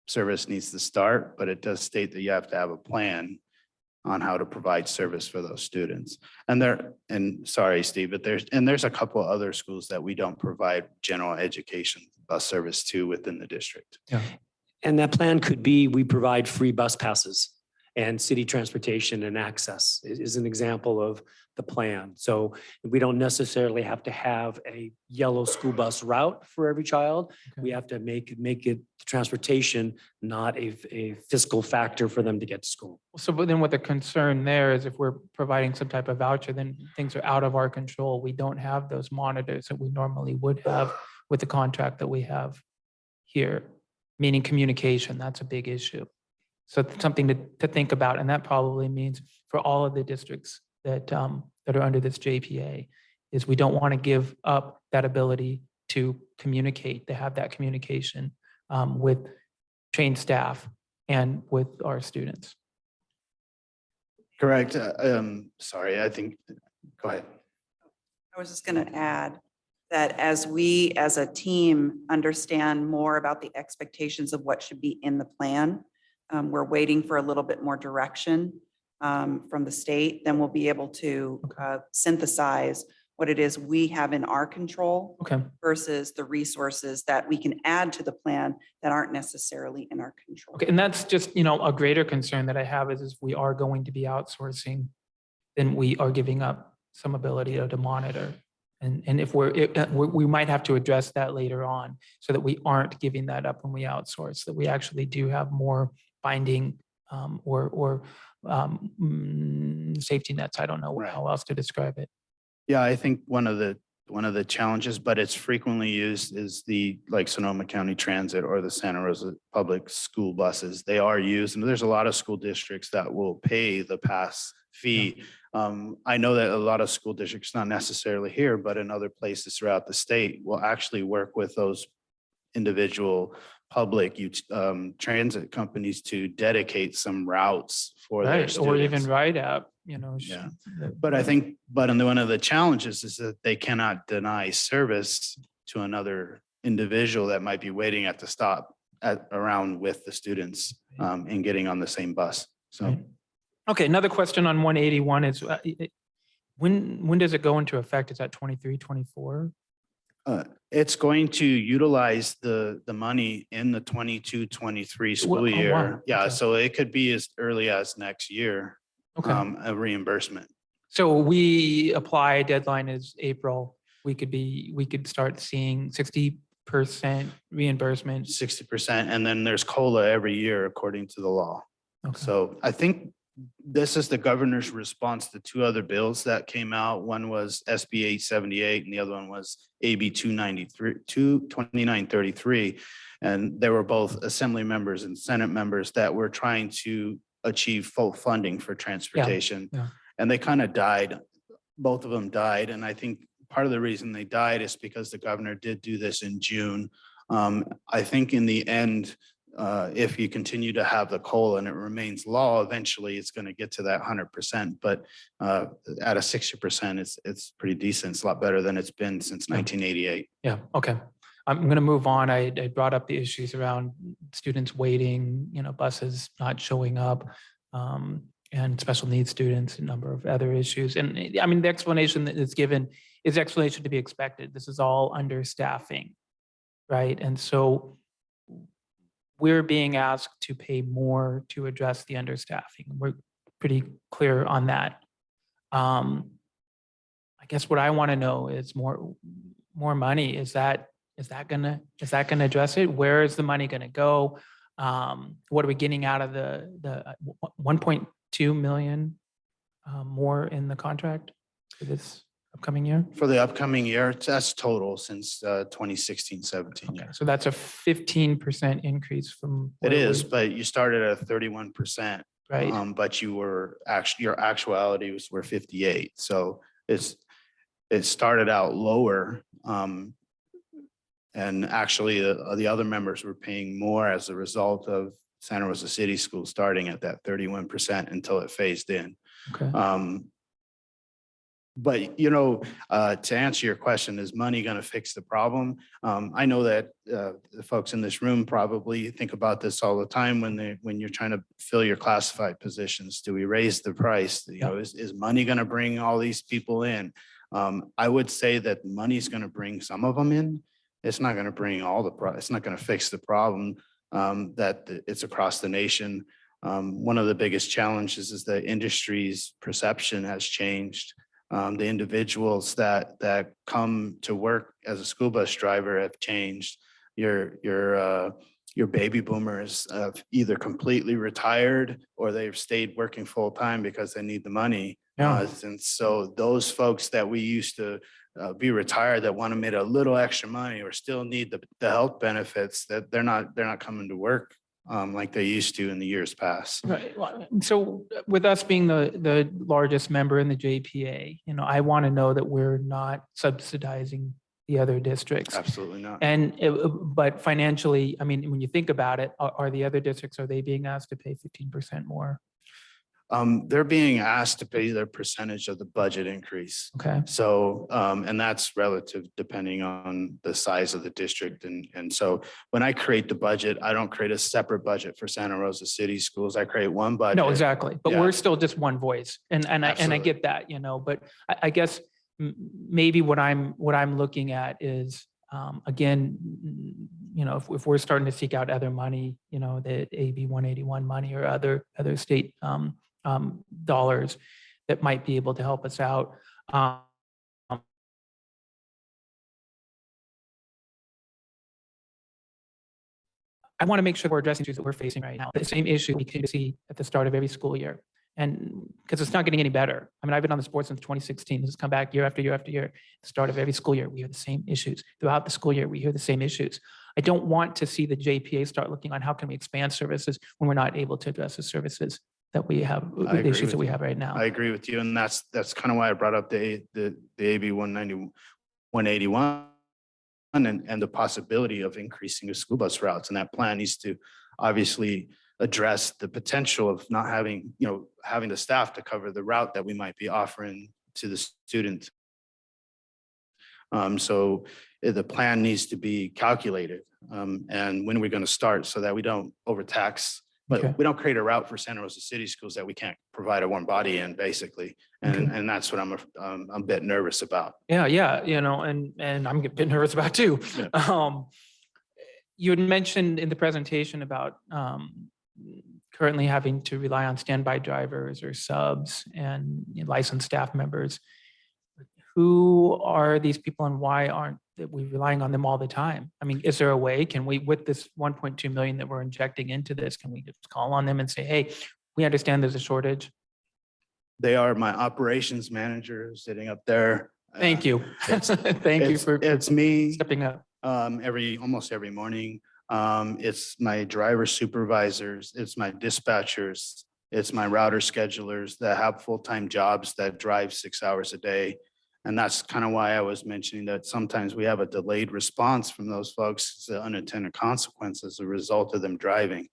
service needs to start, but it does state that you have to have a plan on how to provide service for those students. And sorry, Steve, but there's a couple of other schools that we don't provide general education bus service to within the district. Yeah. And that plan could be, we provide free bus passes and city transportation and access is an example of the plan. So we don't necessarily have to have a yellow school bus route for every child. Okay. We have to make it transportation, not a fiscal factor for them to get to school. So, but then what the concern there is, if we're providing some type of voucher, then things are out of our control. We don't have those monitors that we normally would have with the contract that we have here, meaning communication. That's a big issue. So it's something to think about, and that probably means for all of the districts that are under this JPA, is we don't want to give up that ability to communicate, to have that communication with trained staff and with our students. Correct. Sorry, go ahead. I was just going to add that as we as a team understand more about the expectations of what should be in the plan, we're waiting for a little bit more direction from the state, then we'll be able to synthesize what it is we have in our control versus the resources that we can add to the plan that aren't necessarily in our control. Okay, and that's just, a greater concern that I have is if we are going to be outsourcing, then we are giving up some ability to monitor And if we might have to address that later on so that we aren't giving that up when we outsource, that we actually do have more binding safety nets. I don't know Right. how else to describe it. Yeah, I think one of the challenges, but it's frequently used, is the like Sonoma County Transit or the Santa Rosa Public School buses. They are used, and there's a lot of school districts that will pay the pass fee. I know that a lot of school districts, not necessarily here, but in other places throughout the state, will actually work with those individual public transit companies to dedicate some routes for their Right, students. or even ride app, Yeah. But I think, one of the challenges is that they cannot deny service to another individual that might be waiting at the stop around with the students and getting on the same bus. So. Right. Okay, another question on 181 is when does it go into effect? Is that 23, 24? It's going to utilize the money in the 22-23 school Well, oh, year. wow. Yeah, Okay. so it could be as early as next year, Okay. a reimbursement. So we apply, deadline is April. We could start seeing 60% reimbursement. 60%, and then there's COLA every year according to the law. Okay. So I think this is the governor's response to two other bills that came out. One was SB 878 and the other one was AB 2933. And they were both assembly members and Senate members that were trying to achieve full funding for transportation. Yeah. And they kind of died. Both of them died. And I think part of the reason they died is because the governor did do this in June. I think in the end, if you continue to have the COLA and it remains law, eventually it's going to get to that 100%. But at a 60%, it's pretty decent. It's a lot better than it's been since 1988. Yeah, okay. I'm going to move on. I brought up the issues around students waiting, buses not showing up, and special needs students, a number of other issues. And I mean, the explanation that is given is explanation to be expected. This is all understaffing, right? And so we're being asked to pay more to address the understaffing. We're pretty clear on that. I guess what I want to know is more money. Is that gonna address it? Where is the money gonna go? What are we getting out of the 1.2 million more in the contract for this upcoming year? For the upcoming year, that's total since 2016-17. Okay, so that's a 15% increase from. It where is, we- but you started at 31%. Right. But your actuality were 58. So it started out lower. And actually the other members were paying more as a result of Santa Rosa City School starting at that 31% until it phased in. Okay. But, to answer your question, is money going to fix the problem? I know that the folks in this room probably think about this all the time when you're trying to fill your classified positions. Do we raise the price? Is money going to bring all these people in? I would say that money's going to bring some of them in. It's not going to bring it's not going to fix the problem that it's across the nation. One of the biggest challenges is the industry's perception has changed. The individuals that come to work as a school bus driver have changed. Your baby boomers have either completely retired or they've stayed working full time because they need the money. Yeah. And so those folks that we used to be retired that want to make a little extra money or still need the health benefits, that they're not coming to work like they used to in the years past. Right. Well, so with us being the largest member in the JPA, I want to know that we're not subsidizing the other districts. Absolutely not. But financially, I mean, when you think about it, are the other districts, are they being asked to pay 15% more? They're being asked to pay their percentage of the budget increase. Okay. So, and that's relative depending on the size of the district. And so when I create the budget, I don't create a separate budget for Santa Rosa City Schools. I create one budget. No, exactly. But Yeah. we're still just one voice. And I Absolutely. get that, but I guess maybe what I'm looking at is, again, if we're starting to seek out other money, the AB 181 money or other state dollars that might be able to help us out. I want to make sure we're addressing issues that we're facing right now. The same issue we can see at the start of every school year. And because it's not getting any better. I mean, I've been on the sport since 2016. This has come back year after year after year. At the start of every school year, we hear the same issues. Throughout the school year, we hear the same issues. I don't want to see the JPA start looking on how can we expand services when we're not able to address the services that we have, I the agree issues with that we you. have right now. I agree with you. And that's kind of why I brought up the AB 181 and the possibility of increasing the school bus routes. And that plan needs to obviously address the potential of not having, having the staff to cover the route that we might be offering to the student. So the plan needs to be calculated, and when we're going to start so that we don't overtax, but Okay. we don't create a route for Santa Rosa City schools that we can't provide a warm body in, basically. And that's what I'm a bit nervous about. Yeah, and I'm a bit nervous about too. Yeah. You had mentioned in the presentation about currently having to rely on standby drivers or subs and licensed staff members. Who are these people and why aren't we relying on them all the time? I mean, is there a way, can we, with this 1.2 million that we're injecting into this, can we just call on them and say, hey, we understand there's a shortage? They are my operations manager sitting up there. Thank you. Thank you for It's me. stepping up. Almost every morning. It's my driver supervisors, it's my dispatchers, it's my router schedulers that have full-time jobs that drive 6 hours a day. And that's kind of why I was mentioning that sometimes we have a delayed response from those folks, the unintended consequences as a result of them driving.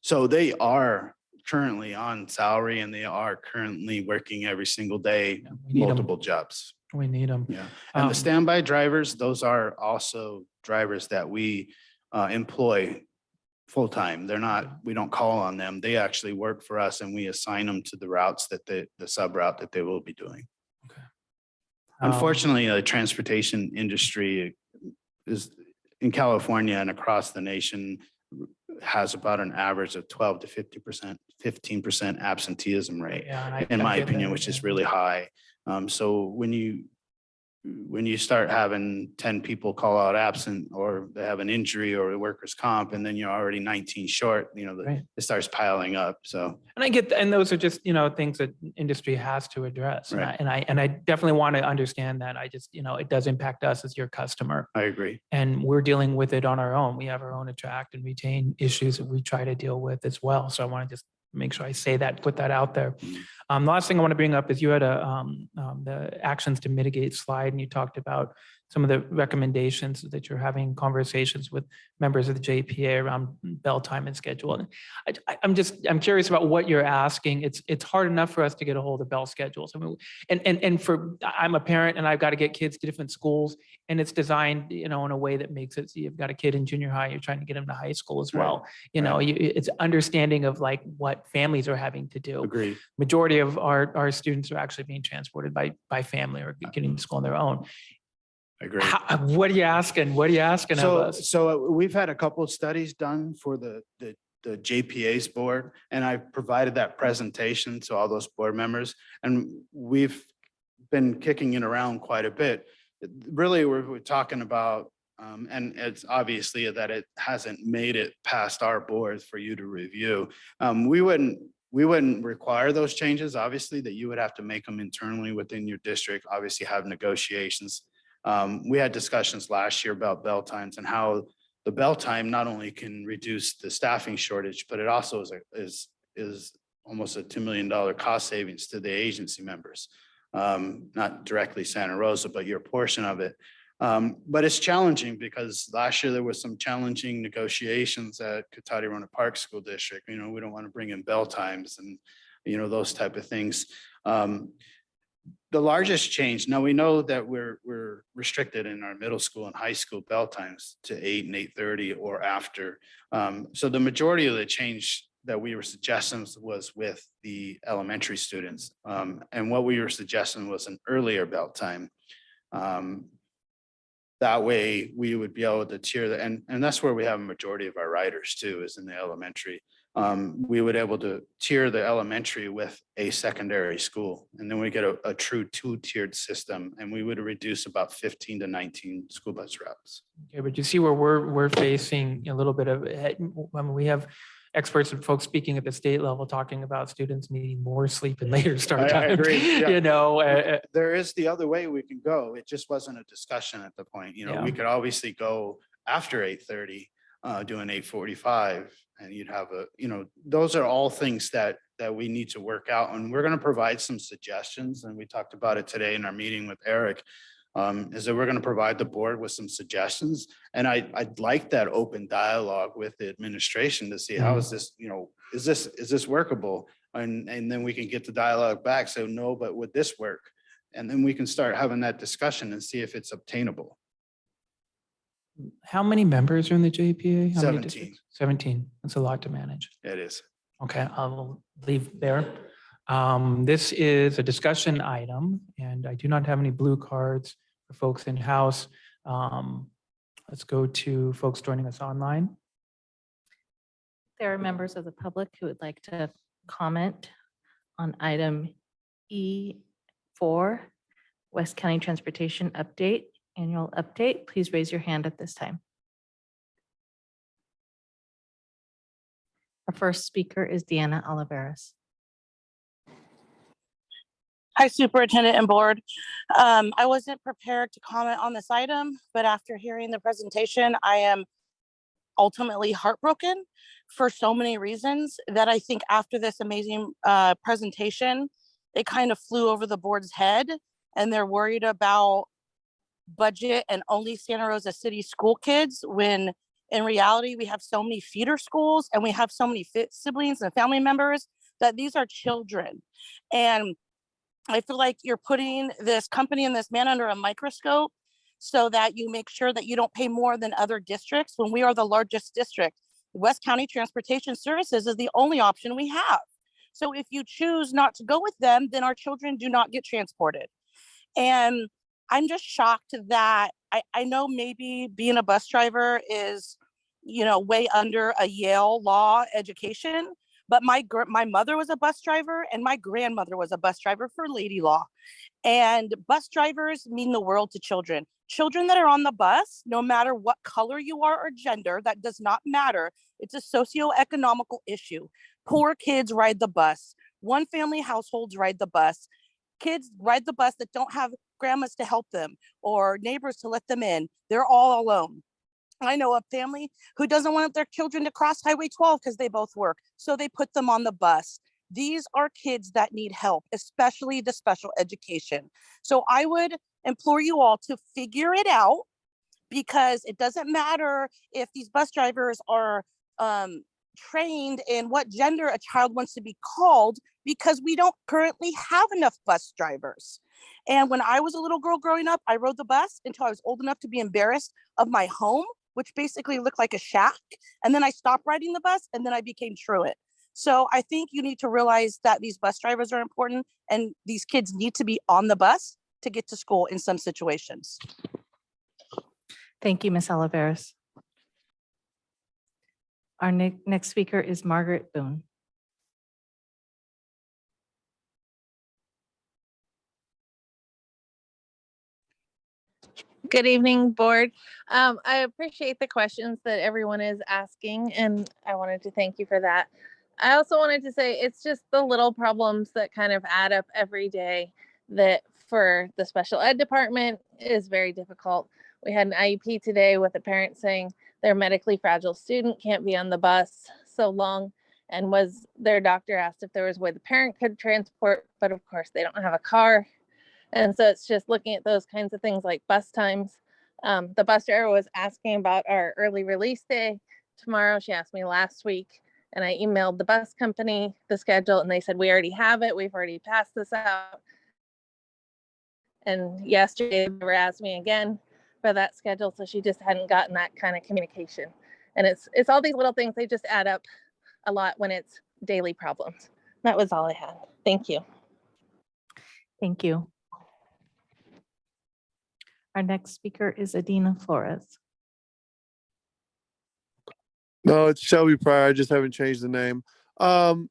So they are currently on salary and they are currently working every single day, multiple jobs. We need them. Yeah. And the standby drivers, those are also drivers that we employ full-time. They're not, we don't call on them. They actually work for us and we assign them to the routes that the sub route that they will be doing. Okay. Unfortunately, the transportation industry is in California and across the nation has about an average of 12 to 15% absenteeism rate, in my opinion, which is really high. So when you start having 10 people call out absent or they have an injury or a workers' comp, and then you're already 19 short, it starts piling up. So. And I get, and those are just, things that industry has to address. Right. And I definitely want to understand that. I just, it does impact us as your customer. I agree. And we're dealing with it on our own. We have our own attract and retain issues that we try to deal with as well. So I want to just make sure I say that, put that out there. The last thing I want to bring up is you had the actions to mitigate slide, and you talked about some of the recommendations that you're having conversations with members of the JPA around bell time and schedule. And I'm curious about what you're asking. It's hard enough for us to get a hold of bell schedules. I mean, I'm a parent and I've got to get kids to different schools, and it's designed, in a way that makes it so you've got a kid in junior high, you're trying to get them to high school as well. It's understanding of like what families are having to do. Agreed. Majority of our students are actually being transported by family or getting to school on their own. I agree. What are you asking? What are you asking of us? So we've had a couple of studies done for the JPA's board, and I provided that presentation to all those board members, and we've been kicking it around quite a bit. Really, we're talking about, and it's obviously that it hasn't made it past our boards for you to review. We wouldn't require those changes, obviously, that you would have to make them internally within your district, obviously have negotiations. We had discussions last year about bell times and how the bell time not only can reduce the staffing shortage, but it also is almost a $2 million cost savings to the agency members. Not directly Santa Rosa, but your portion of it. But it's challenging because last year there was some challenging negotiations at Territorial Park School District. We don't want to bring in bell times and, those type of things. The largest change, now we know that we're restricted in our middle school and high school bell times to 8 and 8:30 or after. So the majority of the change that we were suggesting was with the elementary students. And what we were suggesting was an earlier bell time. That way we would be able to tier that. And that's where we have a majority of our riders too, is in the elementary. we would able to tier the elementary with a secondary school. And then we get a true two-tiered system, and we would reduce about 15 to 19 school bus routes. Okay, but you see where we're facing a little bit of, when we have experts and folks speaking at the state level, talking about students needing more sleep and later start I time. agree, yeah. You know, There is the other way we can go. It just wasn't a discussion at the point. You know, Yeah. we could obviously go after 8:30, doing 8:45, and you'd have those are all things that we need to work out. And we're going to provide some suggestions. And we talked about it today in our meeting with Eric, is that we're going to provide the board with some suggestions. And I'd like that open dialogue with the administration to see how is this, is this workable? And then we can get the dialogue back. So no, but would this work? And then we can start having that discussion and see if it's obtainable. how many members are in the JPA? How many 17. districts? 17. That's a lot to manage. It is. Okay, I'll leave there. This is a discussion item, and I do not have any blue cards for folks in house. Let's go to folks joining us online. There are members of the public who would like to comment on item E4, West County Transportation Update, Annual Update. Please raise your hand at this time. Our first speaker is Deanna Oliveras. Hi, Superintendent and Board. I wasn't prepared to comment on this item, but after hearing the presentation, I am ultimately heartbroken for so many reasons that I think after this amazing presentation, it kind of flew over the board's head and they're worried about budget and only Santa Rosa City school kids, when in reality, we have so many feeder schools and we have so many siblings and family members that these are children. And I feel like you're putting this company and this man under a microscope so that you make sure that you don't pay more than other districts when we are the largest district. West County Transportation Services is the only option we have. So if you choose not to go with them, then our children do not get transported. And I'm just shocked that I know maybe being a bus driver is, way under a Yale law education, but my mother was a bus driver and my grandmother was a bus driver for Lady Law. And bus drivers mean the world to children. Children that are on the bus, no matter what color you are or gender, that does not matter. It's a socioeconomical issue. Poor kids ride the bus. One family households ride the bus. Kids ride the bus that don't have grandmas to help them or neighbors to let them in. They're all alone. I know a family who doesn't want their children to cross Highway 12 because they both work, so they put them on the bus. These are kids that need help, especially the special education. So I would implore you all to figure it out, because it doesn't matter if these bus drivers are trained in what gender a child wants to be called, because we don't currently have enough bus drivers. And when I was a little girl growing up, I rode the bus until I was old enough to be embarrassed of my home, which basically looked like a shack. And then I stopped riding the bus and then I became truant. So I think you need to realize that these bus drivers are important and these kids need to be on the bus to get to school in some situations. Thank you, Ms. Oliveras. Our next speaker is Margaret Boone. Good evening, board. I appreciate the questions that everyone is asking, and I wanted to thank you for that. I also wanted to say it's just the little problems that kind of add up every day that for the special ed department is very difficult. We had an IEP today with a parent saying their medically fragile student can't be on the bus so long, and their doctor asked if there was a way the parent could transport, but of course they don't have a car. And so it's just looking at those kinds of things like bus times. The bus driver was asking about our early release day tomorrow. She asked me last week, and I emailed the bus company the schedule, and they said, we already have it. We've already passed this out. And yesterday they were asked me again for that schedule. So she just hadn't gotten that kind of communication. And it's all these little things. They just add up a lot when it's daily problems. That was all I had. Thank you. Thank you. Our next speaker is Adina Flores. No, it's Shelby Pryor. I just haven't changed the name. Um,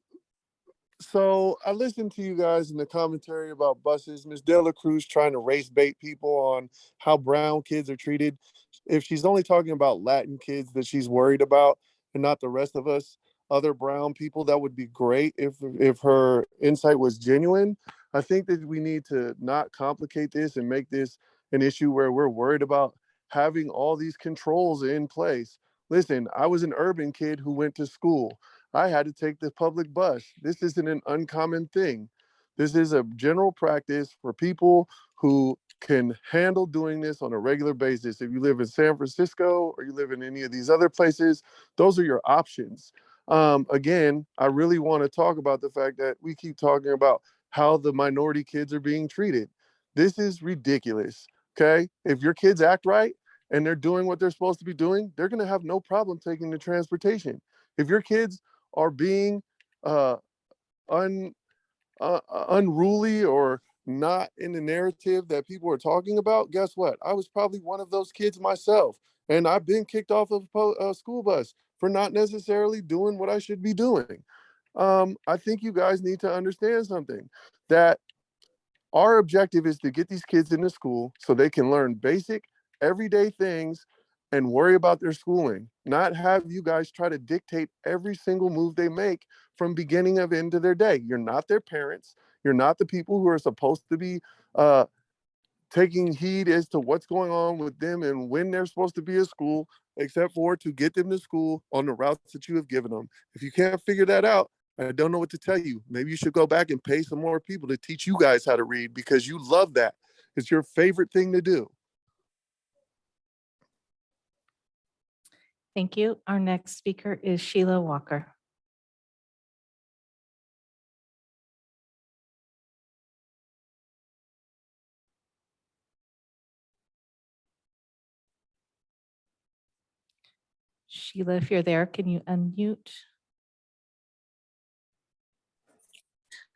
so I listened to you guys in the commentary about buses. Ms. De La Cruz trying to race bait people on how brown kids are treated. If she's only talking about Latin kids that she's worried about and not the rest of us, other brown people, that would be great if her insight was genuine. I think that we need to not complicate this and make this an issue where we're worried about having all these controls in place. Listen, I was an urban kid who went to school. I had to take the public bus. This isn't an uncommon thing. This is a general practice for people who can handle doing this on a regular basis. If you live in San Francisco or you live in any of these other places, those are your options. Again, I really want to talk about the fact that we keep talking about how the minority kids are being treated. This is ridiculous. Okay. If your kids act right and they're doing what they're supposed to be doing, they're going to have no problem taking the transportation. If your kids are being uh, un, unruly or not in the narrative that people are talking about, guess what? I was probably one of those kids myself. And I've been kicked off of a school bus for not necessarily doing what I should be doing. I think you guys need to understand something, that our objective is to get these kids into school so they can learn basic, everyday things and worry about their schooling, not have you guys try to dictate every single move they make from beginning of end to their day. You're not their parents. You're not the people who are supposed to be taking heed as to what's going on with them and when they're supposed to be at school, except for to get them to school on the routes that you have given them. If you can't figure that out, I don't know what to tell you. Maybe you should go back and pay some more people to teach you guys how to read because you love that. It's your favorite thing to do. Thank you. Our next speaker is Sheila Walker. Sheila, if you're there, can you unmute?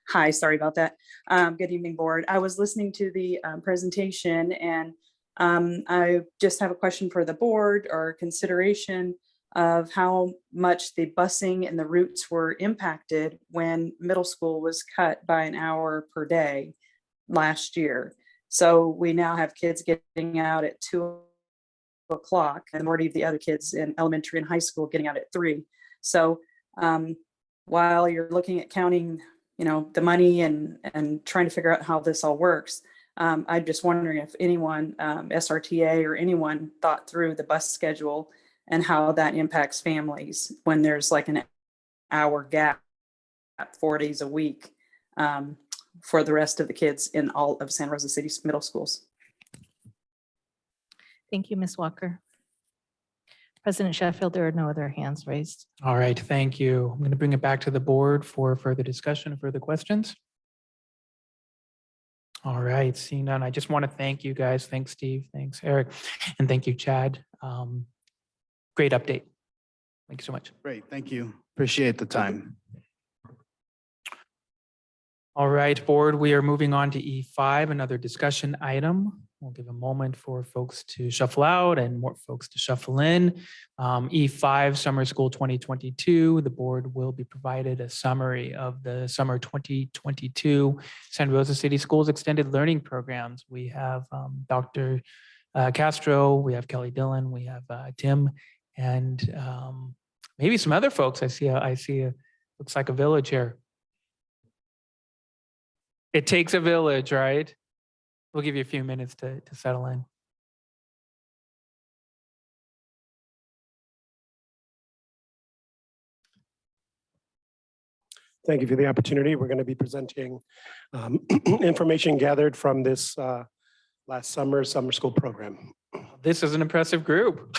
Hi, sorry about that. Good evening, board. I was listening to the presentation and I just have a question for the board or consideration of how much the busing and the routes were impacted when middle school was cut by an hour per day last year. So we now have kids getting out at 2 o'clock and the majority of the other kids in elementary and high school getting out at 3. So while you're looking at counting the money and trying to figure out how this all works. I'm just wondering if anyone, SRTA or anyone thought through the bus schedule and how that impacts families when there's like an hour gap 4 days a week for the rest of the kids in all of Santa Rosa City's middle schools. Thank you, Ms. Walker. President Sheffield, there are no other hands raised. All right, thank you. I'm going to bring it back to the board for further discussion, further questions. All right, seeing none, I just want to thank you guys. Thanks, Steve. Thanks, Eric. And thank you, Chad. Great update. Thank you so much. Great, thank you. Appreciate the time. All right, board, we are moving on to E5, another discussion item. We'll give a moment for folks to shuffle out and more folks to shuffle in. E5, Summer School 2022, the board will be provided a summary of the Summer 2022 Santa Rosa City Schools Extended Learning Programs. We have Dr. Castro, we have Kelly Dillon, we have Tim, and maybe some other folks. I see looks like a village here. It takes a village, right? We'll give you a few minutes to settle in. Thank you for the opportunity. We're going to be presenting information gathered from this last summer school program. This is an impressive group.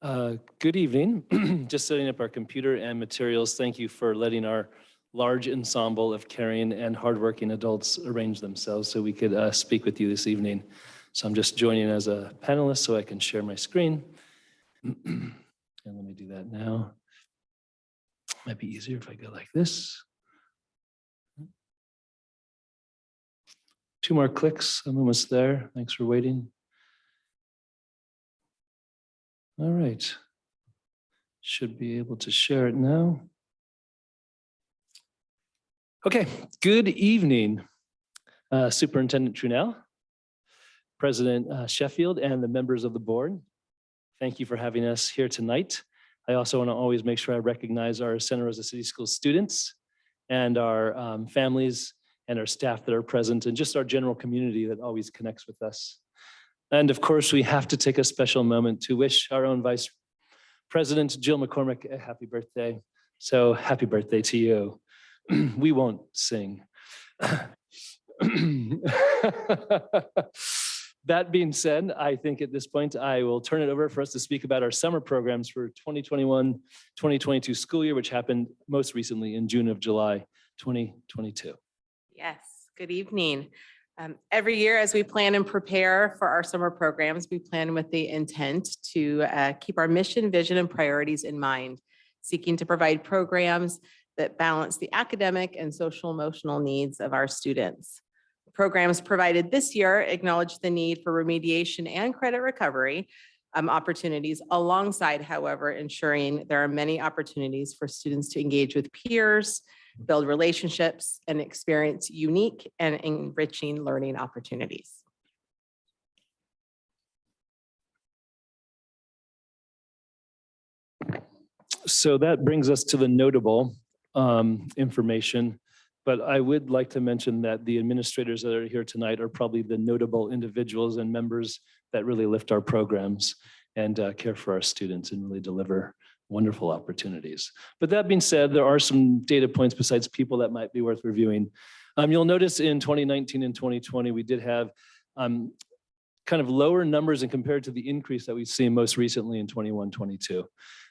Good evening. Just setting up our computer and materials. Thank you for letting our large ensemble of caring and hardworking adults arrange themselves so we could speak with you this evening. So I'm just joining as a panelist so I can share my screen. And let me do that now. Might be easier if I go like this. 2 more clicks. I'm almost there. Thanks for waiting. All right. Should be able to share it now. Okay, good evening, Superintendent Trunell, President Sheffield, and the members of the board. Thank you for having us here tonight. I also want to always make sure I recognize our Santa Rosa City School students and our families and our staff that are present and just our general community that always connects with us. And of course, we have to take a special moment to wish our own Vice President Jill McCormick a happy birthday. So happy birthday to you. We won't sing. That being said, I think at this point, I will turn it over for us to speak about our summer programs for 2021-2022 school year, which happened most recently in June of July 2022. Yes, good evening. Every year as we plan and prepare for our summer programs, we plan with the intent to keep our mission, vision, and priorities in mind, seeking to provide programs that balance the academic and social emotional needs of our students. The programs provided this year acknowledge the need for remediation and credit recovery opportunities alongside, however, ensuring there are many opportunities for students to engage with peers, build relationships, and experience unique and enriching learning opportunities. So that brings us to the notable information, but I would like to mention that the administrators that are here tonight are probably the notable individuals and members that really lift our programs and care for our students and really deliver wonderful opportunities. But that being said, there are some data points besides people that might be worth reviewing. You'll notice in 2019 and 2020, we did have kind of lower numbers and compared to the increase that we've seen most recently in 21-22.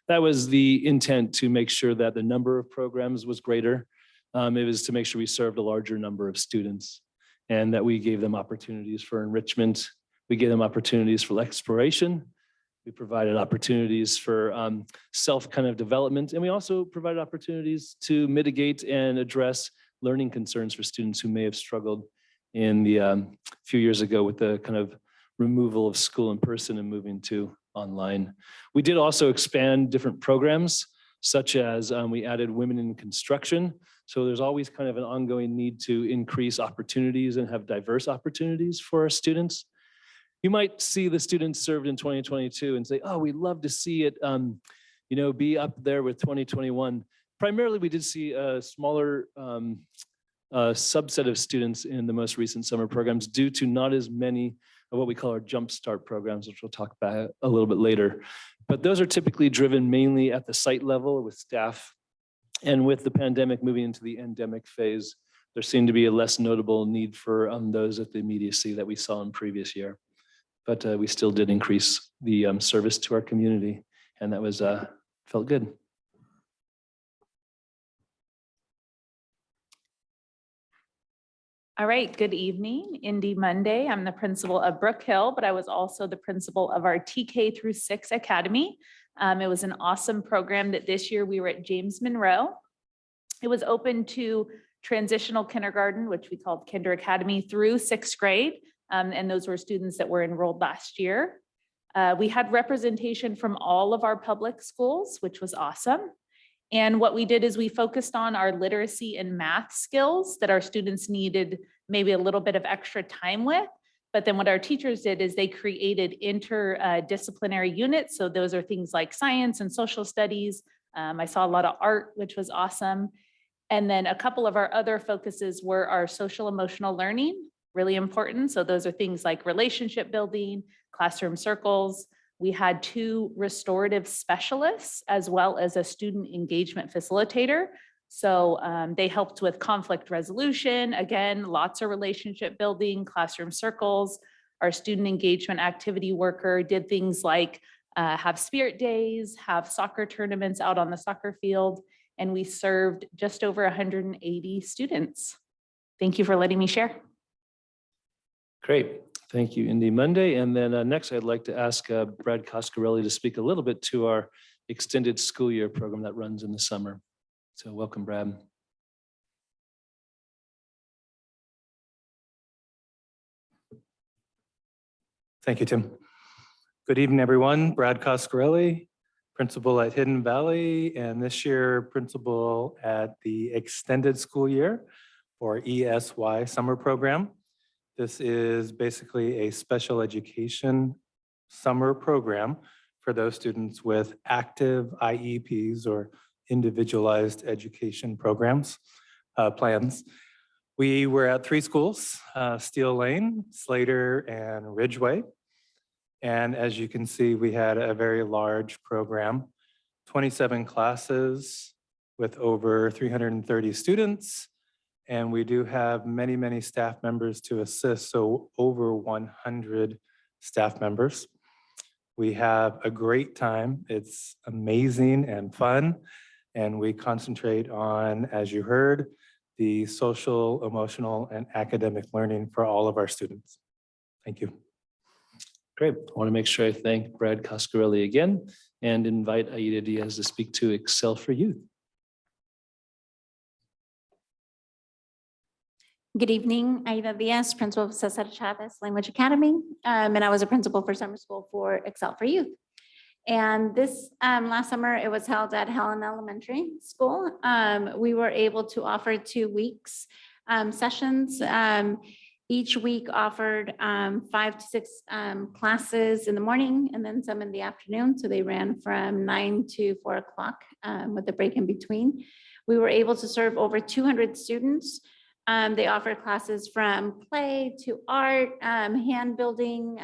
That was the intent, to make sure that the number of programs was greater. It was to make sure we served a larger number of students and that we gave them opportunities for enrichment. We gave them opportunities for exploration. We provided opportunities for self kind of development, and we also provided opportunities to mitigate and address learning concerns for students who may have struggled in the few years ago with the kind of removal of school in person and moving to online. We did also expand different programs, such as we added women in construction. So there's always kind of an ongoing need to increase opportunities and have diverse opportunities for our students. You might see the students served in 2022 and say, oh, we'd love to see it be up there with 2021. Primarily, we did see a smaller subset of students in the most recent summer programs due to not as many of what we call our Jumpstart programs, which we'll talk about a little bit later. But those are typically driven mainly at the site level with staff. And with the pandemic moving into the endemic phase, there seemed to be a less notable need for those at the immediacy that we saw in previous year. But we still did increase the service to our community, and that was felt good. All right, good evening. Indy Monday. I'm the principal of Brook Hill, but I was also the principal of our TK through 6 Academy. It was an awesome program that this year we were at James Monroe. It was open to transitional kindergarten, which we called Kinder Academy, through 6th grade. And those were students that were enrolled last year. We had representation from all of our public schools, which was awesome. And what we did is we focused on our literacy and math skills that our students needed maybe a little bit of extra time with. But then what our teachers did is they created interdisciplinary units. So those are things like science and social studies. I saw a lot of art, which was awesome. And then a couple of our other focuses were our social emotional learning, really important. So those are things like relationship building, classroom circles. We had 2 restorative specialists as well as a student engagement facilitator. So they helped with conflict resolution. Again, lots of relationship building, classroom circles. Our student engagement activity worker did things like have spirit days, have soccer tournaments out on the soccer field, and we served just over 180 students. Thank you for letting me share. Great. Thank you, Indy Monday. And then next, I'd like to ask Brad Coscarelli to speak a little bit to our extended school year program that runs in the summer. So welcome, Brad. Thank you, Tim. Good evening, everyone. Brad Coscarelli, principal at Hidden Valley, and this year principal at the Extended School Year, or ESY Summer Program. This is basically a special education summer program for those students with active IEPs, or individualized education programs, plans. We were at 3 schools, Steel Lane, Slater, and Ridgeway. And as you can see, we had a very large program, 27 classes with over 330 students. And we do have many, many staff members to assist, so over 100 staff members. We have a great time. It's amazing and fun. And we concentrate on, as you heard, the social, emotional, and academic learning for all of our students. Thank you. Great. I want to make sure I thank Brad Coscarelli again and invite Aida Diaz to speak to Excel for Youth. Good evening, Aida Diaz, principal of Cesar Chavez Language Academy, and I was a principal for summer school for Excel for Youth. And this last summer, it was held at Helen Elementary School. We were able to offer 2 weeks sessions. Each week offered 5 to 6 classes in the morning and then some in the afternoon. So they ran from 9 to 4 o'clock with a break in between. We were able to serve over 200 students. They offered classes from play to art, hand building,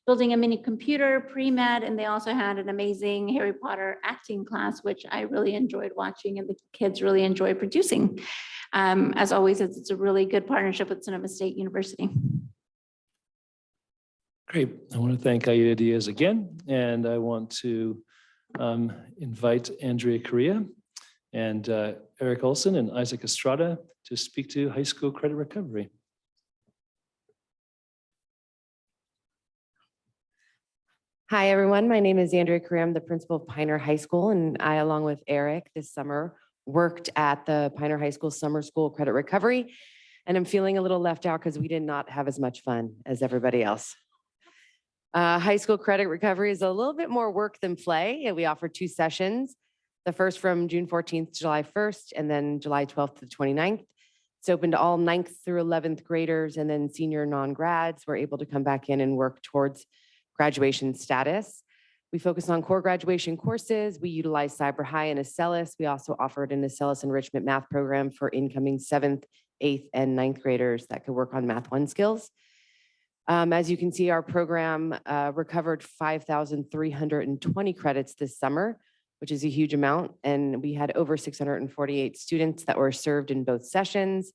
building a mini computer, pre-med, and they also had an amazing Harry Potter acting class, which I really enjoyed watching and the kids really enjoyed producing. As always, it's a really good partnership with Sonoma State University. Great. I want to thank Aida Diaz again, and I want to invite Andrea Correa and Eric Olson and Isaac Srta to speak to high school credit recovery. Hi, everyone. My name is Andrea Correa. I'm the principal of Pioneer High School, and I, along with Eric, this summer worked at the Pioneer High School Summer School Credit Recovery, and I'm feeling a little left out because we did not have as much fun as everybody else. High school credit recovery is a little bit more work than play, and we offer 2 sessions, the first from June 14th to July 1st, and then July 12th to the 29th. It's open to all 9th through 11th graders, and then senior non-grads were able to come back in and work towards graduation status. We focus on core graduation courses. We utilize Cyber High and Acellus. We also offered an Acellus enrichment math program for incoming 7th, 8th, and 9th graders that could work on Math 1 skills. As you can see, our program recovered 5,320 credits this summer, which is a huge amount. And we had over 648 students that were served in both sessions.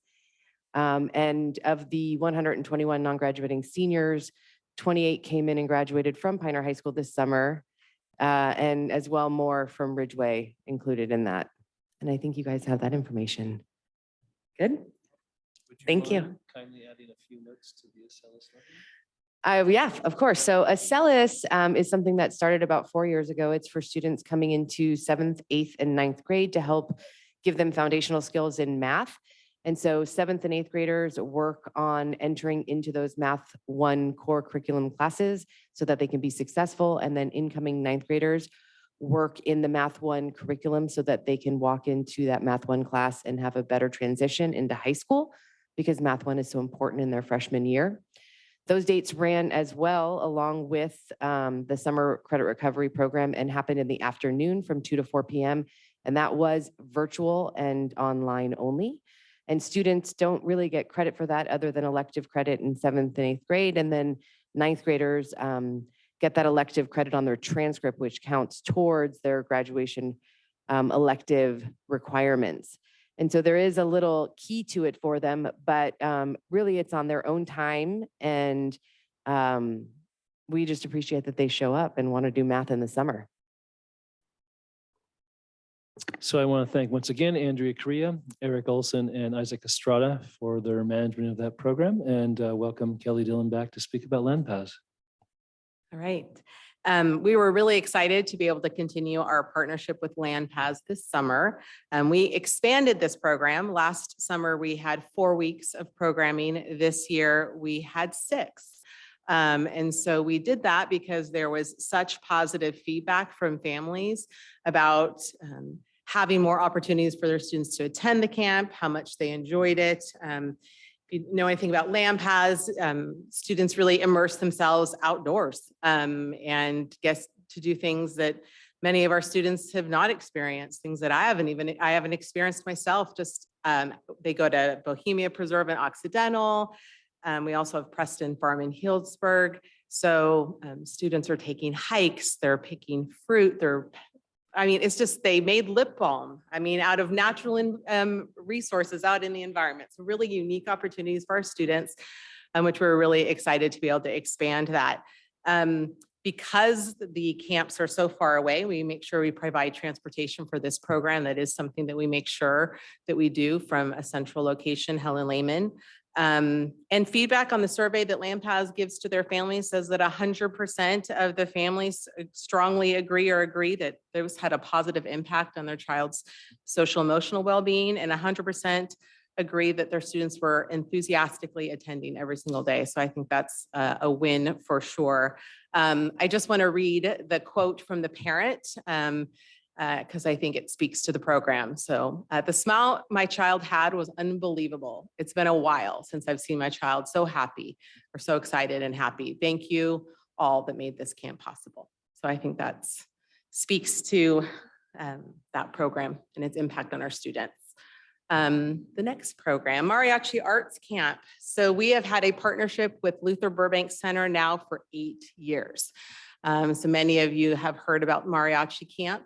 And of the 121 non-graduating seniors, 28 came in and graduated from Pioneer High School this summer, and as well more from Ridgeway included in that. And I think you guys have that information. Good? Thank you. Kindly adding a few notes to the Acellus. Yeah, of course. So Acellus is something that started about 4 years ago. It's for students coming into 7th, 8th, and 9th grade to help give them foundational skills in math. And so 7th and 8th graders work on entering into those Math 1 core curriculum classes so that they can be successful. And then incoming 9th graders work in the Math 1 curriculum so that they can walk into that Math 1 class and have a better transition into high school, because Math 1 is so important in their freshman year. Those dates ran as well along with the summer credit recovery program and happened in the afternoon from 2 to 4 p.m. And that was virtual and online only. And students don't really get credit for that other than elective credit in 7th and 8th grade. And then 9th graders get that elective credit on their transcript, which counts towards their graduation elective requirements. And so there is a little key to it for them, but really it's on their own time. And we just appreciate that they show up and want to do math in the summer. So I want to thank once again Andrea Correa, Eric Olson, and Isaac Srta for their management of that program, and welcome Kelly Dillon back to speak about LandPass. All right. We were really excited to be able to continue our partnership with LandPass this summer. We expanded this program. Last summer, we had 4 weeks of programming. This year, we had 6. And so we did that because there was such positive feedback from families about having more opportunities for their students to attend the camp, how much they enjoyed it. If you know anything about LandPass, students really immerse themselves outdoors and get to do things that many of our students have not experienced, things that I haven't experienced myself. Just they go to Bohemia Preserve and Occidental. We also have Preston Farm in Healdsburg. So students are taking hikes, they're picking fruit, it's just, they made lip balm, out of natural resources out in the environment. So really unique opportunities for our students, which we're really excited to be able to expand that. Because the camps are so far away, we make sure we provide transportation for this program. That is something that we make sure that we do from a central location, Helen Lehman. And feedback on the survey that LandPass gives to their families says that 100% of the families strongly agree that those had a positive impact on their child's social emotional well-being, and 100% agree that their students were enthusiastically attending every single day. So I think that's a win for sure. I just want to read the quote from the parent, because I think it speaks to the program. So the smile my child had was unbelievable. It's been a while since I've seen my child so happy or so excited and happy. Thank you all that made this camp possible. So I think that speaks to that program and its impact on our students. The next program, Mariachi Arts Camp. So we have had a partnership with Luther Burbank Center now for 8 years. So many of you have heard about Mariachi Camp.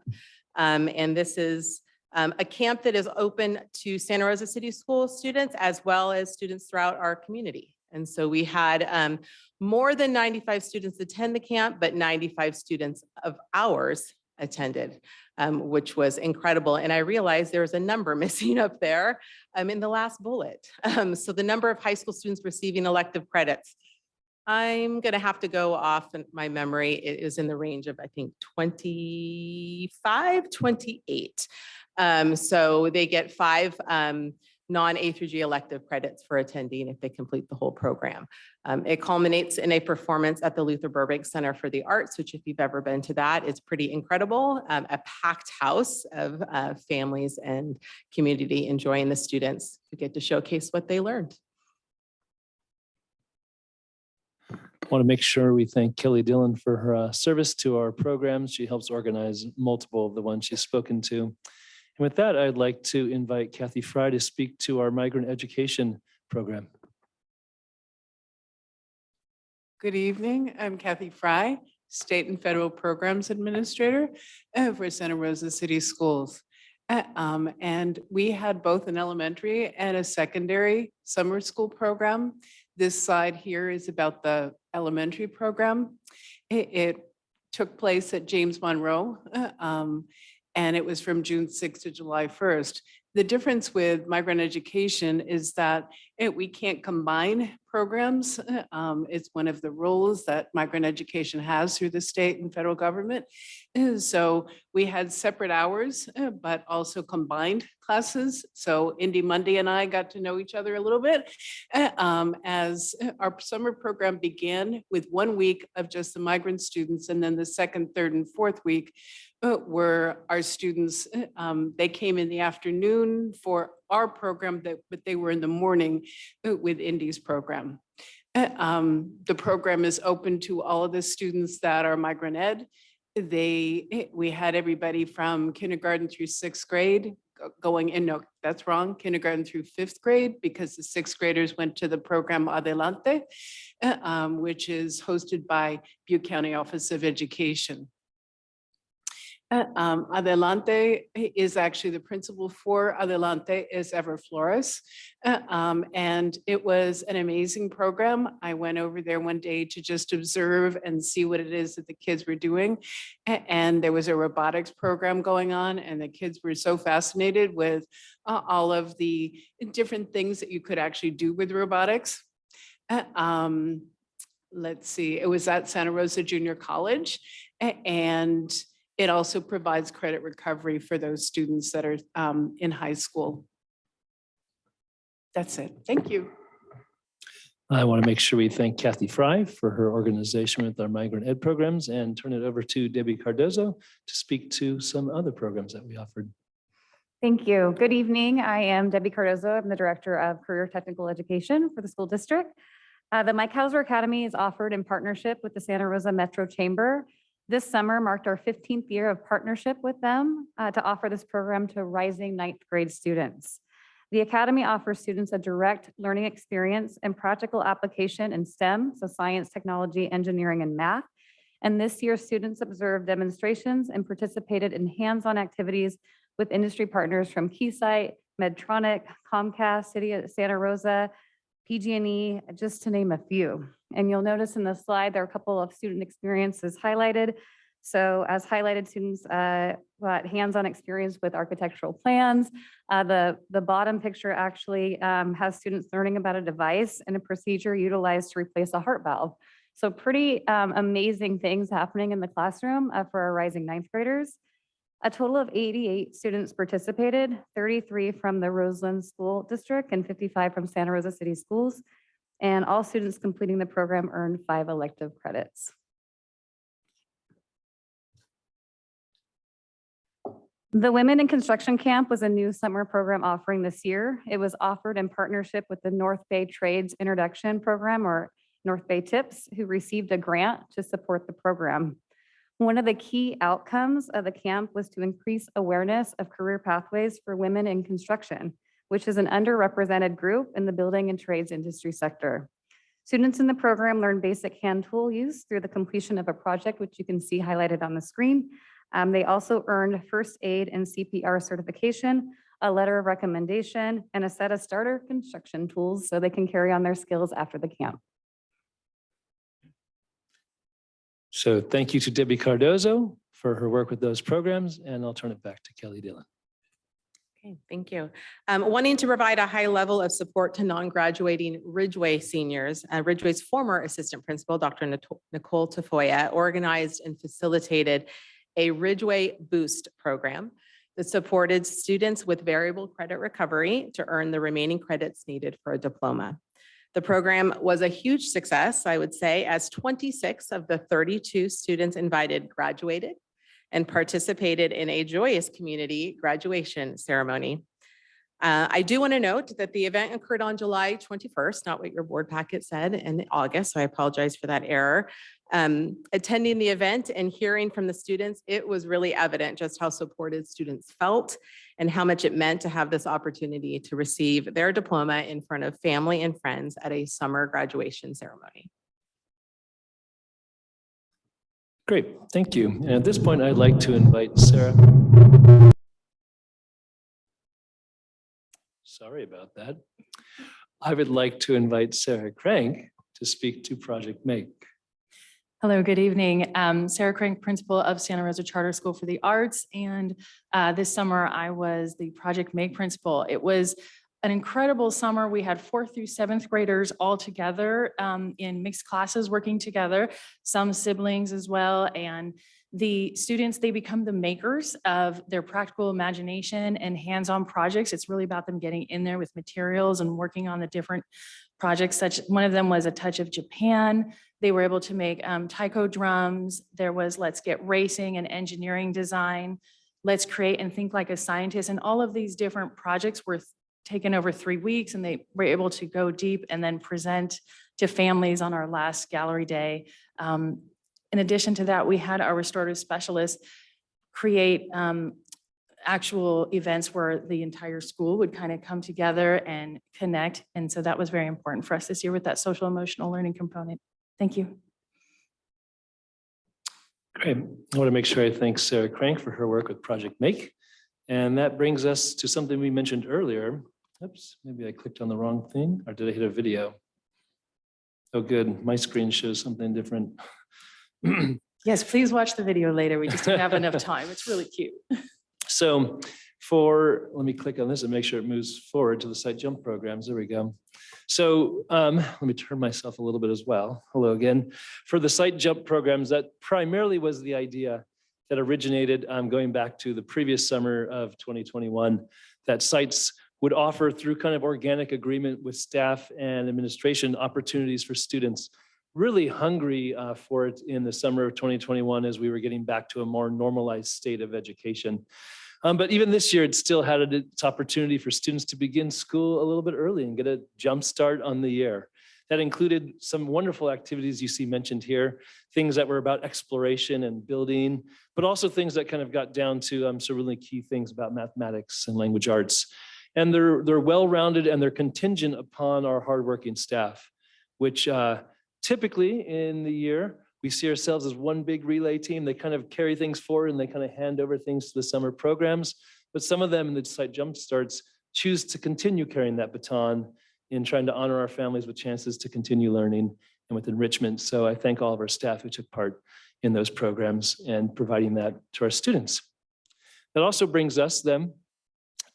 And this is a camp that is open to Santa Rosa City School students as well as students throughout our community. And so we had more than 95 students attend the camp, but 95 students of ours attended, which was incredible. And I realized there was a number missing up there in the last bullet. So the number of high school students receiving elective credits, I'm going to have to go off my memory. It is in the range of, I think, 25, 28. So they get 5 non-A through G elective credits for attending if they complete the whole program. It culminates in a performance at the Luther Burbank Center for the Arts, which if you've ever been to that, it's pretty incredible. A packed house of families and community enjoying the students who get to showcase what they learned. I want to make sure we thank Kelly Dillon for her service to our programs. She helps organize multiple of the ones she's spoken to. And with that, I'd like to invite Kathy Fry to speak to our migrant education program. Good evening. I'm Kathy Fry, State and Federal Programs Administrator for Santa Rosa City Schools. And we had both an elementary and a secondary summer school program. This slide here is about the elementary program. It took place at James Monroe, and it was from June 6th to July 1st. The difference with migrant education is that we can't combine programs. It's one of the rules that migrant education has through the state and federal government. And so we had separate hours, but also combined classes. So Indy Monday and I got to know each other a little bit as our summer program began with 1 week of just the migrant students. And then the second, third, and fourth week were our students. They came in the afternoon for our program, but they were in the morning with Indy's program. The program is open to all of the students that are migrant ed. We had everybody from kindergarten through 6th grade going in. No, that's wrong. Kindergarten through 5th grade, because the 6th graders went to the program Adelante, which is hosted by Butte County Office of Education. Adelante is actually the principal for Adelante is Ever Flores. And it was an amazing program. I went over there one day to just observe and see what it is that the kids were doing. And there was a robotics program going on, and the kids were so fascinated with all of the different things that you could actually do with robotics. Let's see, it was at Santa Rosa Junior College, and it also provides credit recovery for those students that are in high school. That's it. Thank you. I want to make sure we thank Kathy Fry for her organization with our migrant ed programs and turn it over to Debbie Cardozo to speak to some other programs that we offered. Thank you. Good evening. I am Debbie Cardozo. I'm the Director of Career Technical Education for the school district. The Mike Hauser Academy is offered in partnership with the Santa Rosa Metro Chamber. This summer marked our 15th year of partnership with them to offer this program to rising ninth grade students. The Academy offers students a direct learning experience and practical application in STEM, so science, technology, engineering, and math. And this year, students observed demonstrations and participated in hands-on activities with industry partners from Keysight, Medtronic, Comcast, City of Santa Rosa, PG&E, just to name a few. And you'll notice in the slide, there are a couple of student experiences highlighted. So as highlighted, students got hands-on experience with architectural plans. The bottom picture actually has students learning about a device and a procedure utilized to replace a heart valve. So pretty amazing things happening in the classroom for our rising ninth graders. A total of 88 students participated, 33 from the Roseland School District and 55 from Santa Rosa City Schools. And all students completing the program earned 5 elective credits. The Women in Construction Camp was a new summer program offering this year. It was offered in partnership with the North Bay Trades Introduction Program, or North Bay TIPS, who received a grant to support the program. One of the key outcomes of the camp was to increase awareness of career pathways for women in construction, which is an underrepresented group in the building and trades industry sector. Students in the program learned basic hand tool use through the completion of a project, which you can see highlighted on the screen. They also earned first aid and CPR certification, a letter of recommendation, and a set of starter construction tools so they can carry on their skills after the camp. So thank you to Debbie Cardozo for her work with those programs, and I'll turn it back to Kelly Dillon. Okay, thank you. Wanting to provide a high level of support to non-graduating Ridgeway seniors, Ridgeway's former assistant principal, Dr. Nicole Tafoya, organized and facilitated a Ridgeway Boost program that supported students with variable credit recovery to earn the remaining credits needed for a diploma. The program was a huge success, I would say, as 26 of the 32 students invited graduated and participated in a joyous community graduation ceremony. I do want to note that the event occurred on July 21st, not what your board packet said, in August, so I apologize for that error. Attending the event and hearing from the students, it was really evident just how supported students felt and how much it meant to have this opportunity to receive their diploma in front of family and friends at a summer graduation ceremony. Great, thank you. And at this point, I'd like to invite Sarah. Sorry about that. I would like to invite Sarah Crank to speak to Project Make. Hello, good evening. Sarah Crank, principal of Santa Rosa Charter School for the Arts. And this summer I was the Project Make principal. It was an incredible summer. We had 4th through 7th graders all together in mixed classes working together, some siblings as well. And the students, they become the makers of their practical imagination and hands-on projects. It's really about them getting in there with materials and working on the different projects. Such one of them was a touch of Japan. They were able to make taiko drums. There was Let's Get Racing and engineering design. Let's Create and Think Like a Scientist. And all of these different projects were taken over 3 weeks, and they were able to go deep and then present to families on our last gallery day. In addition to that, we had our restorative specialists create actual events where the entire school would kind of come together and connect. And so that was very important for us this year with that social emotional learning component. Thank you. Great. I want to make sure I thank Sarah Crank for her work with Project Make. And that brings us to something we mentioned earlier. Oops, maybe I clicked on the wrong thing, or did I hit a video? Oh, good. My screen shows something different. Yes, please watch the video later. We just don't have enough time. It's really cute. So let me click on this and make sure it moves forward to the site jump programs. There we go. So let me turn myself a little bit as well. Hello again. For the site jump programs, that primarily was the idea that originated going back to the previous summer of 2021, that sites would offer through kind of organic agreement with staff and administration opportunities for students really hungry for it in the summer of 2021 as we were getting back to a more normalized state of education. But even this year, it still had its opportunity for students to begin school a little bit early and get a jump start on the year. That included some wonderful activities you see mentioned here, things that were about exploration and building, but also things that kind of got down to some really key things about mathematics and language arts. And they're well-rounded and they're contingent upon our hardworking staff, which typically in the year, we see ourselves as one big relay team. They kind of carry things forward and they kind of hand over things to the summer programs. But some of them in the site jump starts choose to continue carrying that baton in trying to honor our families with chances to continue learning and with enrichment. So I thank all of our staff who took part in those programs and providing that to our students. That also brings us then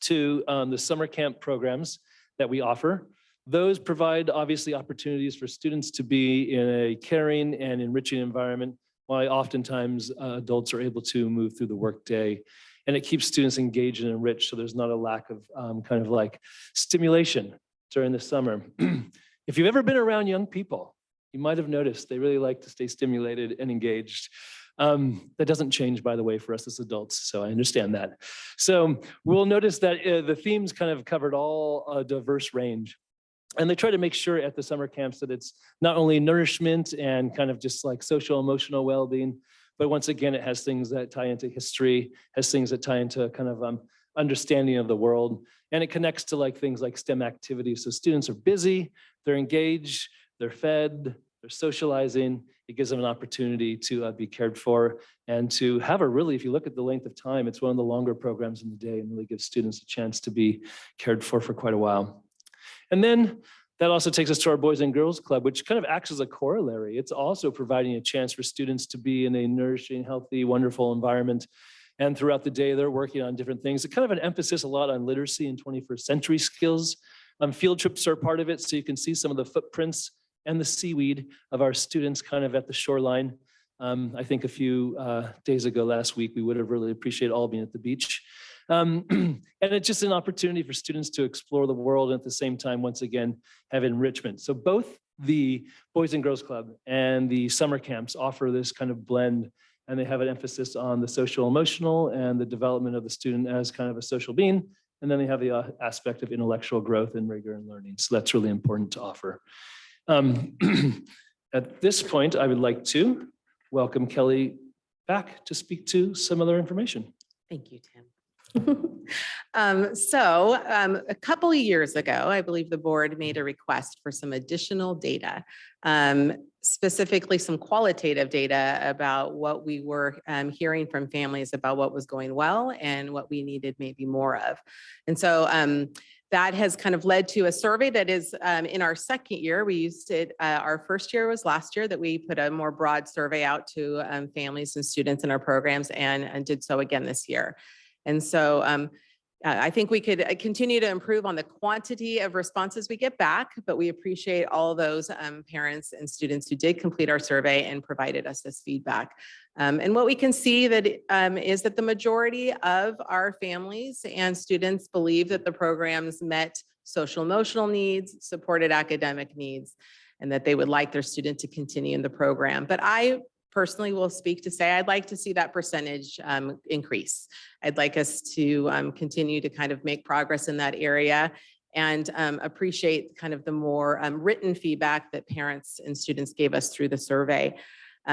to the summer camp programs that we offer. Those provide obviously opportunities for students to be in a caring and enriching environment, while oftentimes adults are able to move through the workday. And it keeps students engaged and enriched, so there's not a lack of kind of like stimulation during the summer. If you've ever been around young people, you might have noticed they really like to stay stimulated and engaged. That doesn't change, by the way, for us as adults, so I understand that. So we'll notice that the themes kind of covered all a diverse range. And they try to make sure at the summer camps that it's not only nourishment and kind of just like social emotional well-being, but once again, it has things that tie into history, has things that tie into kind of understanding of the world. And it connects to like things like STEM activities. So students are busy, they're engaged, they're fed, they're socializing. It gives them an opportunity to be cared for and to have a really, if you look at the length of time, it's one of the longer programs in the day and really gives students a chance to be cared for quite a while. And then that also takes us to our Boys and Girls Club, which kind of acts as a corollary. It's also providing a chance for students to be in a nourishing, healthy, wonderful environment. And throughout the day, they're working on different things. It's kind of an emphasis a lot on literacy and 21st century skills. Field trips are part of it, so you can see some of the footprints and the seaweed of our students kind of at the shoreline. I think a few days ago last week, we would have really appreciated all being at the beach. And it's just an opportunity for students to explore the world and at the same time, once again, have enrichment. So both the Boys and Girls Club and the summer camps offer this kind of blend, and they have an emphasis on the social emotional and the development of the student as kind of a social being. And then they have the aspect of intellectual growth and rigor and learning. So that's really important to offer. At this point, I would like to welcome Kelly back to speak to some other information. Thank you, Tim. A couple of years ago, I believe the board made a request for some additional data, specifically some qualitative data about what we were hearing from families about what was going well and what we needed maybe more of. And so that has kind of led to a survey that is in our second year. We used it, our first year was last year that we put a more broad survey out to families and students in our programs and did so again this year. And so I think we could continue to improve on the quantity of responses we get back, but we appreciate all those parents and students who did complete our survey and provided us this feedback. And what we can see that is that the majority of our families and students believe that the programs met social emotional needs, supported academic needs, and that they would like their student to continue in the program. But I personally will speak to say I'd like to see that percentage increase. I'd like us to continue to kind of make progress in that area and appreciate kind of the more written feedback that parents and students gave us through the survey.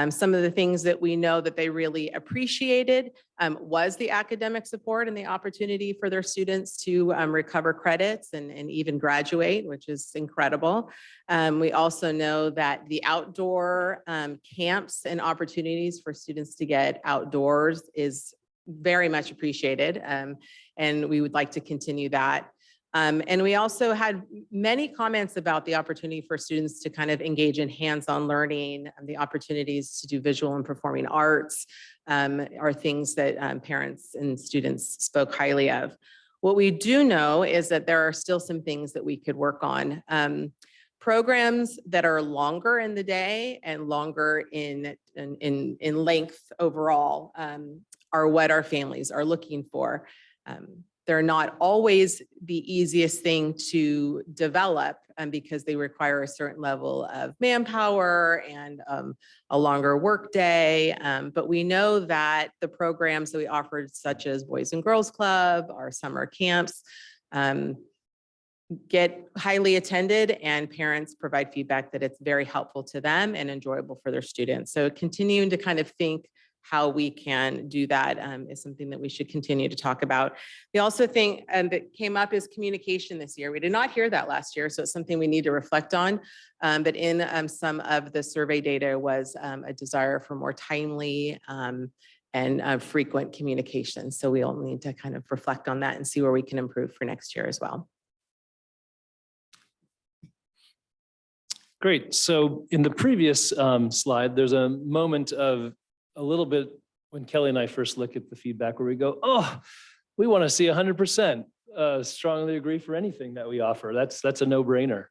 Some of the things that we know that they really appreciated was the academic support and the opportunity for their students to recover credits and even graduate, which is incredible. We also know that the outdoor camps and opportunities for students to get outdoors is very much appreciated. And we would like to continue that. And we also had many comments about the opportunity for students to kind of engage in hands-on learning, the opportunities to do visual and performing arts are things that parents and students spoke highly of. What we do know is that there are still some things that we could work on. Programs that are longer in the day and longer in length overall are what our families are looking for. They're not always the easiest thing to develop because they require a certain level of manpower and a longer work day. But we know that the programs that we offered, such as Boys and Girls Club, our summer camps, get highly attended, and parents provide feedback that it's very helpful to them and enjoyable for their students. So continuing to kind of think how we can do that is something that we should continue to talk about. The also thing that came up is communication this year. We did not hear that last year, so it's something we need to reflect on. But in some of the survey data was a desire for more timely and frequent communication. So we'll need to kind of reflect on that and see where we can improve for next year as well. Great. So in the previous slide, there's a moment of a little bit when Kelly and I first look at the feedback where we go, oh, we want to see 100%. Strongly agree for anything that we offer. That's a no-brainer.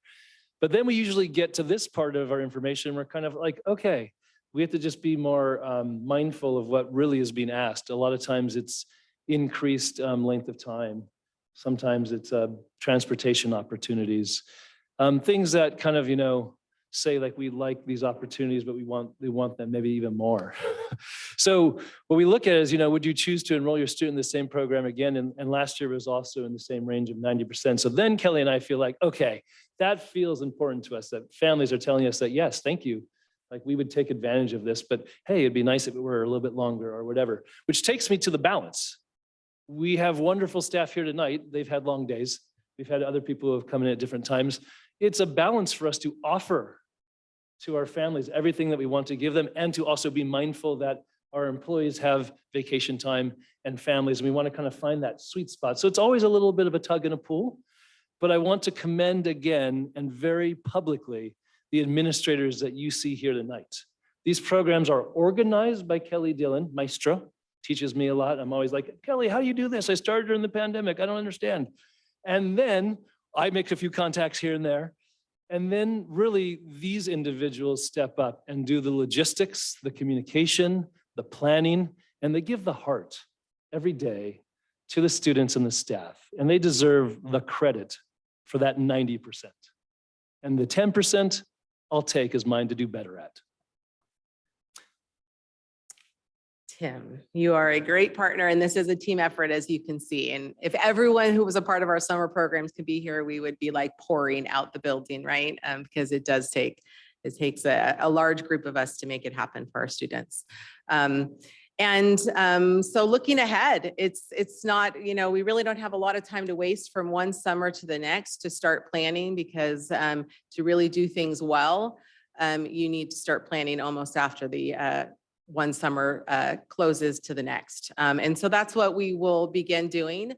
But then we usually get to this part of our information. We're kind of like, okay, we have to just be more mindful of what really is being asked. A lot of times it's increased length of time. Sometimes it's transportation opportunities. Things that kind of, say like we like these opportunities, but we want them maybe even more. So what we look at is, would you choose to enroll your student in the same program again? And last year was also in the same range of 90%. So then Kelly and I feel like, okay, that feels important to us, that families are telling us that, yes, thank you. Like we would take advantage of this, but hey, it'd be nice if it were a little bit longer or whatever, which takes me to the balance. We have wonderful staff here tonight. They've had long days. We've had other people who have come in at different times. It's a balance for us to offer to our families everything that we want to give them, and to also be mindful that our employees have vacation time and families, and we want to kind of find that sweet spot. So it's always a little bit of a tug and a pull, but I want to commend again and very publicly the administrators that you see here tonight. These programs are organized by Kelly Dillon, Maestro, teaches me a lot. I'm always like, Kelly, how do you do this? I started during the pandemic. I don't understand. And then I make a few contacts here and there. And then really these individuals step up and do the logistics, the communication, the planning, and they give the heart every day to the students and the staff. And they deserve the credit for that 90%. And the 10% I'll take as mine to do better at. Tim, you are a great partner, and this is a team effort, as you can see. And if everyone who was a part of our summer programs could be here, we would be like pouring out the building, right? Because it takes a large group of us to make it happen for our students. So looking ahead, it's not, we really don't have a lot of time to waste from one summer to the next to start planning, because to really do things well, you need to start planning almost after the one summer closes to the next. And so that's what we will begin doing.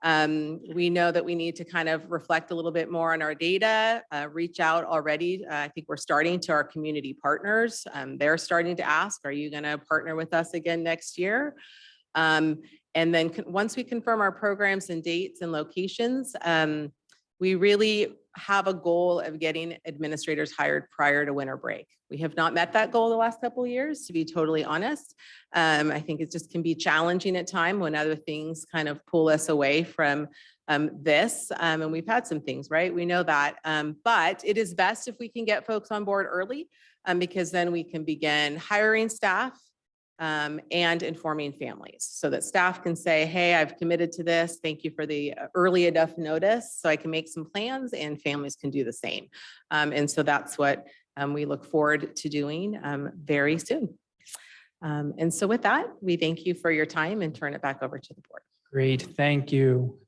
We know that we need to kind of reflect a little bit more on our data, reach out already. I think we're starting to our community partners. They're starting to ask, are you gonna partner with us again next year? And then once we confirm our programs and dates and locations, we really have a goal of getting administrators hired prior to winter break. We have not met that goal the last couple of years, to be totally honest. I think it just can be challenging at times when other things kind of pull us away from this. And we've had some things, right? We know that, but it is best if we can get folks on board early, because then we can begin hiring staff and informing families, so that staff can say, hey, I've committed to this. Thank you for the early enough notice so I can make some plans, and families can do the same. And so that's what we look forward to doing very soon. And so with that, we thank you for your time and turn it back over to the board. Great, thank you.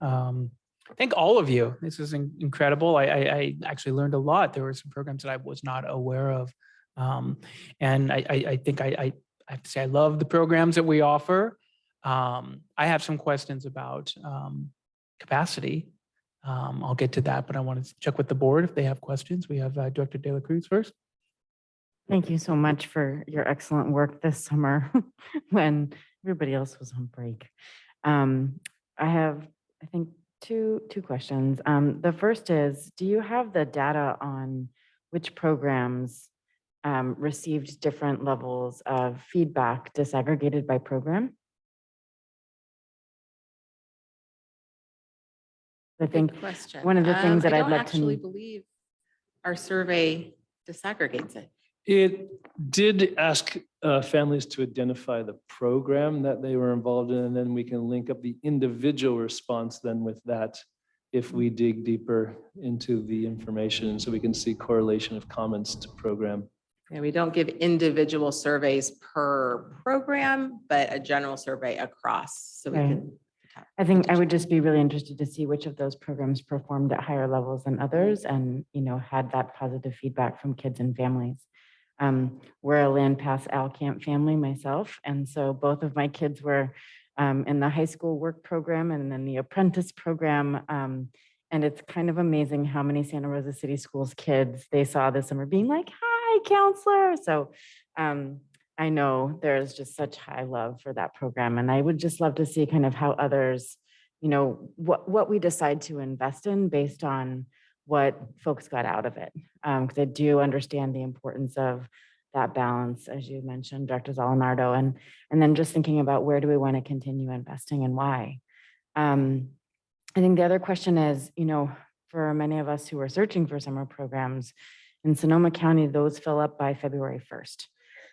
Thank all of you. This is incredible. I actually learned a lot. There were some programs that I was not aware of. And I think I have to say I love the programs that we offer. I have some questions about capacity. I'll get to that, but I want to check with the board if they have questions. We have Director De La Cruz first. Thank you so much for your excellent work this summer when everybody else was on break. I have, I think, two questions. The first is, do you have the data on which programs received different levels of feedback disaggregated by program? I think Good question. one of the things that I I'd don't like actually to believe our survey disaggregates it. It did ask families to identify the program that they were involved in, and then we can link up the individual response then with that if we dig deeper into the information, so we can see correlation of comments to program. Yeah, we don't give individual surveys per program, but a general survey across. So we Right. can. I think I would just be really interested to see which of those programs performed at higher levels than others and, you know, had that positive feedback from kids and families. We're a Land Pass Al Camp family myself. And so both of my kids were in the high school work program and then the apprentice program. And it's kind of amazing how many Santa Rosa City Schools kids they saw this summer being like, hi, counselor. So I know there's just such high love for that program. And I would just love to see kind of how others, you know, what we decide to invest in based on what folks got out of it. Because I do understand the importance of that balance, as you mentioned, Dr. Zalinardo, and then just thinking about where do we want to continue investing and why. I think the other question is, you know, for many of us who are searching for summer programs in Sonoma County, those fill up by February 1st.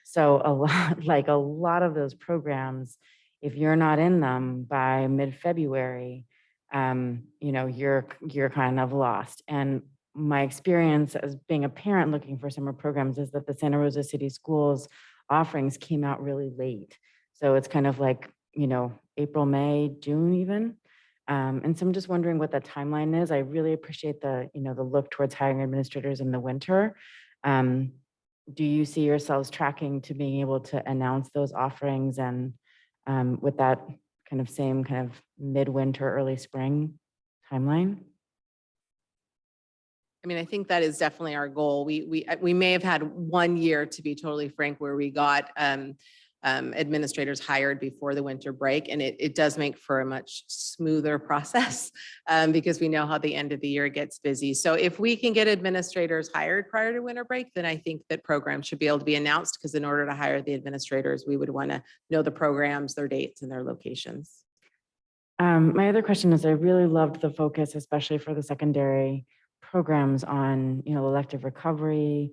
So a lot of those programs, if you're not in them by mid-February, you know, you're kind of lost. And my experience as being a parent looking for summer programs is that the Santa Rosa City Schools offerings came out really late. So it's kind of like, you know, April, May, June even. And so I'm just wondering what the timeline is. I really appreciate the, you know, the look towards hiring administrators in the winter. Do you see yourselves tracking to being able to announce those offerings and with that kind of same kind of midwinter, early spring timeline? I mean, I think that is definitely our goal. We may have had 1 year, to be totally frank, where we got administrators hired before the winter break, and it does make for a much smoother process because we know how the end of the year gets busy. So if we can get administrators hired prior to winter break, then I think that programs should be able to be announced, because in order to hire the administrators, we would want to know the programs, their dates, and their locations. My other question is, I really loved the focus, especially for the secondary programs on, you know, elective recovery,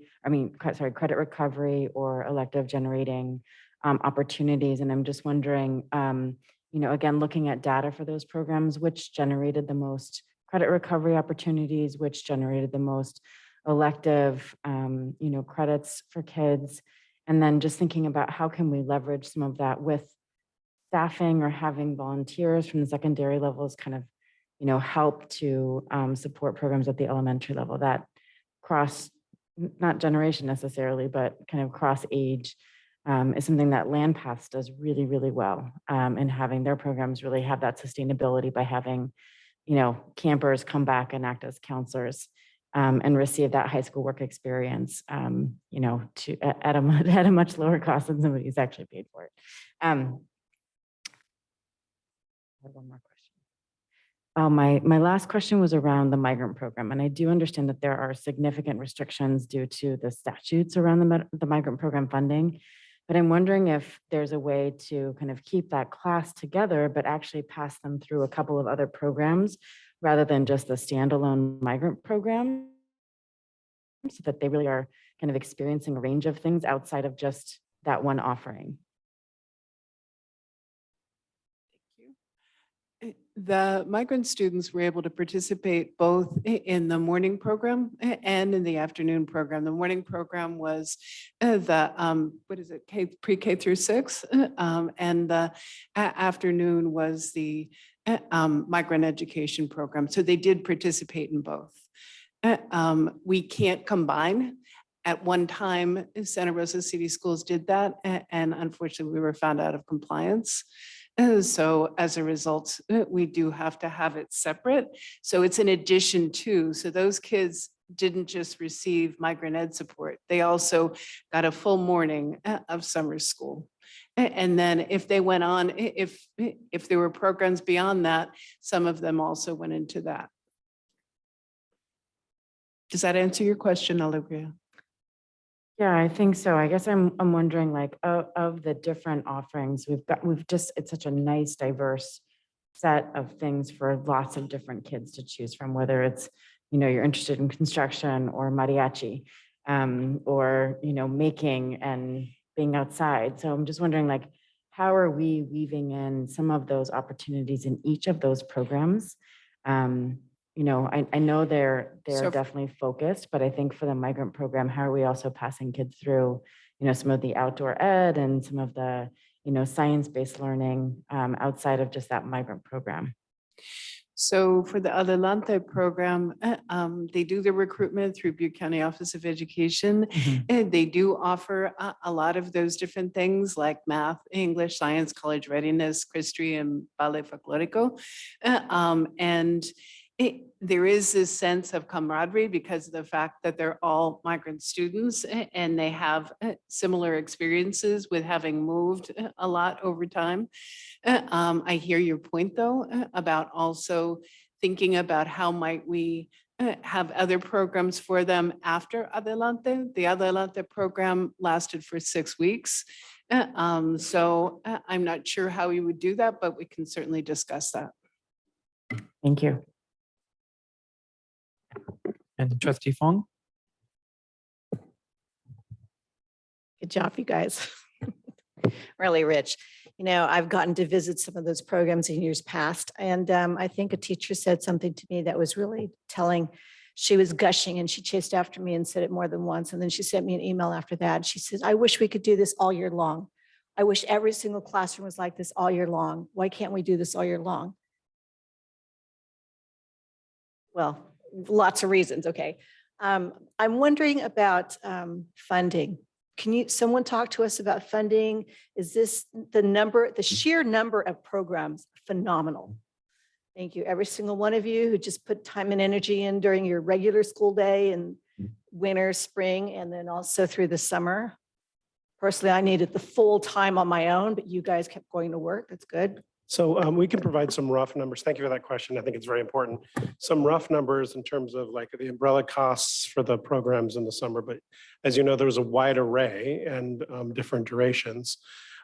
credit recovery or elective generating opportunities. And I'm just wondering, you know, again, looking at data for those programs, which generated the most credit recovery opportunities, which generated the most elective, you know, credits for kids. And then just thinking about how can we leverage some of that with staffing or having volunteers from the secondary levels kind of, you know, help to support programs at the elementary level that cross, not generation necessarily, but kind of cross age is something that Land Pass does really, really well. And having their programs really have that sustainability by having, you know, campers come back and act as counselors and receive that high school work experience, you know, at a much lower cost than somebody who's actually paid for it. I have one more question. My last question was around the migrant program. And I do understand that there are significant restrictions due to the statutes around the migrant program funding. But I'm wondering if there's a way to kind of keep that class together, but actually pass them through a couple of other programs rather than just the standalone migrant program, so that they really are kind of experiencing a range of things outside of just that one offering. The migrant students were able to participate both in the morning program and in the afternoon program. The morning program was what is it, pre-K through 6, and the afternoon was the migrant education program. So they did participate in both. We can't combine. At one time, Santa Rosa City Schools did that, and unfortunately, we were found out of compliance. So as a result, we do have to have it separate. So it's an addition to, so those kids didn't just receive migrant ed support, they also got a full morning of summer school. And then if they went on, if there were programs beyond that, some of them also went into that. Does that answer your question, Olivia? Yeah, I think so. I guess I'm wondering, like, of the different offerings it's such a nice diverse set of things for lots of different kids to choose from, whether it's, you're interested in construction or mariachi, or, making and being outside. So I'm just wondering, like, how are we weaving in some of those opportunities in each of those programs? I know they're So- definitely focused, but I think for the migrant program, how are we also passing kids through, some of the outdoor ed and some of the, science-based learning outside of just that migrant program? So for the Adelante program, they do the recruitment through Butte County Office of Education. And they do offer a lot of those different things like math, English, science, college readiness, history, and ballet folklorico. There is this sense of camaraderie because of the fact that they're all migrant students and they have similar experiences with having moved a lot over time. I hear your point, though, about also thinking about how might we have other programs for them after Adelante. The Adelante program lasted for 6 weeks. So I'm not sure how we would do that, but we can certainly discuss that. Thank you. And Trustee Fong? Good job, you guys. Really rich. I've gotten to visit some of those programs in years past, and I think a teacher said something to me that was really telling. She was gushing and she chased after me and said it more than once. And then she sent me an email after that. She says, I wish we could do this all year long. I wish every single classroom was like this all year long. Why can't we do this all year long? Well, lots of reasons. Okay. I'm wondering about funding. Can someone talk to us about funding? Is this the sheer number of programs phenomenal? Thank you. Every single one of you who just put time and energy in during your regular school day and winter, spring, and then also through the summer. Personally, I needed the full time on my own, but you guys kept going to work. That's good. So we can provide some rough numbers. Thank you for that question. I think it's very important. Some rough numbers in terms of like the umbrella costs for the programs in the summer. But as you know, there was a wide array and different durations.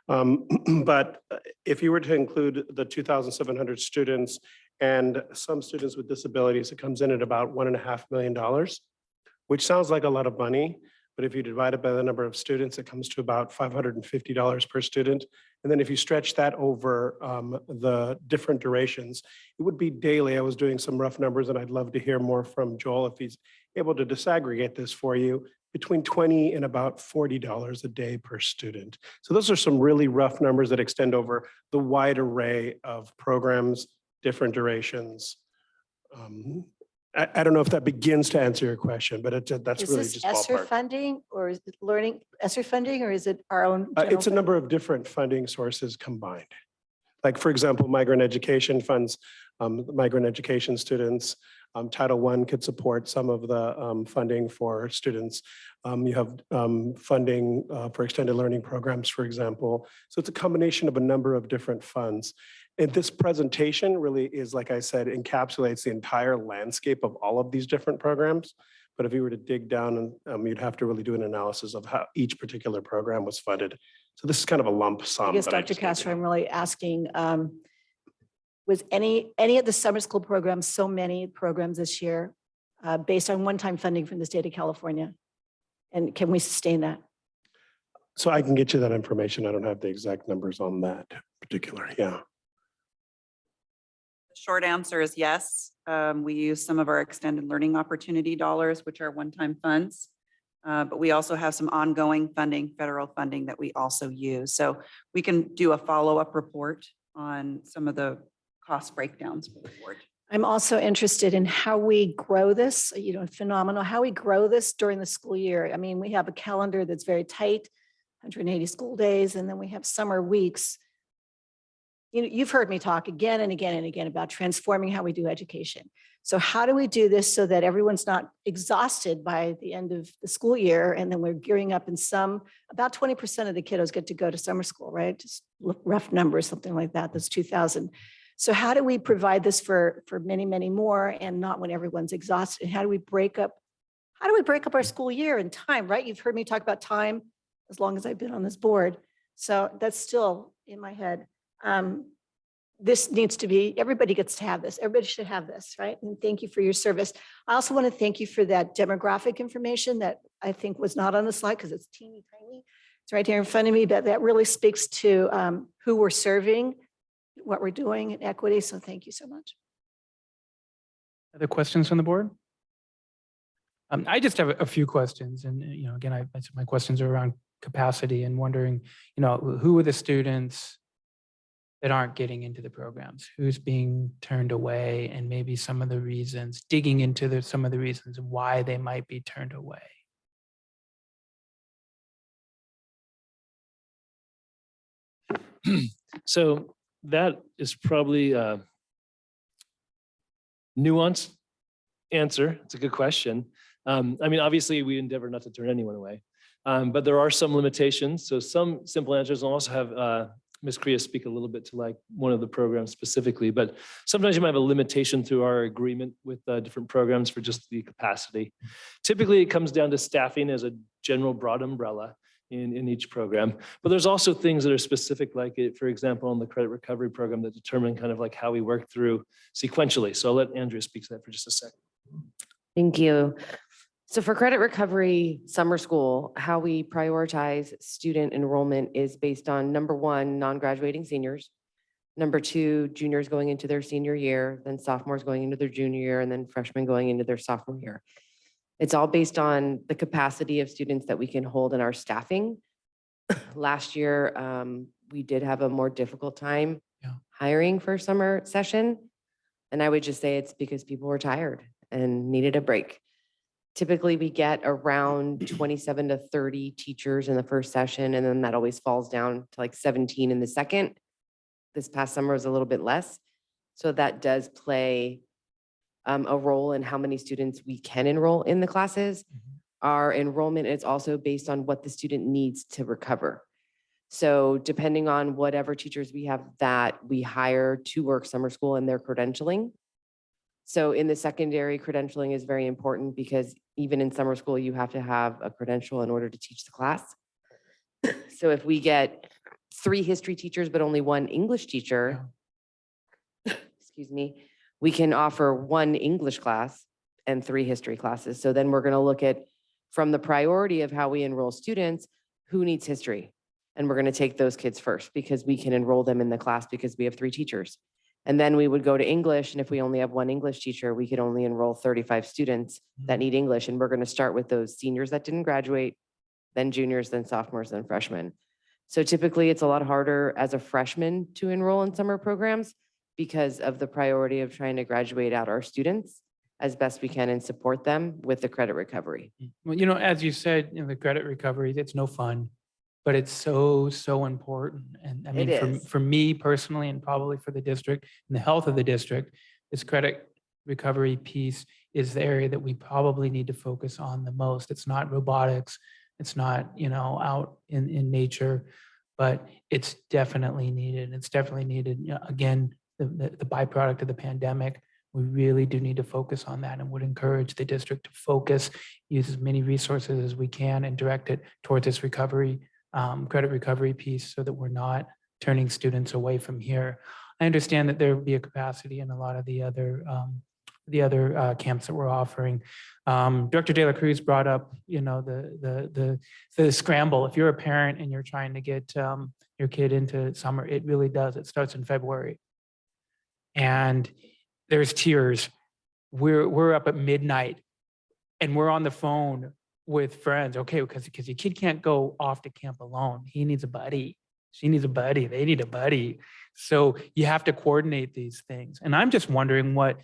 But if you were to include the 2,700 students and some students with disabilities, it comes in at about $1.5 million, which sounds like a lot of money. But if you divide it by the number of students, it comes to about $550 per student. And then if you stretch that over the different durations, it would be daily. I was doing some rough numbers and I'd love to hear more from Joel if he's able to disaggregate this for you, between $20 and about $40 a day per student. So those are some really rough numbers that extend over the wide array of programs, different durations. I don't know if that begins to answer your question, but that's really just ballpark. Is this ESSER funding or is it learning ESSER funding or is it our own? It's a number of different funding sources combined. Like, for example, migrant education funds, migrant education students. Title I could support some of the funding for students. You have funding for extended learning programs, for example. So it's a combination of a number of different funds. And this presentation really is, like I said, encapsulates the entire landscape of all of these different programs. But if you were to dig down, and you'd have to really do an analysis of how each particular program was funded. So this is kind of a lump sum. I guess, Dr. Castro, I'm really asking, was any of the summer school programs, so many programs this year, based on one-time funding from the state of California? And can we sustain that? So I can get you that information. I don't have the exact numbers on that particular, yeah. short answer is yes. We use some of our extended learning opportunity dollars, which are one-time funds. But we also have some ongoing funding, federal funding that we also use. So we can do a follow-up report on some of the cost breakdowns for the board. I'm also interested in how we grow this, phenomenal, how we grow this during the school year. I mean, we have a calendar that's very tight, 180 school days, and then we have summer weeks. You've heard me talk again and again and again about transforming how we do education. So how do we do this so that everyone's not exhausted by the end of the school year? And then we're gearing up, and about 20% of the kiddos get to go to summer school, right? Just rough numbers, something like that. That's 2,000. So how do we provide this for many, many more, and not when everyone's exhausted? And how do we break up our school year in time, right? You've heard me talk about time as long as I've been on this board. So that's still in my head. This needs to be, everybody gets to have this. Everybody should have this, right? And thank you for your service. I also want to thank you for that demographic information that I think was not on the slide because it's teeny tiny. It's right here in front of me, but that really speaks to who we're serving, what we're doing in equity. So thank you so much. Other questions from the board? I just have a few questions, and again, my questions are around capacity and wondering, who are the students that aren't getting into the programs? Who's being turned away, and maybe some of the reasons, digging into some of the reasons why they might be turned away. So that is probably a nuanced answer. It's a good question. I mean, obviously we endeavor not to turn anyone away, but there are some limitations. So some simple answers. I'll also have Ms. Kriya speak a little bit to like one of the programs specifically, but sometimes you might have a limitation through our agreement with different programs for just the capacity. Typically, it comes down to staffing as a general broad umbrella in each program, but there's also things that are specific, like it, for example, on the credit recovery program that determine kind of like how we work through sequentially. So I'll let Andrea speak to that for just a second. Thank you. So for credit recovery summer school, how we prioritize student enrollment is based on number one, non-graduating seniors, number two, juniors going into their senior year, then sophomores going into their junior year, and then freshmen going into their sophomore year. It's all based on the capacity of students that we can hold in our staffing. Last year, we did have a more difficult time hiring for summer session. And I would just say it's because people were tired and needed a break. Typically, we get around 27 to 30 teachers in the first session, and then that always falls down to like 17 in the second. This past summer was a little bit less. So that does play a role in how many students we can enroll in the classes. Our enrollment is also based on what the student needs to recover. So depending on whatever teachers we have that we hire to work summer school and their credentialing. So in the secondary, credentialing is very important because even in summer school, you have to have a credential in order to teach the class. So if we get 3 history teachers, but only 1 English teacher, excuse me, we can offer 1 English class and 3 history classes. So then we're going to look at, from the priority of how we enroll students, who needs history. And we're going to take those kids first because we can enroll them in the class because we have 3 teachers. And then we would go to English. And if we only have 1 English teacher, we could only enroll 35 students that need English. And we're going to start with those seniors that didn't graduate, then juniors, then sophomores, then freshmen. So typically it's a lot harder as a freshman to enroll in summer programs because of the priority of trying to graduate out our students as best we can and support them with the credit recovery. Well, as you said, the credit recovery, it's no fun, but it's so important. And I mean, for me personally, and probably for the district and the health of the district, this credit recovery piece is the area that we probably need to focus on the most. It's not robotics. It's not, out in nature, but it's definitely needed. It's definitely needed. Again, the byproduct of the pandemic, we really do need to focus on that, and would encourage the district to focus, use as many resources as we can and direct it towards this recovery, credit recovery piece so that we're not turning students away from here. I understand that there will be a capacity in a lot of the other camps that we're offering. Director De La Cruz brought up, the scramble. If you're a parent and you're trying to get your kid into summer, it really does. It starts in February. and there's tears. We're up at midnight and we're on the phone with friends. Okay, because your kid can't go off to camp alone. He needs a buddy. She needs a buddy. They need a buddy. So you have to coordinate these things. And I'm just wondering what,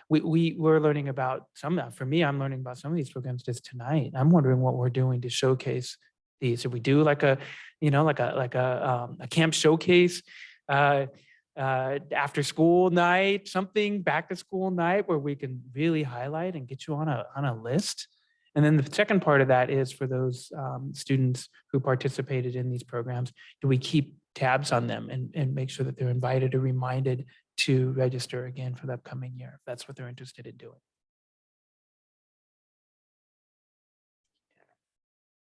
we're learning about for me, I'm learning about some of these programs just tonight. I'm wondering what we're doing to showcase these. If we do like a camp showcase, after school night, something back to school night where we can really highlight and get you on a list. And then the second part of that is for those students who participated in these programs, do we keep tabs on them and make sure that they're invited or reminded to register again for the upcoming year, if that's what they're interested in doing?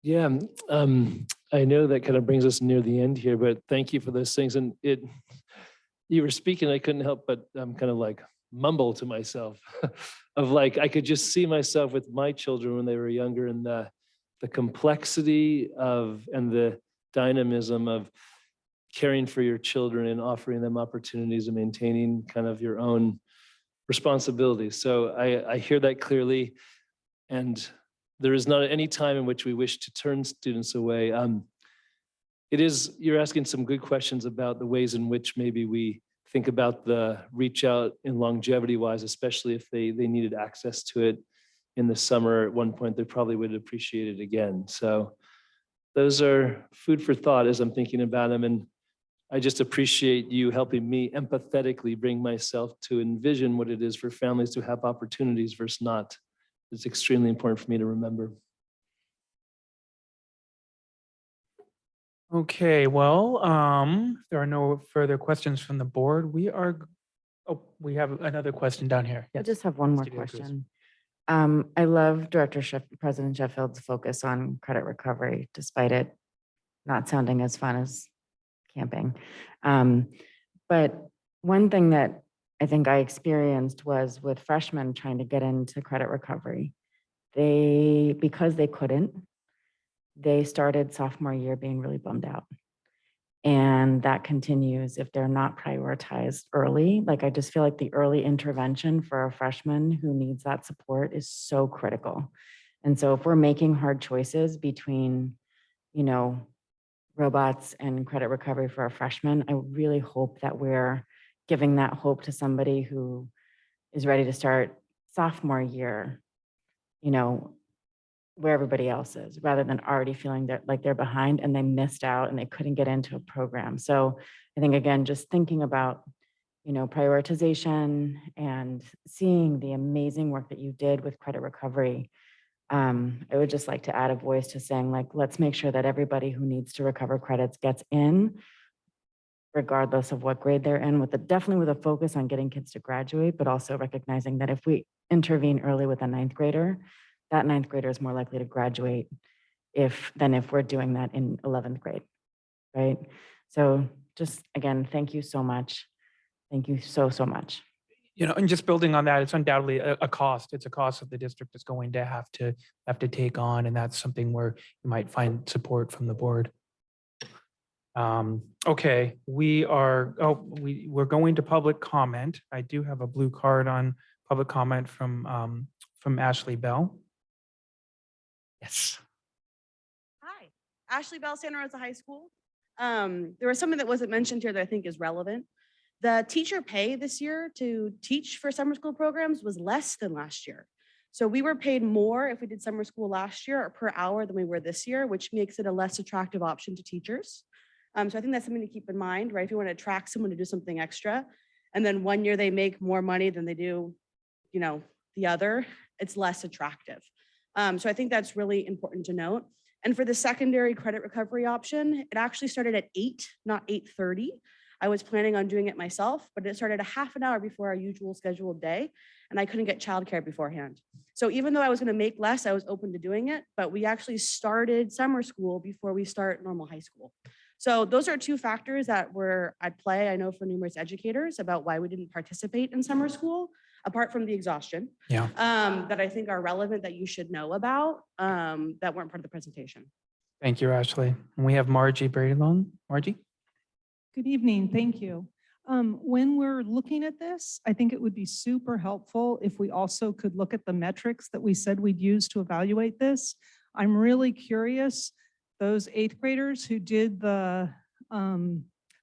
Yeah, I know that kind of brings us near the end here, but thank you for those things. And you were speaking, I couldn't help but kind of like mumble to myself of like, I could just see myself with my children when they were younger, and the complexity and the dynamism of caring for your children and offering them opportunities and maintaining kind of your own responsibilities. So I hear that clearly. And there is not any time in which we wish to turn students away. You're asking some good questions about the ways in which maybe we think about the reach out and longevity wise, especially if they needed access to it in the summer at one point, they probably would appreciate it again. So those are food for thought as I'm thinking about them. And I just appreciate you helping me empathetically bring myself to envision what it is for families to have opportunities versus not. It's extremely important for me to remember. Okay, well, if there are no further questions from the board, we have another question down here. I Yes, just have one more Studio Cruz. question. I love President Sheffield's focus on credit recovery, despite it not sounding as fun as camping. But one thing that I think I experienced was with freshmen trying to get into credit recovery. Because they couldn't, they started sophomore year being really bummed out. And that continues if they're not prioritized early. Like, I just feel like the early intervention for a freshman who needs that support is so critical. And so if we're making hard choices between, robots and credit recovery for a freshman, I really hope that we're giving that hope to somebody who is ready to start sophomore year, where everybody else is, rather than already feeling that like they're behind and they missed out and they couldn't get into a program. So I think, again, just thinking about, prioritization and seeing the amazing work that you did with credit recovery. I would just like to add a voice to saying, like, let's make sure that everybody who needs to recover credits gets in, regardless of what grade they're in, definitely with a focus on getting kids to graduate, but also recognizing that if we intervene early with a ninth grader, that ninth grader is more likely to graduate than if we're doing that in 11th grade, right? So just, again, thank you so much. Thank you so, so much. And just building on that, it's undoubtedly a cost. It's a cost that the district is going to have to take on, and that's something where you might find support from the board. Okay, we're going to public comment. I do have a blue card on public comment from Ashley Bell. Yes. Hi, Ashley Bell, Santa Rosa High School. There was something that wasn't mentioned here that I think is relevant. The teacher pay this year to teach for summer school programs was less than last year. So we were paid more if we did summer school last year or per hour than we were this year, which makes it a less attractive option to teachers. So I think that's something to keep in mind, right? If you want to attract someone to do something extra, and then one year they make more money than they do, the other, it's less attractive. So I think that's really important to note. And for the secondary credit recovery option, it actually started at 8, not 8:30. I was planning on doing it myself, but it started a half an hour before our usual scheduled day, and I couldn't get childcare beforehand. So even though I was going to make less, I was open to doing it, but we actually started summer school before we start normal high school. So those are two factors that were at play, I know, for numerous educators about why we didn't participate in summer school, apart from the exhaustion, that I think are relevant that you should know about, that weren't part of the presentation. Thank you, Ashley. And we have Margie Braylon. Margie? Good evening, thank you. when we're looking at this, I think it would be super helpful if we also could look at the metrics that we said we'd use to evaluate this. I'm really curious, those 8th graders who did the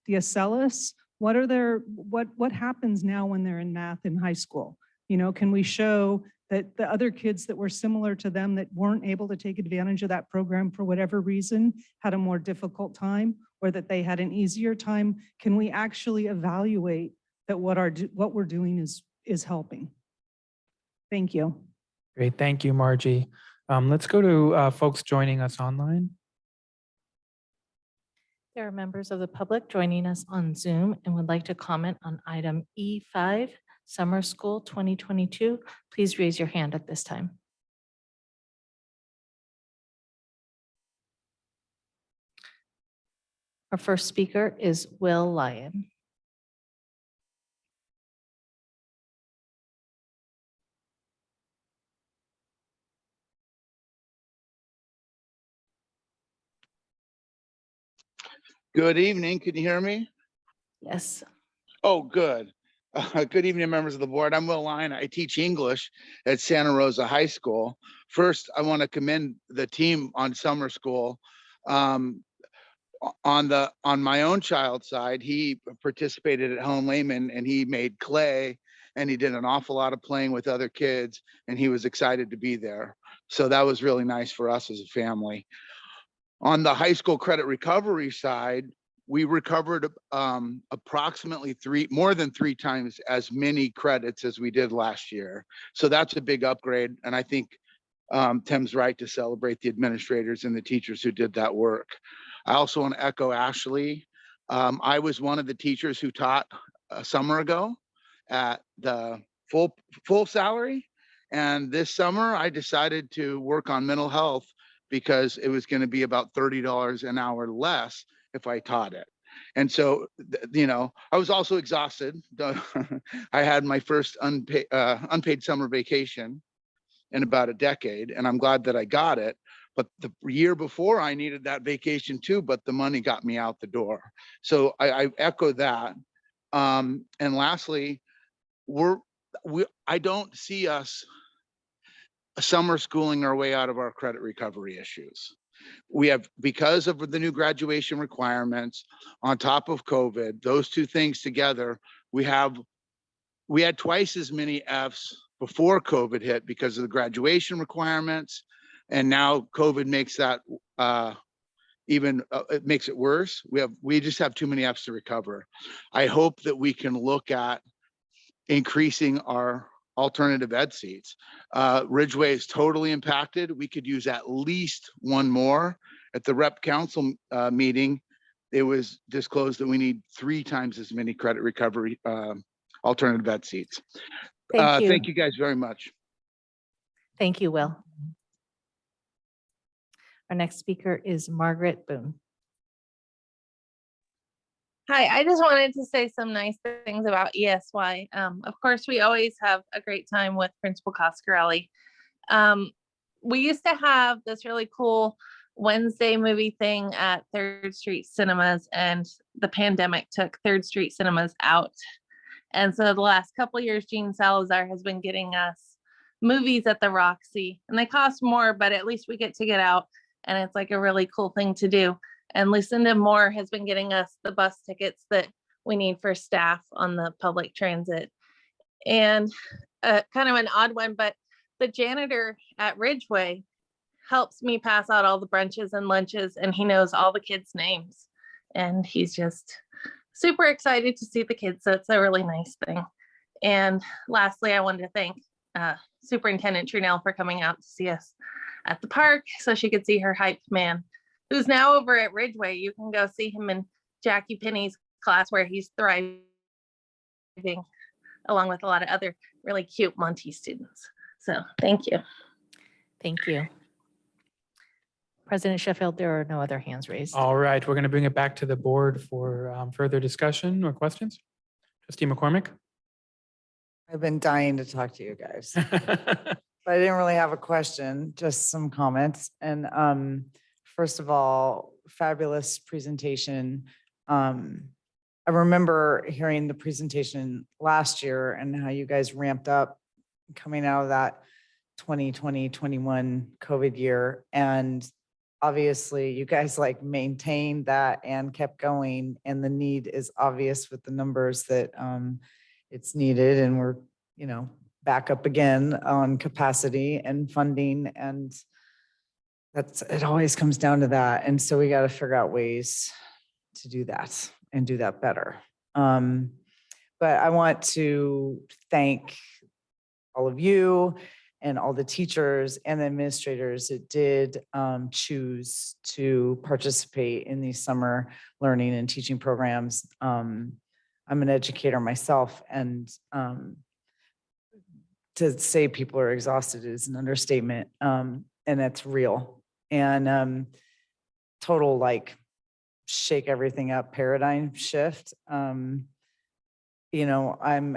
Acellus, what happens now when they're in math in high school? You know, can we show that the other kids that were similar to them that weren't able to take advantage of that program for whatever reason had a more difficult time, or that they had an easier time? Can we actually evaluate that what we're doing is helping? Thank you. Great, thank you, Margie. Let's go to folks joining us online. There are members of the public joining us on Zoom and would like to comment on item E5, Summer School 2022. Please raise your hand at this time. Our first speaker is Will Lyon. Good evening. Can you hear me? Yes. Oh, good. Good evening, members of the board. I'm Will Lyon. I teach English at Santa Rosa High School. First, I want to commend the team on summer school. On my own child's side, he participated at Helen Lehman and he made clay and he did an awful lot of playing with other kids and he was excited to be there. So that was really nice for us as a family. On the high school credit recovery side, we recovered approximately more than three times as many credits as we did last year. So that's a big upgrade. And I think Tim's right to celebrate the administrators and the teachers who did that work. I also want to echo Ashley. I was one of the teachers who taught a summer ago at the full salary. And this summer I decided to work on mental health because it was going to be about $30 an hour less if I taught it. And so, you know, I was also exhausted. I had my first unpaid summer vacation in about a decade, and I'm glad that I got it. But the year before I needed that vacation too, but the money got me out the door. So I echo that. And lastly, I don't see us summer schooling our way out of our credit recovery issues. We have, because of the new graduation requirements on top of COVID, those two things together, we had twice as many Fs before COVID hit because of the graduation requirements. And now COVID makes that it makes it worse. We just have too many Fs to recover. I hope that we can look at increasing our alternative ed seats. Ridgeway is totally impacted. We could use at least one more. At the rep council meeting, it was disclosed that we need 3 times as many credit recovery alternative ed seats. Thank you guys very much. Thank you, Will. Our next speaker is Margaret Boone. Hi, I just wanted to say some nice things about ESY. Of course, we always have a great time with Principal Coscarelli. We used to have this really cool Wednesday movie thing at 3rd Street Cinemas, and the pandemic took 3rd Street Cinemas out. And so the last couple of years, Gene Salazar has been getting us movies at the Roxy, and they cost more, but at least we get out, and it's like a really cool thing to do. And Lucinda Moore has been getting us the bus tickets that we need for staff on the public transit. And kind of an odd one, but the janitor at Ridgeway helps me pass out all the brunches and lunches, and he knows all the kids' names. And he's just super excited to see the kids. So it's a really nice thing. And lastly, I wanted to thank Superintendent Trunell for coming out to see us at the park so she could see her hype man, who's now over at Ridgeway. You can go see him in Jackie Penny's class where he's thriving along with a lot of other really cute Monty students. So thank you. Thank you. President Sheffield, there are no other hands raised. All right, we're going to bring it back to the board for further discussion or questions. Trustee McCormick. I've been dying to talk to you guys, but I didn't really have a question, just some comments. And first of all, fabulous presentation. I remember hearing the presentation last year and how you guys ramped up coming out of that 2020-21 COVID year. And obviously you guys like maintained that and kept going. And the need is obvious with the numbers that it's needed. And we're, you know, back up again on capacity and funding. And it always comes down to that. And so we got to figure out ways to do that and do that better. But I want to thank all of you and all the teachers and the administrators that did choose to participate in these summer learning and teaching programs. I'm an educator myself, and to say people are exhausted is an understatement, and that's real. And total like shake everything up paradigm shift. You know, I'm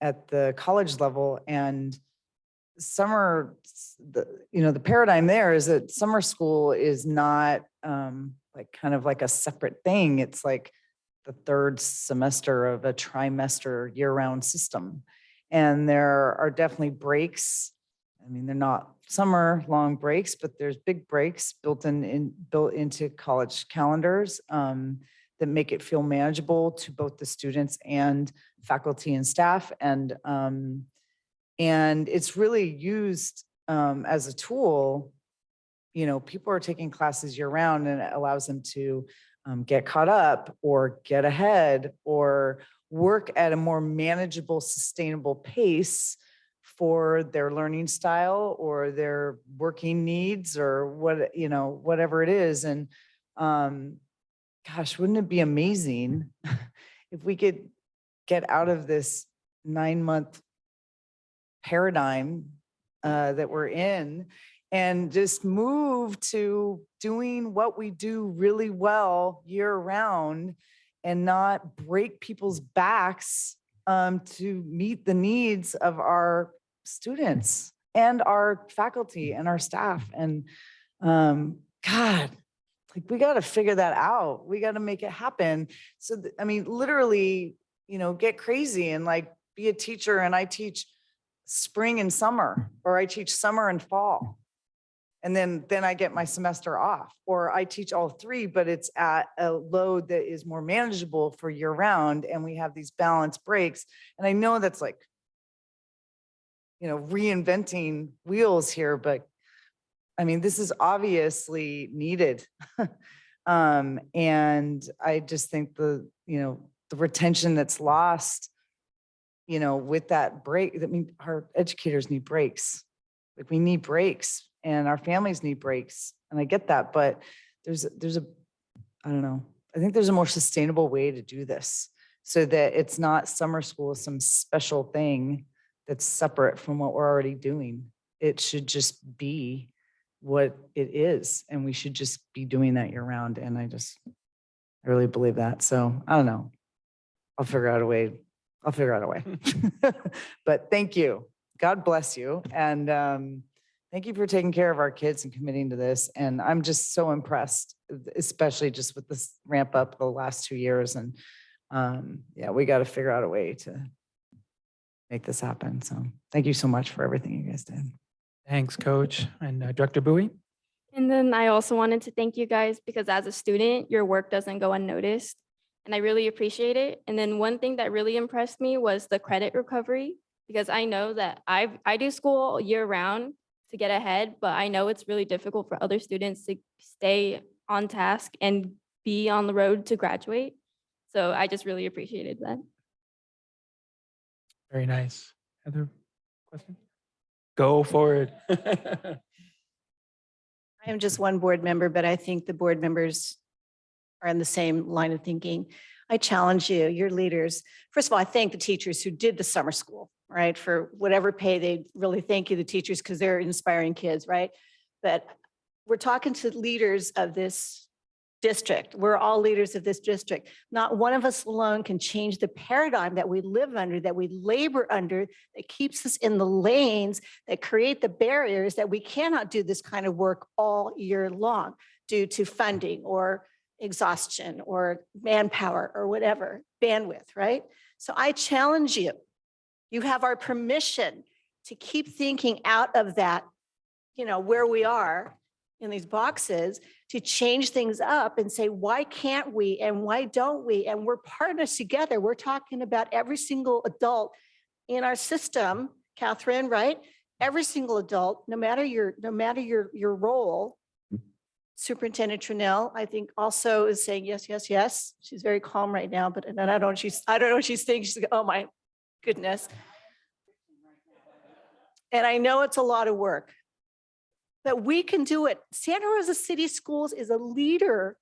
at the college level, and summer, the paradigm there is that summer school is not like kind of like a separate thing. It's like the third semester of a trimester year-round system. And there are definitely breaks. I mean, they're not summer long breaks, but there's big breaks built into college calendars that make it feel manageable to both the students and faculty and staff. And it's really used as a tool. You know, people are taking classes year round, and it allows them to get caught up or get ahead or work at a more manageable, sustainable pace for their learning style or their working needs or what, you know, whatever it is. And gosh, wouldn't it be amazing if we could get out of this 9-month paradigm that we're in and just move to doing what we do really well year round and not break people's backs to meet the needs of our students and our faculty and our staff. And God, like we got to figure that out. We got to make it happen. So, I mean, literally, you know, get crazy and like be a teacher, and I teach spring and summer, or I teach summer and fall. And then I get my semester off, or I teach all three, but it's at a load that is more manageable for year round. And we have these balanced breaks. And I know that's like, you know, reinventing wheels here, but I mean, this is obviously needed. And I just think the retention that's lost, you know, with that break, I mean, our educators need breaks. Like we need breaks, and our families need breaks. And I get that, but there's a, I don't know, I think there's a more sustainable way to do this so that it's not summer school, some special thing that's separate from what we're already doing. It should just be what it is. And we should just be doing that year round. And I really believe that. So I don't know. I'll figure out a way. But thank you. God bless you. And thank you for taking care of our kids and committing to this. And I'm just so impressed, especially just with this ramp up the last 2 years. And yeah, we got to figure out a way to make this happen. So thank you so much for everything you guys did. Thanks, Coach. And Director Bowie? And then I also wanted to thank you guys because as a student, your work doesn't go unnoticed. And I really appreciate it. And then one thing that really impressed me was the credit recovery, because I know that I do school year round to get ahead, but I know it's really difficult for other students to stay on task and be on the road to graduate. So I just really appreciated that. Very nice. Other questions? Go forward. I am just one board member, but I think the board members are in the same line of thinking. I challenge you, your leaders. First of all, I thank the teachers who did the summer school, right? For whatever pay, they really thank you, the teachers, because they're inspiring kids, right? But we're talking to leaders of this district. We're all leaders of this district. Not one of us alone can change the paradigm that we live under, that we labor under, that keeps us in the lanes, that create the barriers that we cannot do this kind of work all year long due to funding or exhaustion or manpower or whatever, bandwidth, right? So I challenge you. You have our permission to keep thinking out of that, where we are in these boxes, to change things up and say, why can't we and why don't we? And we're partners together. We're talking about every single adult in our system, Catherine, right? Every single adult, no matter your role. Superintendent Trinnell, I think, also is saying yes, yes, yes. She's very calm right now, but and I don't know what she's thinking. She's like, oh my goodness. And I know it's a lot of work, but we can do it. Santa Rosa City Schools is a leader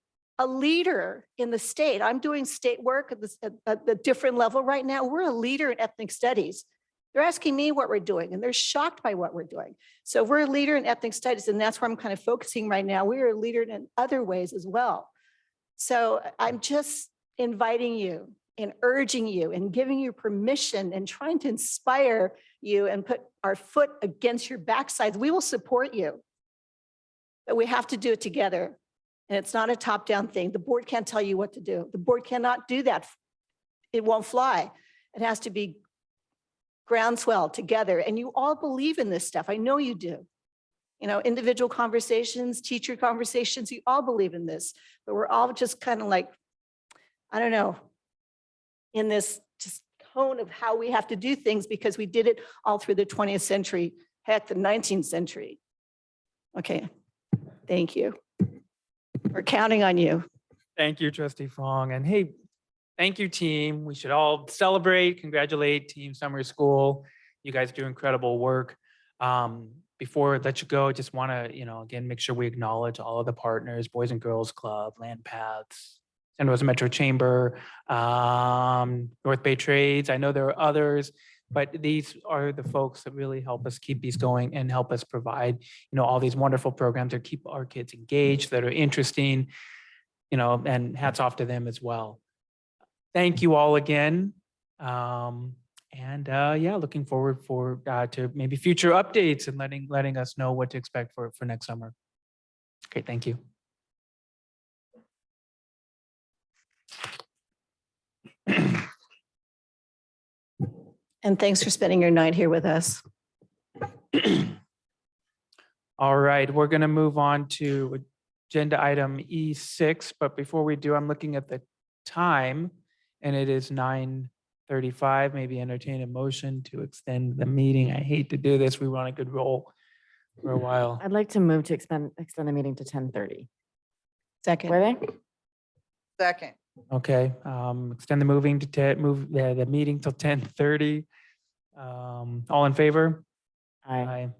in the state. I'm doing state work at the different level right now. We're a leader in ethnic studies. They're asking me what we're doing, and they're shocked by what we're doing. So we're a leader in ethnic studies, and that's where I'm kind of focusing right now. We're a leader in other ways as well. So I'm just inviting you and urging you and giving you permission and trying to inspire you and put our foot against your backsides. We will support you, but we have to do it together. And it's not a top-down thing. The board can't tell you what to do. The board cannot do that. It won't fly. It has to be groundswell together. And you all believe in this stuff. I know you do. Individual conversations, teacher conversations, you all believe in this, but we're all just kind of like, I don't know, in this just tone of how we have to do things because we did it all through the 20th century, heck, the 19th century. Okay, thank you. We're counting on you. Thank you, Trustee Fong. And hey, thank you, team. We should all celebrate, congratulate Team Summer School. You guys do incredible work. Before I let you go, I just want to, again, make sure we acknowledge all of the partners, Boys and Girls Club, Land Paths, Santa Rosa Metro Chamber, North Bay Trades. I know there are others, but these are the folks that really help us keep these going and help us provide, all these wonderful programs that keep our kids engaged, that are interesting, and hats off to them as well. Thank you all again. Looking forward to maybe future updates and letting us know what to expect for next summer. Great, thank you. And thanks for spending your night here with us. All right, we're gonna move on to agenda item E6, but before we do, I'm looking at the time and it is 9:35, maybe entertain a motion to extend the meeting. I hate to do this. We were on a good roll for a while. I'd like to move to extend the meeting to 10:30. Second. Were they? Second. Okay, extend the the meeting till 10:30. All in favor? Aye.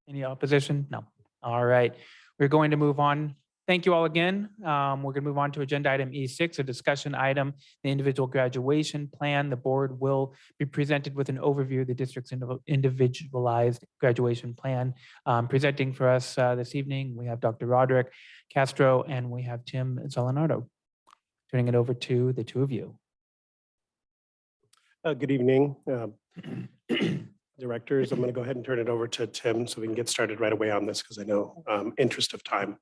Any opposition? No. All right, we're going to move on. Thank you all again. We're going to move on to agenda item E6, a discussion item, the individual graduation plan. The board will be presented with an overview of the district's individualized graduation plan. Presenting for us this evening, we have Dr. Roderick Castro and we have Tim Zolinardo. Turning it over to the two of you. Good evening, directors. I'm going to go ahead and turn it over to Tim so we can get started right away on this because I know interest of time.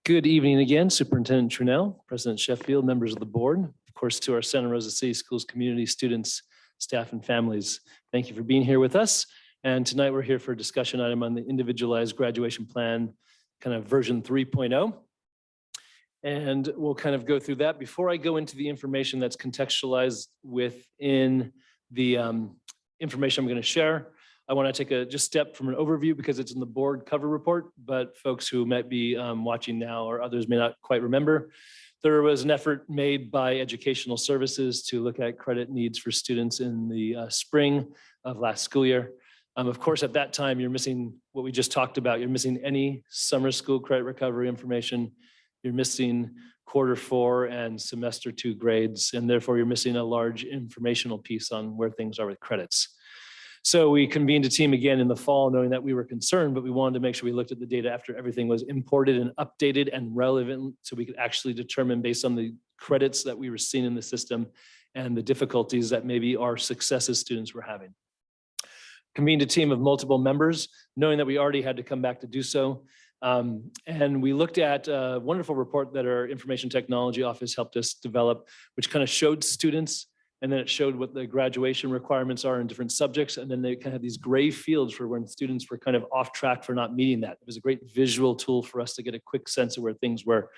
Good evening again, Superintendent Trinnell, President Sheffield, members of the board, of course, to our Santa Rosa City Schools community, students, staff, and families. Thank you for being here with us. And tonight we're here for a discussion item on the individualized graduation plan, kind of version 3.0. And we'll kind of go through that. Before I go into the information that's contextualized within the information I'm going to share, I want to take a just step from an overview because it's in the board cover report, but folks who might be watching now or others may not quite remember. There was an effort made by Educational Services to look at credit needs for students in the spring of last school year. Of course, at that time, you're missing what we just talked about. You're missing any summer school credit recovery information. You're missing Q4 and semester 2 grades, and therefore you're missing a large informational piece on where things are with credits. So we convened a team again in the fall, knowing that we were concerned, but we wanted to make sure we looked at the data after everything was imported and updated and relevant so we could actually determine based on the credits that we were seeing in the system and the difficulties that maybe our successes students were having. Convened a team of multiple members, knowing that we already had to come back to do so. And we looked at a wonderful report that our information technology office helped us develop, which kind of showed students, and then it showed what the graduation requirements are in different subjects. And then they kind of had these gray fields for when students were kind of off track for not meeting that. It was a great visual tool for us to get a quick sense of where things were.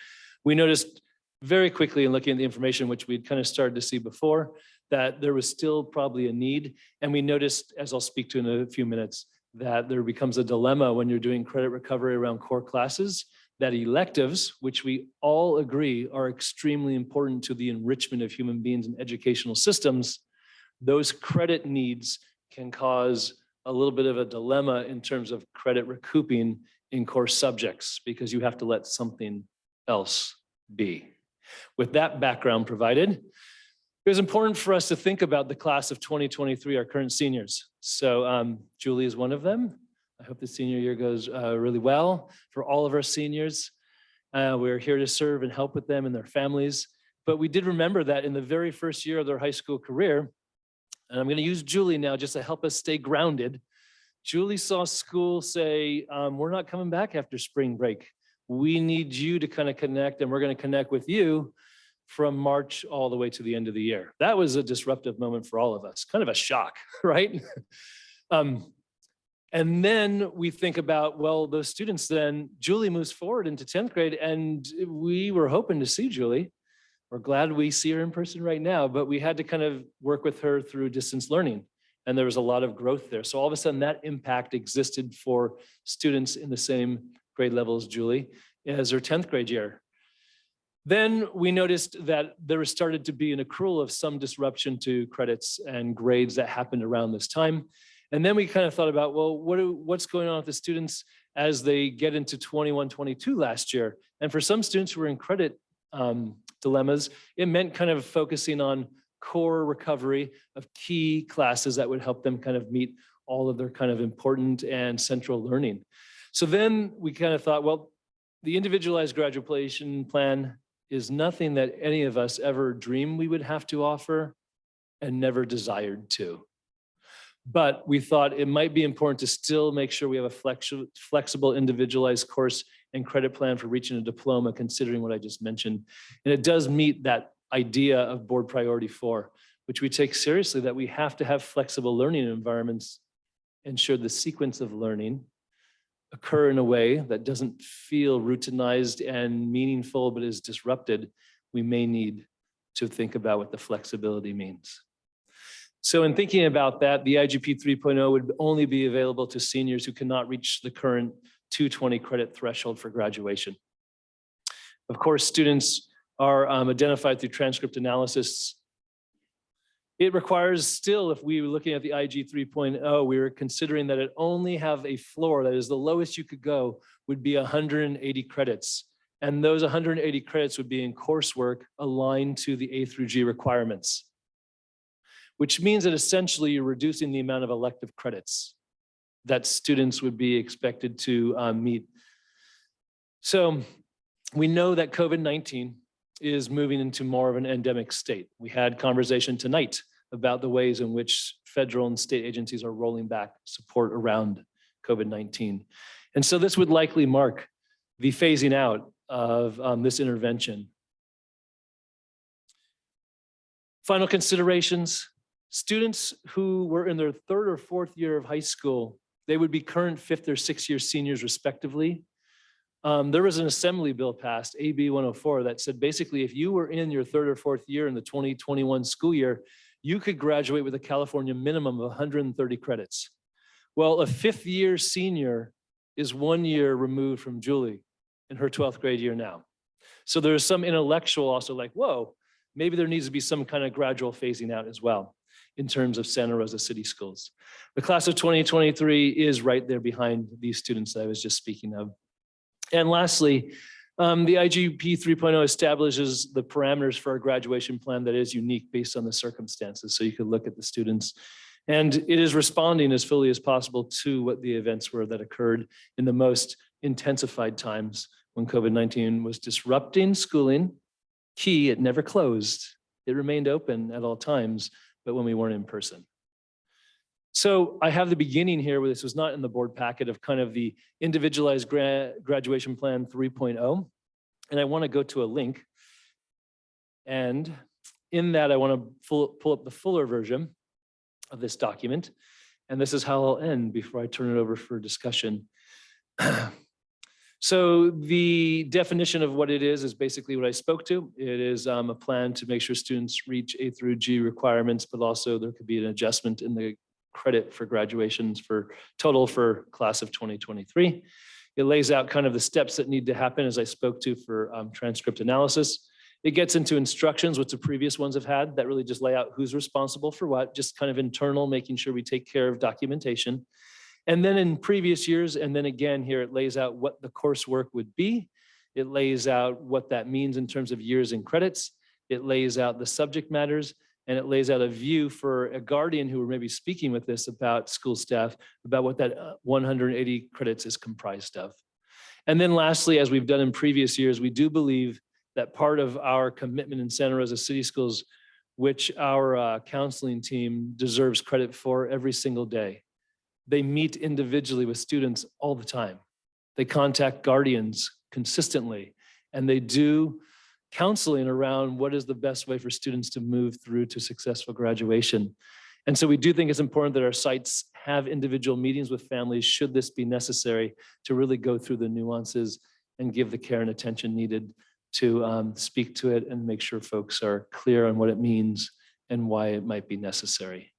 We noticed very quickly in looking at the information, which we'd kind of started to see before, that there was still probably a need. And we noticed, as I'll speak to in a few minutes, that there becomes a dilemma when you're doing credit recovery around core classes, that electives, which we all agree are extremely important to the enrichment of human beings and educational systems, those credit needs can cause a little bit of a dilemma in terms of credit recouping in core subjects, because you have to let something else be. With that background provided, it was important for us to think about the class of 2023, our current seniors. So Julie is one of them. I hope the senior year goes really well for all of our seniors. We're here to serve and help with them and their families. But we did remember that in the very first year of their high school career, and I'm going to use Julie now just to help us stay grounded. Julie saw school say, we're not coming back after spring break. We need you to kind of connect, and we're going to connect with you from March all the way to the end of the year. That was a disruptive moment for all of us, kind of a shock, right? And then we think about, well, those students then, Julie moves forward into 10th grade, and we were hoping to see Julie. We're glad we see her in person right now, but we had to kind of work with her through distance learning. And there was a lot of growth there. So all of a sudden that impact existed for students in the same grade level as Julie as her 10th grade year. Then we noticed that there started to be an accrual of some disruption to credits and grades that happened around this time. And then we kind of thought about, well, what's going on with the students as they get into 21, 22 last year? And for some students who were in credit dilemmas, it meant kind of focusing on core recovery of key classes that would help them kind of meet all of their kind of important and central learning. So then we kind of thought, well, the individualized graduation plan is nothing that any of us ever dreamed we would have to offer and never desired to. But we thought it might be important to still make sure we have a flexible, individualized course and credit plan for reaching a diploma, considering what I just mentioned. And it does meet that idea of board priority 4, which we take seriously, that we have to have flexible learning environments, ensure the sequence of learning occur in a way that doesn't feel routinized and meaningful, but is disrupted. We may need to think about what the flexibility means. So in thinking about that, the IGP 3.0 would only be available to seniors who cannot reach the current 220 credit threshold for graduation. Of course, students are identified through transcript analysis. It requires still, if we were looking at the IG 3.0, we were considering that it only have a floor, that is the lowest you could go, would be 180 credits. And those 180 credits would be in coursework aligned to the A through G requirements, which means that essentially you're reducing the amount of elective credits that students would be expected to meet. So we know that COVID-19 is moving into more of an endemic state. We had conversation tonight about the ways in which federal and state agencies are rolling back support around COVID-19. And so this would likely mark the phasing out of this intervention. Final considerations. Students who were in their 3rd or 4th year of high school, they would be current 5th or 6th year seniors respectively. There was an assembly bill passed, AB 104, that said basically if you were in your 3rd or 4th year in the 2021 school year, you could graduate with a California minimum of 130 credits. Well, a 5th year senior is 1 year removed from Julie in her 12th grade year now. So there's some intellectual also like, whoa, maybe there needs to be some kind of gradual phasing out as well in terms of Santa Rosa City Schools. The class of 2023 is right there behind these students that I was just speaking of. And lastly, the IGP 3.0 establishes the parameters for our graduation plan that is unique based on the circumstances. So you could look at the students, and it is responding as fully as possible to what the events were that occurred in the most intensified times when COVID-19 was disrupting schooling. Key, it never closed. It remained open at all times, but when we weren't in person. So I have the beginning here where this was not in the board packet of kind of the individualized graduation plan 3.0. And I want to go to a link. And in that, I want to pull up the fuller version of this document. And this is how I'll end before I turn it over for discussion. So the definition of what it is basically what I spoke to. It is a plan to make sure students reach A through G requirements, but also there could be an adjustment in the credit for graduations for total for class of 2023. It lays out kind of the steps that need to happen, as I spoke to, for transcript analysis. It gets into instructions, which the previous ones have had, that really just lay out who's responsible for what, just kind of internal, making sure we take care of documentation. And then in previous years, and then again here, it lays out what the coursework would be. It lays out what that means in terms of years and credits. It lays out the subject matters, and it lays out a view for a guardian who are maybe speaking with this about school staff, about what that 180 credits is comprised of. And then lastly, as we've done in previous years, we do believe that part of our commitment in Santa Rosa City Schools, which our counseling team deserves credit for every single day. They meet individually with students all the time. They contact guardians consistently, and they do counseling around what is the best way for students to move through to successful graduation. And so we do think it's important that our sites have individual meetings with families, should this be necessary, to really go through the nuances and give the care and attention needed to speak to it and make sure folks are clear on what it means and why it might be necessary.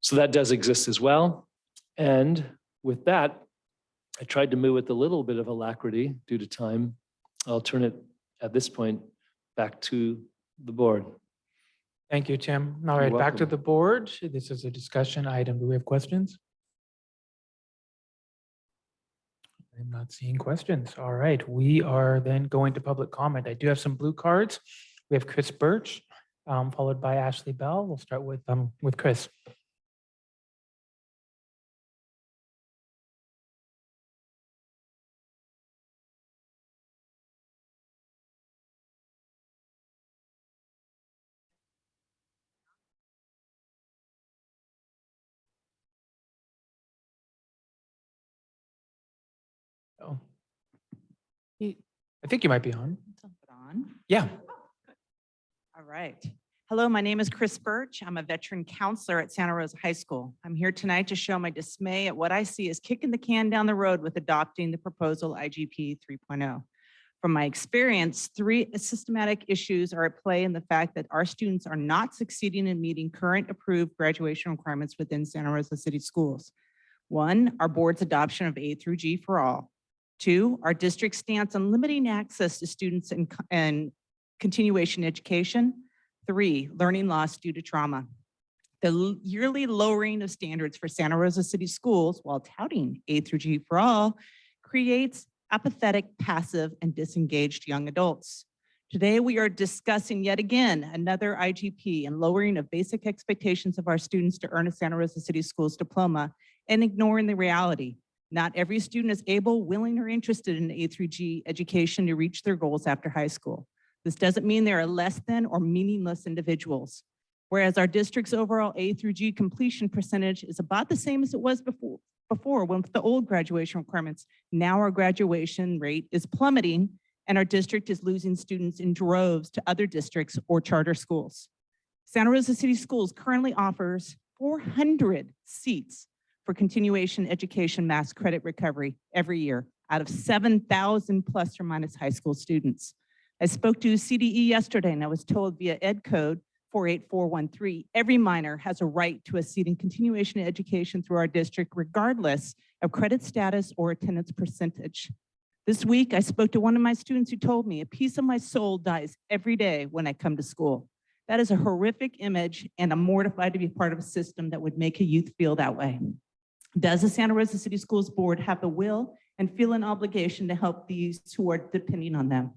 So that does exist as well. And with that, I tried to move with a little bit of alacrity due to time. I'll turn it at this point back to the board. Thank you, Tim. All You're right, back to welcome. the board. This is a discussion item. Do we have questions? I'm not seeing questions. All right, we are then going to public comment. I do have some blue cards. We have Chris Birch, followed by Ashley Bell. We'll start with Chris. Oh. I think you might be on. Yeah. All right. Hello, my name is Chris Birch. I'm a veteran counselor at Santa Rosa High School. I'm here tonight to show my dismay at what I see as kicking the can down the road with adopting the proposal IGP 3.0. From my experience, three systematic issues are at play in the fact that our students are not succeeding in meeting current approved graduation requirements within Santa Rosa City Schools. One, our board's adoption of A through G for all. Two, our district's stance on limiting access to students and continuation education. Three, learning loss due to trauma. The yearly lowering of standards for Santa Rosa City Schools while touting A through G for all creates apathetic, passive, and disengaged young adults. Today, we are discussing yet again another IGP and lowering of basic expectations of our students to earn a Santa Rosa City Schools diploma and ignoring the reality. Not every student is able, willing, or interested in A through G education to reach their goals after high school. This doesn't mean they are less than or meaningless individuals. Whereas our district's overall A through G completion percentage is about the same as it was before with the old graduation requirements, now our graduation rate is plummeting and our district is losing students in droves to other districts or charter schools. Santa Rosa City Schools currently offers 400 seats for continuation education mass credit recovery every year out of 7,000 plus or minus high school students. I spoke to CDE yesterday and I was told via Ed Code 48413, every minor has a right to a seat in continuation education through our district regardless of credit status or attendance percentage. This week, I spoke to one of my students who told me a piece of my soul dies every day when I come to school. That is a horrific image and I'm mortified to be part of a system that would make a youth feel that way. Does the Santa Rosa City Schools Board have the will and feel an obligation to help these who are depending on them?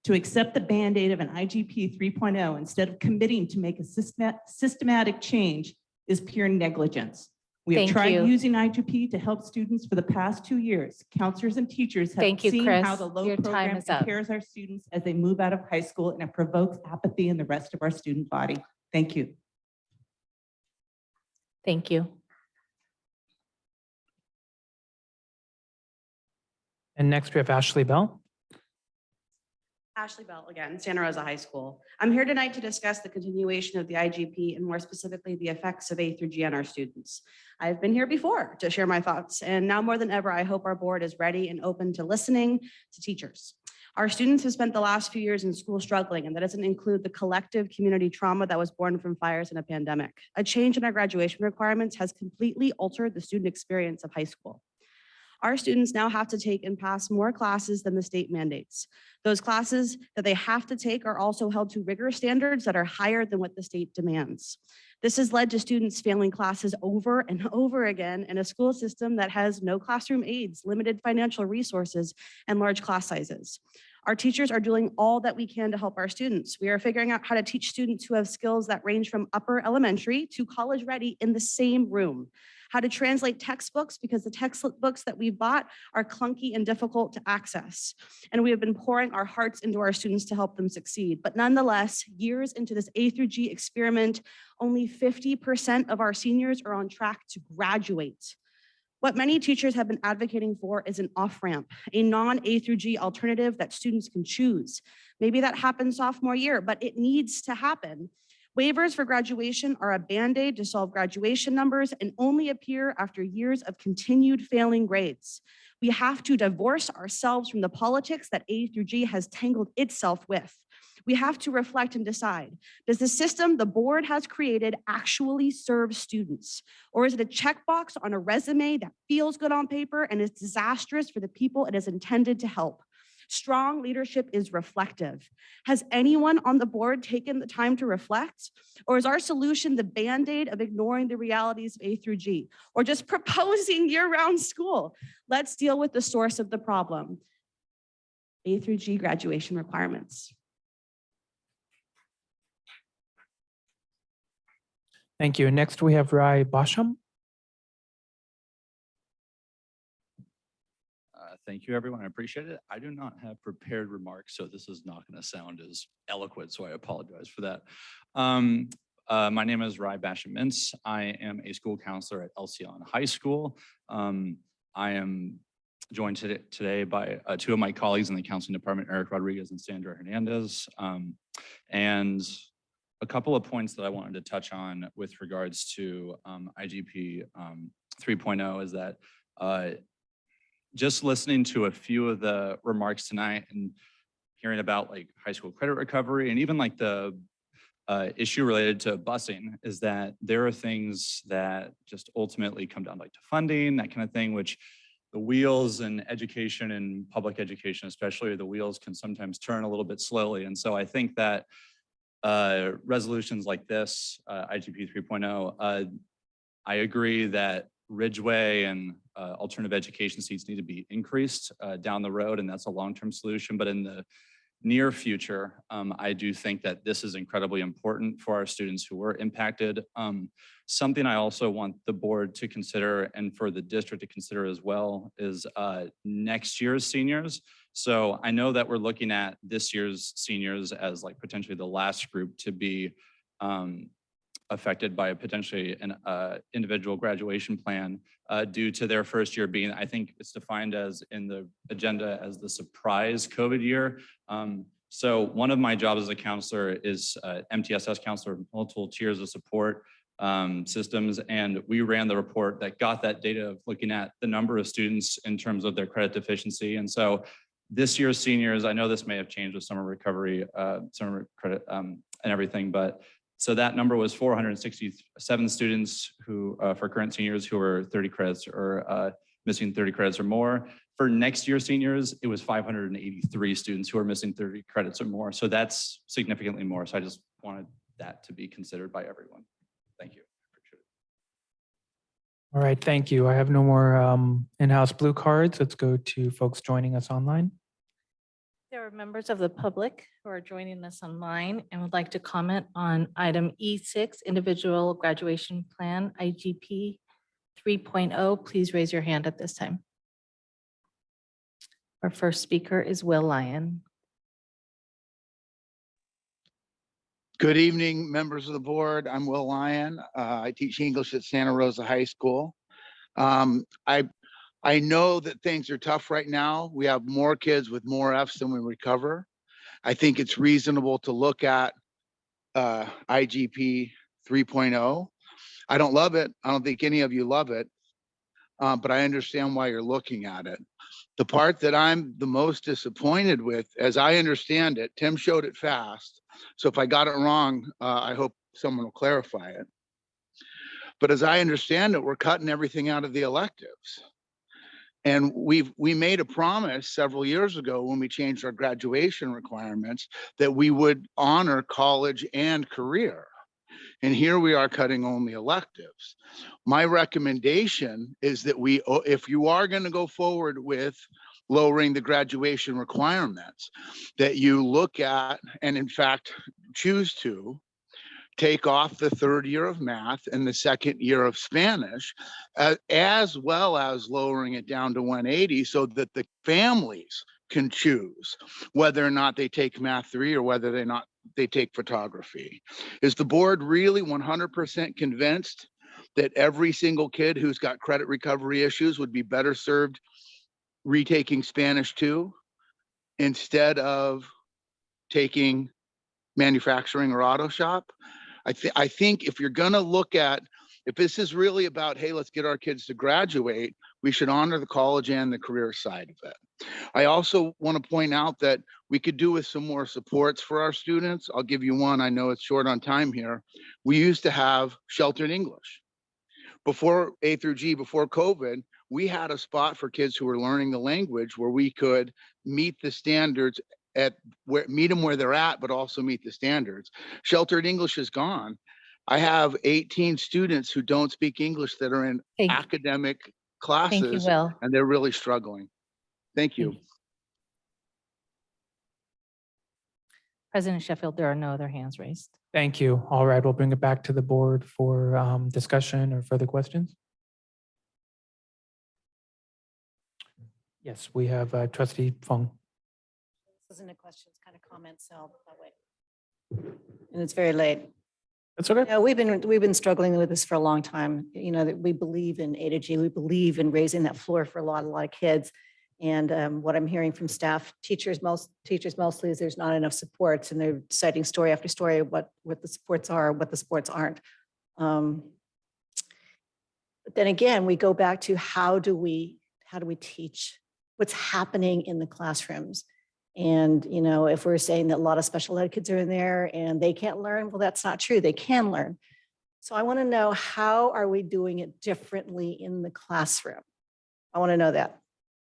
To accept the Band-Aid of an IGP 3.0 instead of committing to make a systematic change is pure negligence. We have tried using IGP to help students for the past 2 years. Counselors and teachers have seen how the low program impairs our students as they move out of high school, and it provokes apathy in the rest of our student body. Thank you. Thank you. And next we have Ashley Bell. Ashley Bell again, Santa Rosa High School. I'm here tonight to discuss the continuation of the IGP and more specifically the effects of A through G on our students. I've been here before to share my thoughts, and now more than ever, I hope our board is ready and open to listening to teachers. Our students have spent the last few years in school struggling, and that doesn't include the collective community trauma that was born from fires and a pandemic. A change in our graduation requirements has completely altered the student experience of high school. Our students now have to take and pass more classes than the state mandates. Those classes that they have to take are also held to rigorous standards that are higher than what the state demands. This has led to students failing classes over and over again in a school system that has no classroom aides, limited financial resources, and large class sizes. Our teachers are doing all that we can to help our students. We are figuring out how to teach students who have skills that range from upper elementary to college ready in the same room. How to translate textbooks because the textbooks that we've bought are clunky and difficult to access. And we have been pouring our hearts into our students to help them succeed. But nonetheless, years into this A through G experiment, only 50% of our seniors are on track to graduate. What many teachers have been advocating for is an off-ramp, a non-A through G alternative that students can choose. Maybe that happens sophomore year, but it needs to happen. Waivers for graduation are a Band-Aid to solve graduation numbers and only appear after years of continued failing grades. We have to divorce ourselves from the politics that A through G has tangled itself with. We have to reflect and decide, does the system the board has created actually serve students? Or is it a checkbox on a resume that feels good on paper and is disastrous for the people it is intended to help? Strong leadership is reflective. Has anyone on the board taken the time to reflect? Or is our solution the Band-Aid of ignoring the realities of A through G? Or just proposing year-round school? Let's deal with the source of the problem. A through G graduation requirements. Thank you. Next we have Rai Basham. Thank you, everyone. I appreciate it. I do not have prepared remarks, so this is not going to sound as eloquent, so I apologize for that. My name is Rai Basham. I am a school counselor at Elsion High School. I am joined today by two of my colleagues in the counseling department, Eric Rodriguez and Sandra Hernandez. And a couple of points that I wanted to touch on with regards to IGP 3.0 is that just listening to a few of the remarks tonight and hearing about like high school credit recovery and even like the issue related to busing is that there are things that just ultimately come down like to funding, that kind of thing, which the wheels in education and public education, especially the wheels can sometimes turn a little bit slowly. And so I think that resolutions like this, IGP 3.0, I agree that Ridgeway and alternative education seats need to be increased down the road, and that's a long-term solution. But in the near future, I do think that this is incredibly important for our students who were impacted. Something I also want the board to consider and for the district to consider as well is next year's seniors. So I know that we're looking at this year's seniors as like potentially the last group to be affected by a potentially an individual graduation plan due to their first year being, I think it's defined as in the agenda as the surprise COVID year. So one of my jobs as a counselor is MTSS counselor, multiple tiers of support systems. And we ran the report that got that data of looking at the number of students in terms of their credit deficiency. And so this year's seniors, I know this may have changed with summer recovery, summer credit and everything, but so that number was 467 students who, for current seniors who are 30 credits or missing 30 credits or more. For next year seniors, it was 583 students who are missing 30 credits or more. So that's significantly more. So I just wanted that to be considered by everyone. Thank you. Appreciate it. All right, thank you. I have no more in-house blue cards. Let's go to folks joining us online. There are members of the public who are joining us online and would like to comment on item E6, individual graduation plan, IGP 3.0. Please raise your hand at this time. Our first speaker is Will Lyon. Good evening, members of the board. I'm Will Lyon. I teach English at Santa Rosa High School. I I know that things are tough right now. We have more kids with more Fs than we recover. I think it's reasonable to look at IGP 3.0. I don't love it. I don't think any of you love it, but I understand why you're looking at it. The part that I'm the most disappointed with, as I understand it, Tim showed it fast. So if I got it wrong, I hope someone will clarify it. But as I understand it, we're cutting everything out of the electives. And we made a promise several years ago when we changed our graduation requirements that we would honor college and career. And here we are cutting only electives. My recommendation is that if you are going to go forward with lowering the graduation requirements, that you look at, and in fact, choose to take off the third year of math and the second year of Spanish, as well as lowering it down to 180 so that the families can choose whether or not they take math 3 or whether they take photography. Is the board really 100% convinced that every single kid who's got credit recovery issues would be better served retaking Spanish 2 instead of taking manufacturing or auto shop? I think if you're going to look at, if this is really about, hey, let's get our kids to graduate, we should honor the college and the career side of it. I also want to point out that we could do with some more supports for our students. I'll give you one. I know it's short on time here. We used to have sheltered English. Before A through G, before COVID, we had a spot for kids who were learning the language where we could meet the standards meet them where they're at, but also meet the standards. Sheltered English is gone. I have 18 students who don't speak English that are in academic classes, Will. and they're really struggling. Thank you. President Sheffield, there are no other hands raised. Thank you. All right, we'll bring it back to the board for discussion or further questions. Yes, we have Trustee Fung. This isn't a question, it's kind of comments, so that way. And it's very late. That's okay. Yeah, we've been struggling with this for a long time. You know, that we believe in A to G. We believe in raising that floor for a lot of kids. And what I'm hearing from staff, teachers mostly, is there's not enough supports, and they're citing story after story of what the supports are, what the supports aren't. But then again, we go back to how do we teach what's happening in the classrooms? And, you know, if we're saying that a lot of special ed kids are in there and they can't learn, well, that's not true. They can learn. So I want to know, how are we doing it differently in the classroom? I want to know that.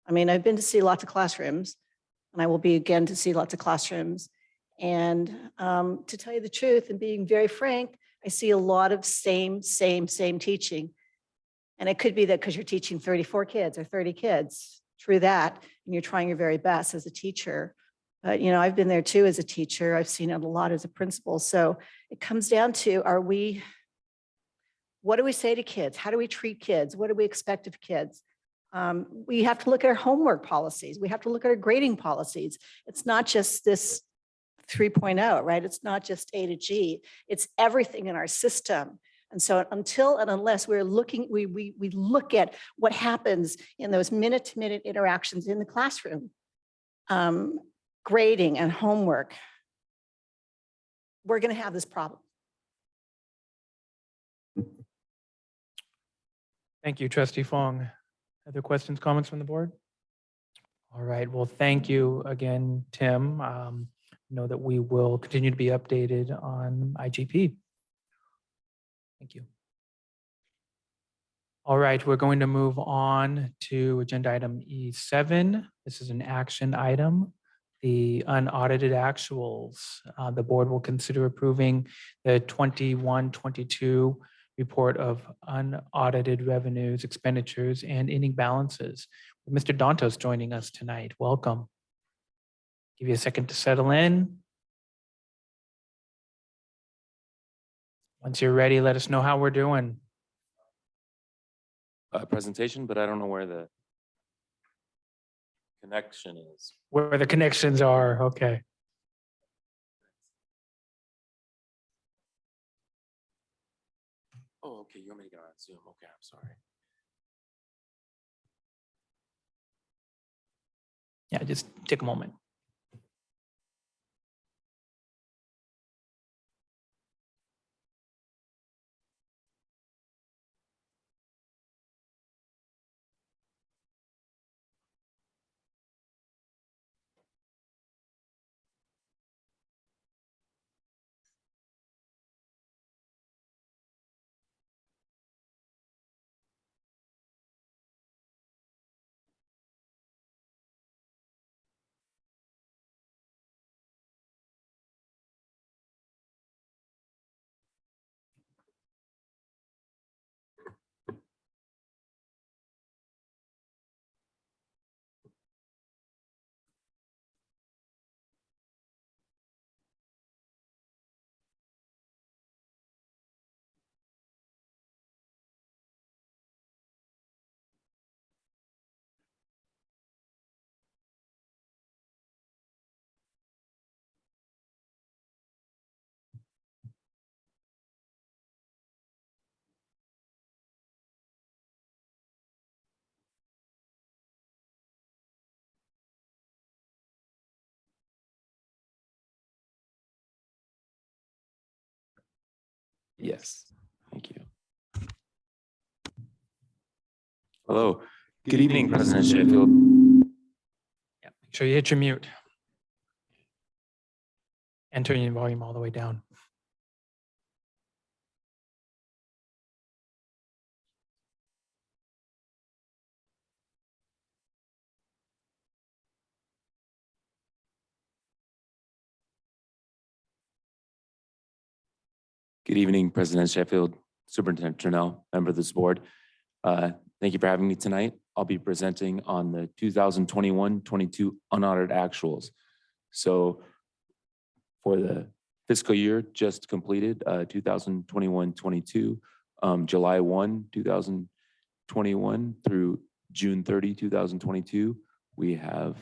I mean, I've been to see lots of classrooms, and I will be again to see lots of classrooms. And to tell you the truth and being very frank, I see a lot of same teaching. And it could be that because you're teaching 34 kids or 30 kids, through that, and you're trying your very best as a teacher. But, you know, I've been there too as a teacher. I've seen it a lot as a principal. So it comes down to, what do we say to kids? How do we treat kids? What do we expect of kids? We have to look at our homework policies. We have to look at our grading policies. It's not just this 3.0, right? It's not just A to G. It's everything in our system. And so until and unless we're looking, we look at what happens in those minute-to-minute interactions in the classroom, grading and homework, we're going to have this problem. Thank you, Trustee Fong. Other questions, comments from the board? All right, well, thank you again, Tim. Know that we will continue to be updated on IGP. Thank you. All right, we're going to move on to agenda item E7. This is an action item, the unaudited actuals. The board will consider approving the 21-22 report of unaudited revenues, expenditures, and ending balances. Mr. Dantos joining us tonight. Welcome. Give you a second to settle in. Once you're ready, let us know how we're doing. Presentation, but I don't know where the connection is. Where the connections are, okay. Oh, okay, you want me to get on Zoom? Okay, I'm sorry. Yeah, just take a moment. Yes, thank you. Hello, good evening, President Sheffield. Yeah, make sure you hit your mute. And turn your volume all the way down. Good evening, President Sheffield, Superintendent Turnell, member of this board. Thank you for having me tonight. I'll be presenting on the 2021-22 unaudited actuals. So for the fiscal year just completed, 2021-22, July 1, 2021 through June 30, 2022, we have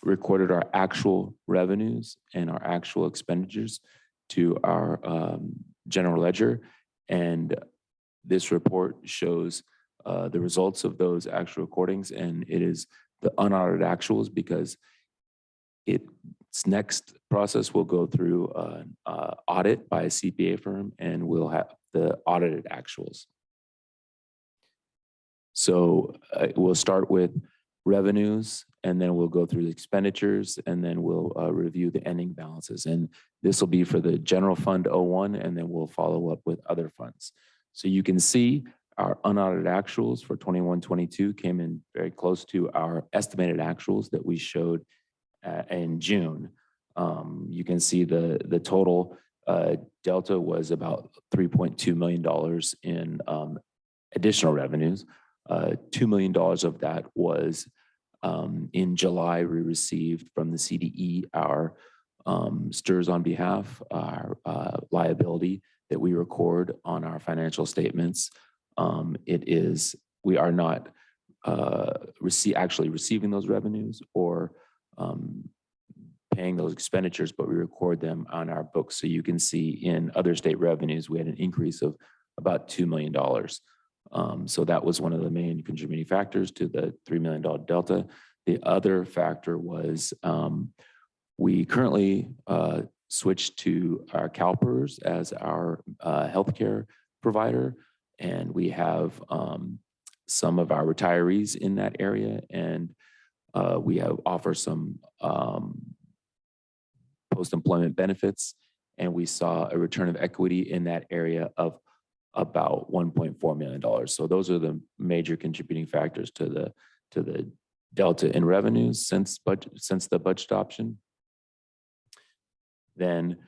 recorded our actual revenues and our actual expenditures to our general ledger. And this report shows the results of those actual recordings, and it is the unaudited actuals because its next process will go through an audit by a CPA firm, and we'll have the audited actuals. So we'll start with revenues, and then we'll go through the expenditures, and then we'll review the ending balances. And this will be for the general fund 01, and then we'll follow up with other funds. So you can see our unaudited actuals for 21-22 came in very close to our estimated actuals that we showed in June. You can see the total delta was about $3.2 million in additional revenues. $2 million of that was in July, we received from the CDE our Srtas on behalf, our liability that we record on our financial statements. We are not actually receiving those revenues or paying those expenditures, but we record them on our books. So you can see in other state revenues, we had an increase of about $2 million. So that was one of the main contributing factors to the $3 million delta. The other factor was we currently switched to our CalPERS as our healthcare provider, and we have some of our retirees in that area, and we offer some post-employment benefits, and we saw a return of equity in that area of about $1.4 million. So those are the major contributing factors to the delta in revenues since the budget adoption. Then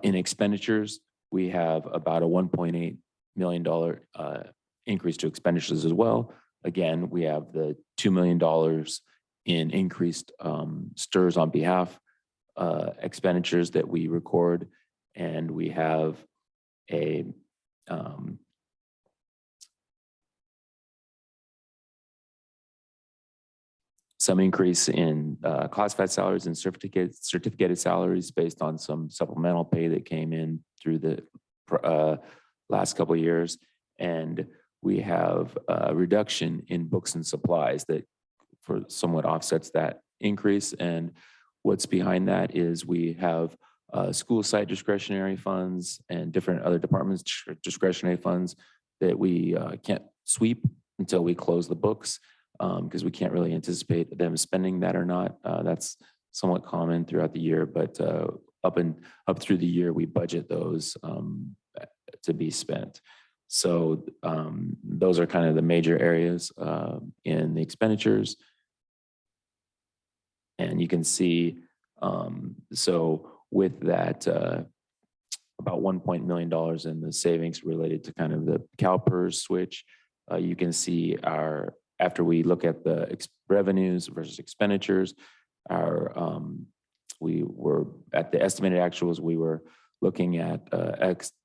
in expenditures, we have about a $1.8 million increase to expenditures as well. Again, we have the $2 million in increased Srtas on behalf expenditures that we record, and we have a some increase in classified salaries and certificated salaries based on some supplemental pay that came in through the last couple of years. And we have a reduction in books and supplies that for somewhat offsets that increase. And what's behind that is we have school site discretionary funds and different other departments discretionary funds that we can't sweep until we close the books, because we can't really anticipate them spending that or not. That's somewhat common throughout the year, but up through the year, we budget those to be spent. So those are kind of the major areas in the expenditures. And you can see, so with that, about $1 million in the savings related to kind of the CalPERS switch, you can see after we look at the revenues versus expenditures, we were at the estimated actuals, we were looking at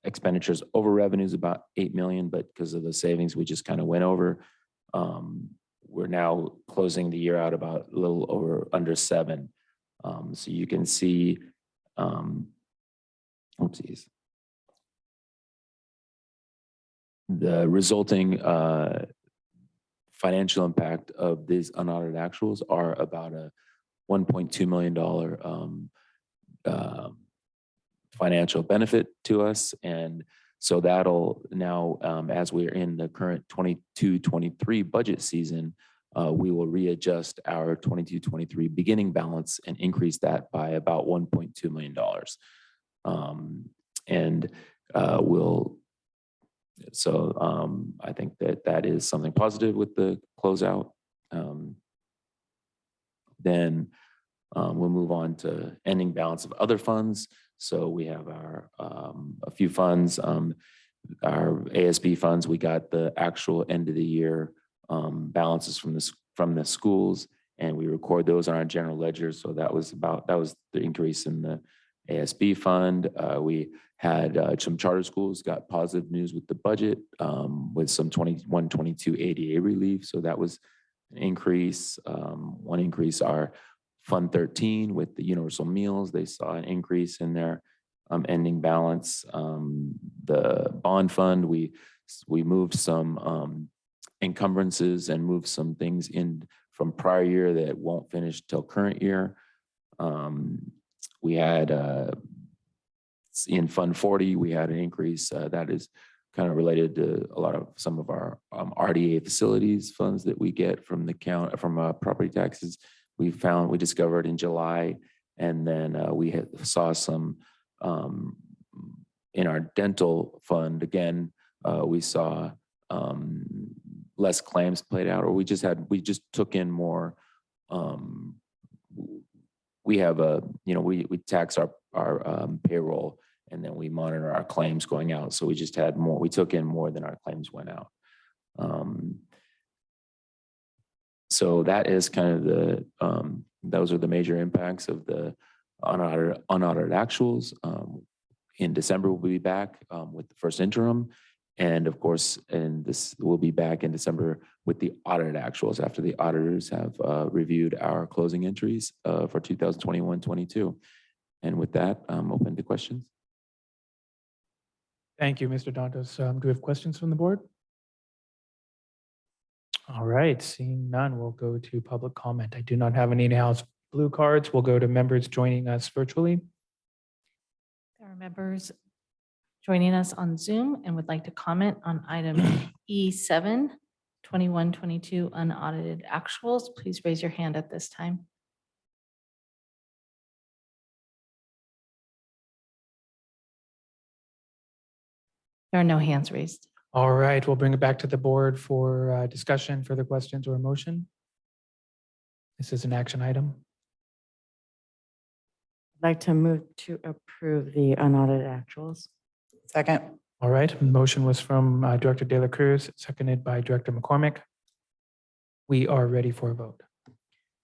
expenditures over revenues about 8 million, but because of the savings we just kind of went over, we're now closing the year out about a little over under 7. So you can see, oopsies, the resulting financial impact of these unaudited actuals are about a $1.2 million financial benefit to us. And so that'll now, as we're in the current 22-23 budget season, we will readjust our 22-23 beginning balance and increase that by about $1.2 million. I think that is something positive with the closeout. Then we'll move on to ending balance of other funds. So we have our a few funds, our ASB funds. We got the actual end of the year balances from the schools, and we record those on our general ledger. So that was the increase in the ASB fund. We had some charter schools got positive news with the budget with some 21-22 ADA relief. So that was an increase. One increase, our Fund 13 with the universal meals, they saw an increase in their ending balance. The bond fund, we moved some encumbrances and moved some things in from prior year that won't finish till current year. We had in Fund 40, we had an increase that is kind of related to some of our RDA facilities funds that we get from the property taxes. We discovered in July, and then we saw some in our dental fund. Again, we saw less claims played out, or we just took in more. We have we tax our payroll, and then we monitor our claims going out. So we just had more. We took in more than our claims went out. So that is kind of those are the major impacts of the unaudited actuals. In December, we'll be back with the first interim. And of course, we'll be back in December with the audited actuals after the auditors have reviewed our closing entries for 2021-22. And with that, I'm open to questions. Thank you, Mr. Dantos. Do we have questions from the board? All right, seeing none, we'll go to public comment. I do not have any in-house blue cards. We'll go to members joining us virtually. There are members joining us on Zoom and would like to comment on item E7, 21-22 unaudited actuals. Please raise your hand at this time. There are no hands raised. All right, we'll bring it back to the board for discussion, further questions or motion. This is an action item. I'd like to move to approve the unaudited actuals. Second. All right, motion was from Director De La Cruz, seconded by Director McCormick. We are ready for a vote.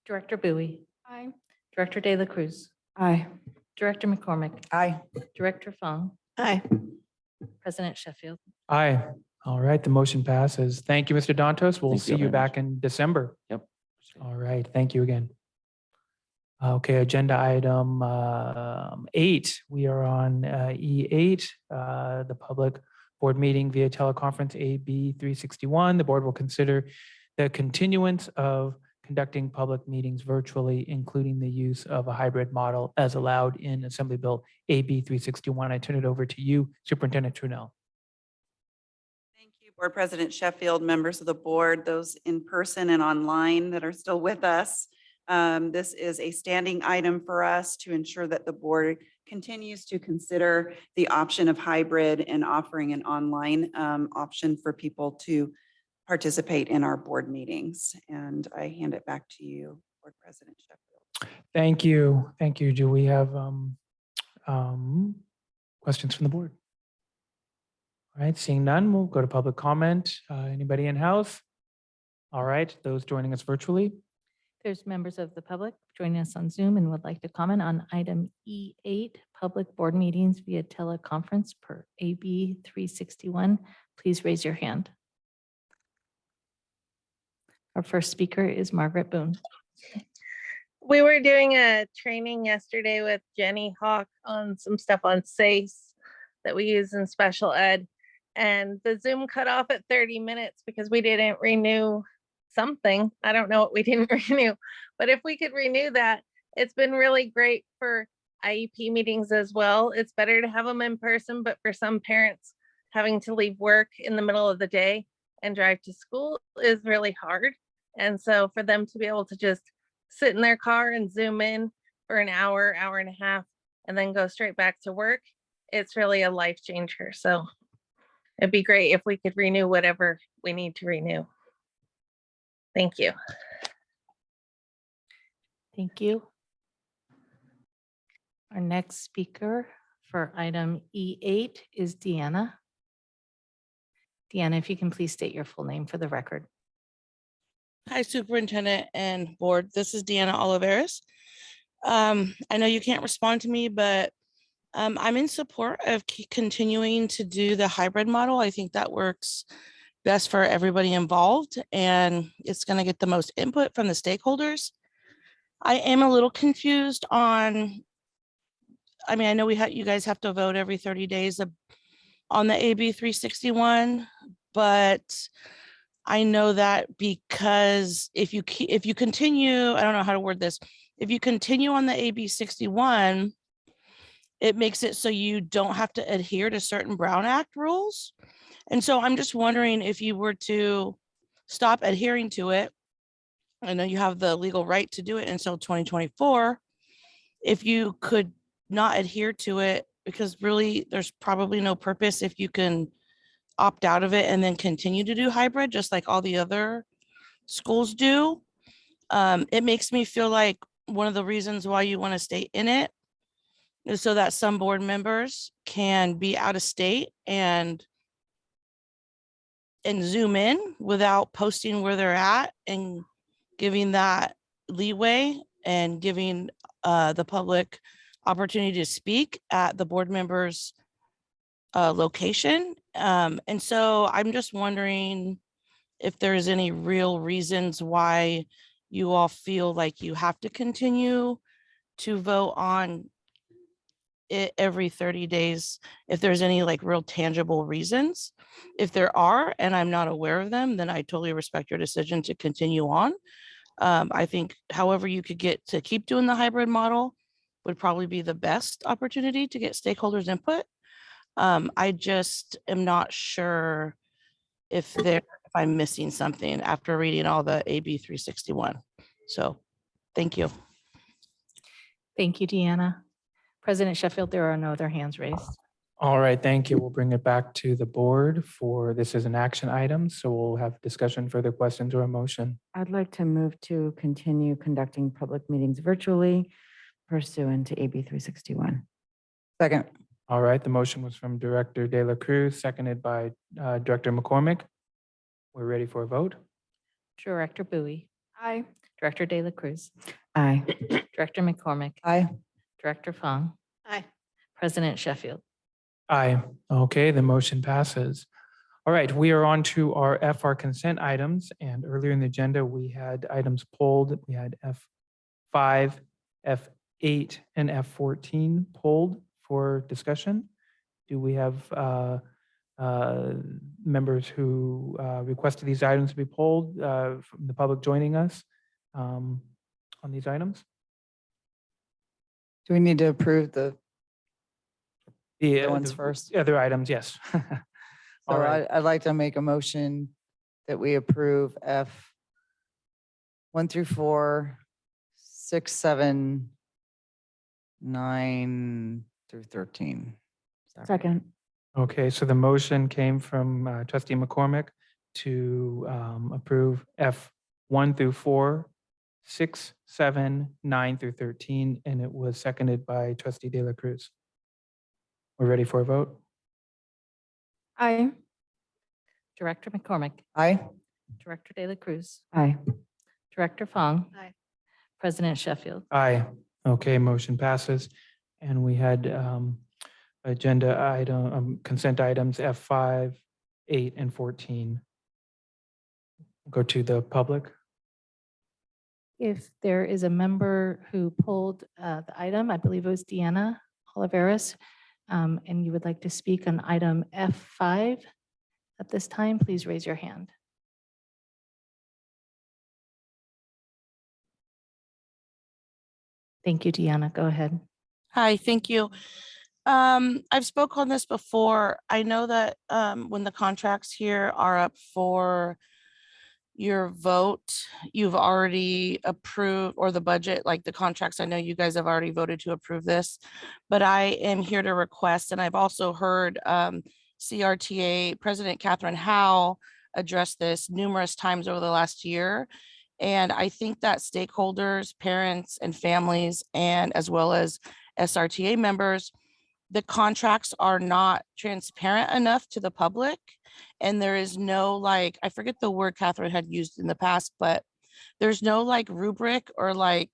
Director Bowie. Aye. Director De La Cruz. Aye. Director McCormick. Aye. Director Fong. Aye. President Sheffield. Aye. All right, the motion passes. Thank you, Mr. Dantos. We'll Thank see you you very much. back in December. Yep. All right, thank you again. Okay, agenda item 8. We are on E8, the public board meeting via teleconference AB 361. The board will consider the continuance of conducting public meetings virtually, including the use of a hybrid model as allowed in Assembly Bill AB 361. I turn it over to you, Superintendent Trunell. Thank you, Board President Sheffield, members of the board, those in person and online that are still with us. This is a standing item for us to ensure that the board continues to consider the option of hybrid and offering an online option for people to participate in our board meetings. And I hand it back to you, Board President Sheffield. Thank you. Thank you. Do we have questions from the board? All right, seeing none, we'll go to public comment. Anybody in house? All right, those joining us virtually. There's members of the public joining us on Zoom and would like to comment on item E8, public board meetings via teleconference per AB 361. Please raise your hand. Our first speaker is Margaret Boone. We were doing a training yesterday with Jenny Hawk on some stuff on SACE that we use in special ed. And the Zoom cut off at 30 minutes because we didn't renew something. I don't know what we didn't renew, but if we could renew that, it's been really great for IEP meetings as well. It's better to have them in person, but for some parents, having to leave work in the middle of the day and drive to school is really hard. And so for them to be able to just sit in their car and Zoom in for an hour, hour and a half, and then go straight back to work, it's really a life changer. So it'd be great if we could renew whatever we need to renew. Thank you. Thank you. Our next speaker for item E8 is Deanna. Deanna, if you can please state your full name for the record. Hi, Superintendent and Board. This is Deanna Oliveras. I know you can't respond to me, but I'm in support of continuing to do the hybrid model. I think that works best for everybody involved, and it's going to get the most input from the stakeholders. I am a little confused on, I mean, I know you guys have to vote every 30 days on the AB 361, but I know that because if you continue, I don't know how to word this. If you continue on the AB 61, it makes it so you don't have to adhere to certain Brown Act rules. And so I'm just wondering if you were to stop adhering to it, I know you have the legal right to do it until 2024, if you could not adhere to it, because really there's probably no purpose if you can opt out of it and then continue to do hybrid, just like all the other schools do. It makes me feel like one of the reasons why you want to stay in it is so that some board members can be out of state and Zoom in without posting where they're at and giving that leeway and giving the public opportunity to speak at the board members' location. And so I'm just wondering if there's any real reasons why you all feel like you have to continue to vote on it every 30 days, if there's any like real tangible reasons. If there are, and I'm not aware of them, then I totally respect your decision to continue on. I think however you could get to keep doing the hybrid model would probably be the best opportunity to get stakeholders' input. I just am not sure if I'm missing something after reading all the AB 361. So thank you. Thank you, Deanna. President Sheffield, there are no other hands raised. All right, thank you. We'll bring it back to the board for this is an action item. So we'll have discussion, further questions or a motion. I'd like to move to continue conducting public meetings virtually pursuant to AB 361. Second. All right, the motion was from Director De La Cruz, seconded by Director McCormick. We're ready for a vote. Director Bowie. Aye. Director De La Cruz. Aye. Director McCormick. Aye. Director Fong. Aye. President Sheffield. Aye. Okay, the motion passes. All right, we are on to our FR consent items. And earlier in the agenda, we had items pulled. We had F5, F8, and F14 pulled for discussion. Do we have members who requested these items to be pulled from the public joining us? on these items? Do we need to approve the The other ones first? Other items, yes. So All right. I'd like to make a motion that we approve F 1 through 4, 6, 7, 9 through 13. Sorry. Second. Okay, so the motion came from trustee McCormick to approve F1 through 4, 6, 7, 9 through 13, and it was seconded by trustee De La Cruz. We're ready for a vote? Aye. Director McCormick, Aye. Director De La Cruz, Aye. Director Fong. Aye. President Sheffield. Aye. Okay, motion passes. And we had agenda item, consent items F5, 8, and 14. Go to the public. If there is a member who pulled the item, I believe it was Deanna Oliveris, and you would like to speak on item F5 at this time, please raise your hand. Thank you, Deanna. Go ahead. Hi, thank you. I've spoke on this before. I know that when the contracts here are up for your vote, you've already approved, or the budget, like the contracts, I know you guys have already voted to approve this, but I am here to request, and I've also heard CRTA President Catherine Howell address this numerous times over the last year. And I think that stakeholders, parents and families, and as well as SRTA members, the contracts are not transparent enough to the public. And there is no, like, I forget the word Catherine had used in the past, but there's no like rubric or like,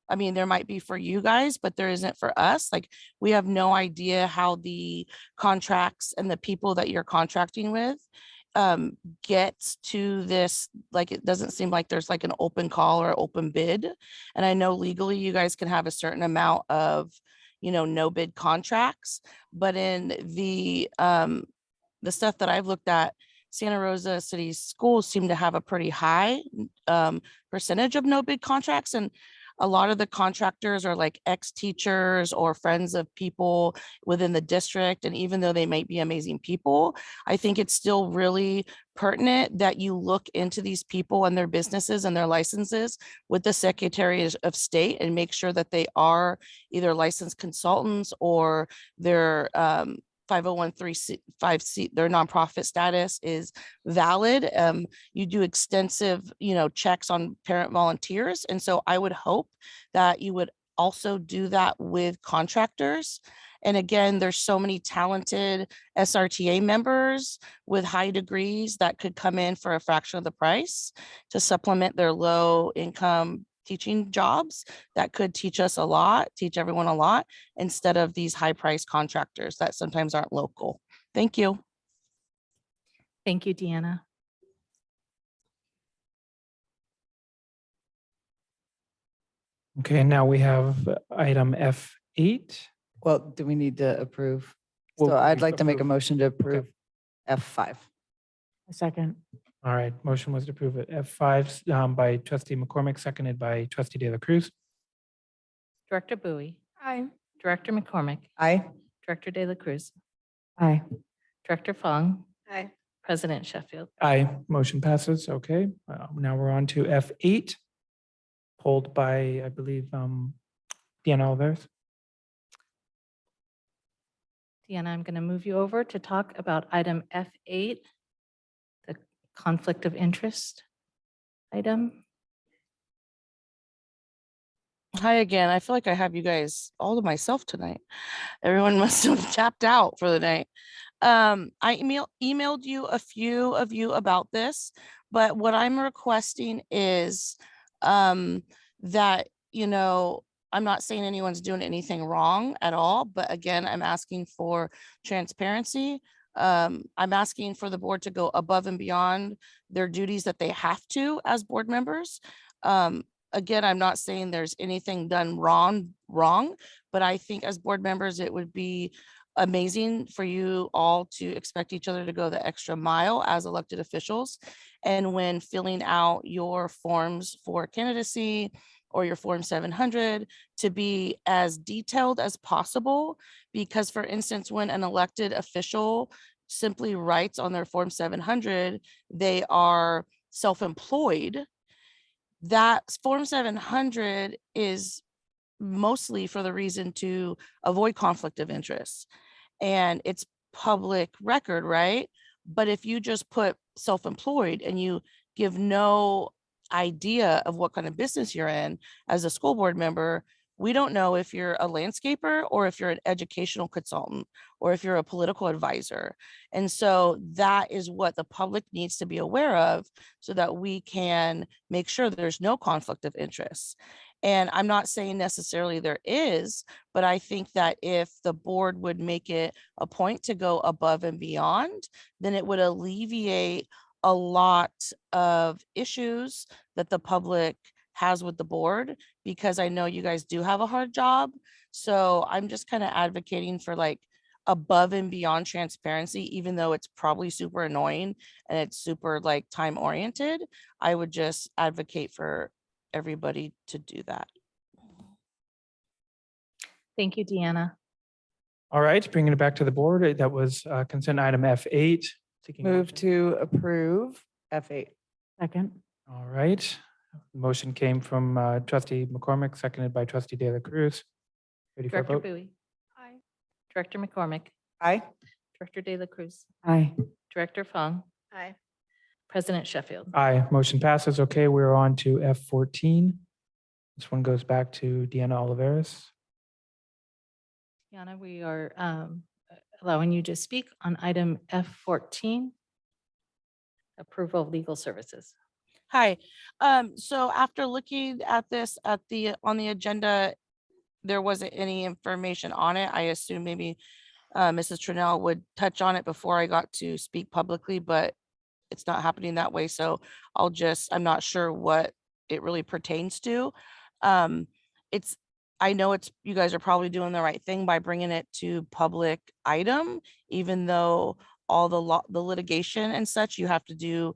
I mean, there might be for you guys, but there isn't for us. Like, we have no idea how the contracts and the people that you're contracting with gets to this. Like, it doesn't seem like there's like an open call or open bid. And I know legally you guys can have a certain amount of, you know, no bid contracts, but in the stuff that I've looked at, Santa Rosa City schools seem to have a pretty high percentage of no bid contracts. And a lot of the contractors are like ex-teachers or friends of people within the district. And even though they might be amazing people, I think it's still really pertinent that you look into these people and their businesses and their licenses with the Secretary of State and make sure that they are either licensed consultants or their 501(c)(5) their nonprofit status is valid. You do extensive, you know, checks on parent volunteers. And so I would hope that you would also do that with contractors. And again, there's so many talented SRTA members with high degrees that could come in for a fraction of the price to supplement their low income teaching jobs that could teach us a lot, teach everyone a lot, instead of these high priced contractors that sometimes aren't local. Thank you. Thank you, Deanna. Okay, now we have item F8. Well, do we need to approve? Well, So I'd we like to make a approve. motion to approve F5. A second. All right, motion was to approve it. F5 by trustee McCormick, seconded by trustee De La Cruz. Director Bowie, Aye. Director McCormick, Aye. Director De La Cruz, Aye. Director Fong, Aye. President Sheffield. Aye, motion passes. Okay, now we're on to F8, pulled by, I believe, Deanna Oliveris. Deanna, I'm going to move you over to talk about item F8, the conflict of interest item. Hi again. I feel like I have you guys all to myself tonight. Everyone must have tapped out for the night. I emailed you a few of you about this, but what I'm requesting is that, you know, I'm not saying anyone's doing anything wrong at all, but again, I'm asking for transparency. I'm asking for the board to go above and beyond their duties that they have to as board members. Again, I'm not saying there's anything done wrong, but I think as board members, it would be amazing for you all to expect each other to go the extra mile as elected officials. And when filling out your forms for candidacy or your Form 700, to be as detailed as possible. Because for instance, when an elected official simply writes on their Form 700, they are self-employed, that Form 700 is mostly for the reason to avoid conflict of interest. And it's public record, right? But if you just put self-employed and you give no idea of what kind of business you're in as a school board member, we don't know if you're a landscaper or if you're an educational consultant or if you're a political advisor. And so that is what the public needs to be aware of so that we can make sure there's no conflict of interest. And I'm not saying necessarily there is, but I think that if the board would make it a point to go above and beyond, then it would alleviate a lot of issues that the public has with the board, because I know you guys do have a hard job. So I'm just kind of advocating for like above and beyond transparency, even though it's probably super annoying and it's super like time oriented. I would just advocate for everybody to do that. Thank you, Deanna. All right, bringing it back to the board. That was consent item F8. Seeking Move motion. to approve F8. Second. All right. Motion came from trustee McCormick, seconded by trustee De La Cruz. Ready for a Director vote? Bowie. Aye. Director McCormick. Aye. Director De La Cruz. Aye. Director Fong. Aye. President Sheffield. Aye, motion passes. Okay, we're on to F14. This one goes back to Deanna Oliveras. Deanna, we are allowing you to speak on item F14, approval of legal services. Hi. So after looking at this on the agenda, there wasn't any information on it. I assume maybe Mrs. Trinnell would touch on it before I got to speak publicly, but it's not happening that way. So I'm not sure what it really pertains to. I know you guys are probably doing the right thing by bringing it to public item, even though all the litigation and such you have to do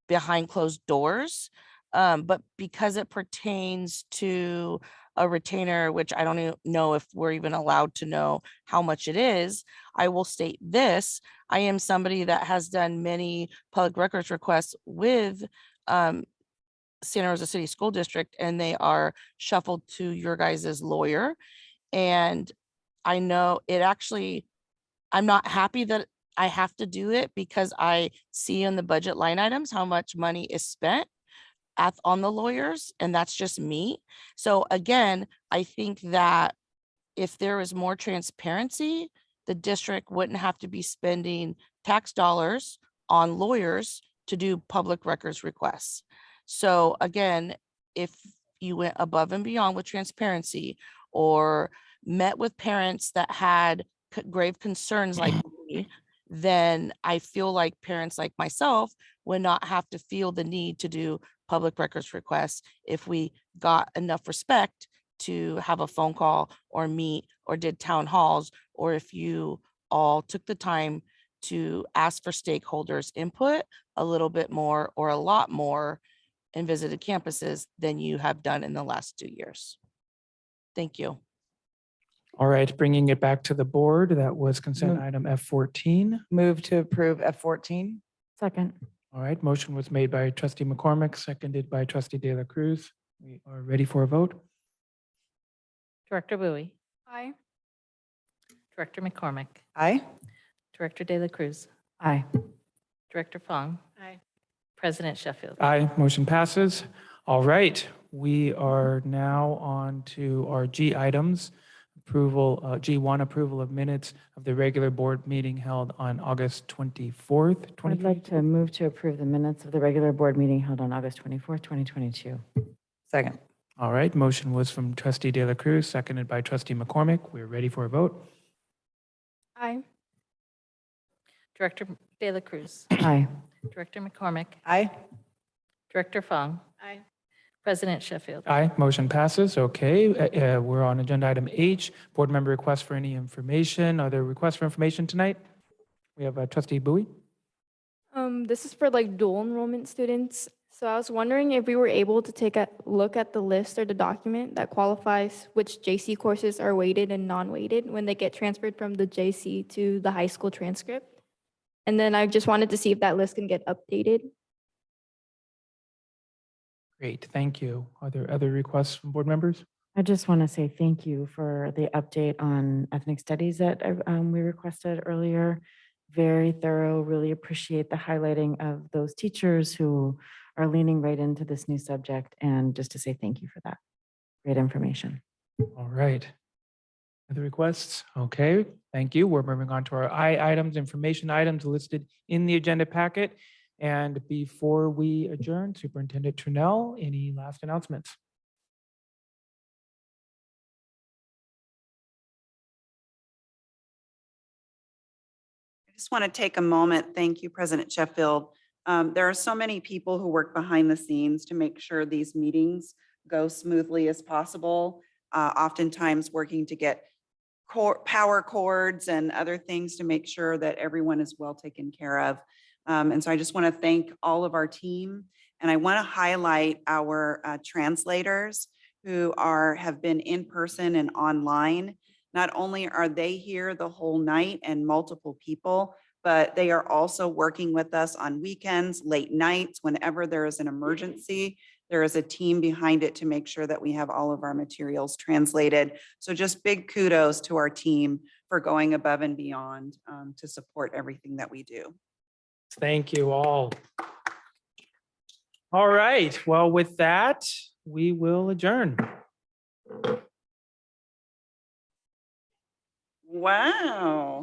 behind closed doors. But because it pertains to a retainer, which I don't even know if we're even allowed to know how much it is, I will state this. I am somebody that has done many public records requests with Santa Rosa City School District, and they are shuffled to your guys' lawyer. And I know I'm not happy that I have to do it, because I see in the budget line items how much money is spent on the lawyers, and that's just me. So again, I think that if there is more transparency, the district wouldn't have to be spending tax dollars on lawyers to do public records requests. So again, if you went above and beyond with transparency or met with parents that had grave concerns like me, then I feel like parents like myself would not have to feel the need to do public records requests if we got enough respect to have a phone call or meet or did town halls, or if you all took the time to ask for stakeholders' input a little bit more or a lot more and visited campuses than you have done in the last 2 years. Thank you. All right, bringing it back to the board. That was consent item F14. Move to approve F14. Second. All right, motion was made by trustee McCormick, seconded by trustee De La Cruz. We are ready for a vote. Director Bowie. Aye. Director McCormick. Aye. Director De La Cruz. Aye. Director Fong. Aye. President Sheffield. Aye, motion passes. All right, we are now on to our G items. G1, approval of minutes of the regular board meeting held on August 24th, I'd like to move to approve the minutes of the regular board meeting held on August 24th, 2022. Second. All right, motion was from trustee De La Cruz, seconded by trustee McCormick. We're ready for a vote. Aye. Director De La Cruz. Aye. Director McCormick. Aye. Director Fong. Aye. President Sheffield. Aye, motion passes. Okay, we're on agenda item H, board member requests for any information. Are there requests for information tonight? We have trustee Bowie. This is for like dual enrollment students. So I was wondering if we were able to take a look at the list or the document that qualifies which JC courses are weighted and non-weighted when they get transferred from the JC to the high school transcript. And then I just wanted to see if that list can get updated. Great, thank you. Are there other requests from board members? I just want to say thank you for the update on ethnic studies that we requested earlier. Very thorough, really appreciate the highlighting of those teachers who are leaning right into this new subject, and just to say thank you for that. Great information. All right. Other requests? Okay, thank you. We're moving on to our I items, information items listed in the agenda packet. And before we adjourn, Superintendent Trunell, any last announcements? I just want to take a moment. Thank you, President Sheffield. There are so many people who work behind the scenes to make sure these meetings go smoothly as possible. Oftentimes working to get power cords and other things to make sure that everyone is well taken care of. And so I just want to thank all of our team. And I want to highlight our translators who have been in person and online. Not only are they here the whole night and multiple people, but they are also working with us on weekends, late nights, whenever there is an emergency. There is a team behind it to make sure that we have all of our materials translated. So just big kudos to our team for going above and beyond to support everything that we do. Thank you all. All right, well, with that, we will adjourn. Wow.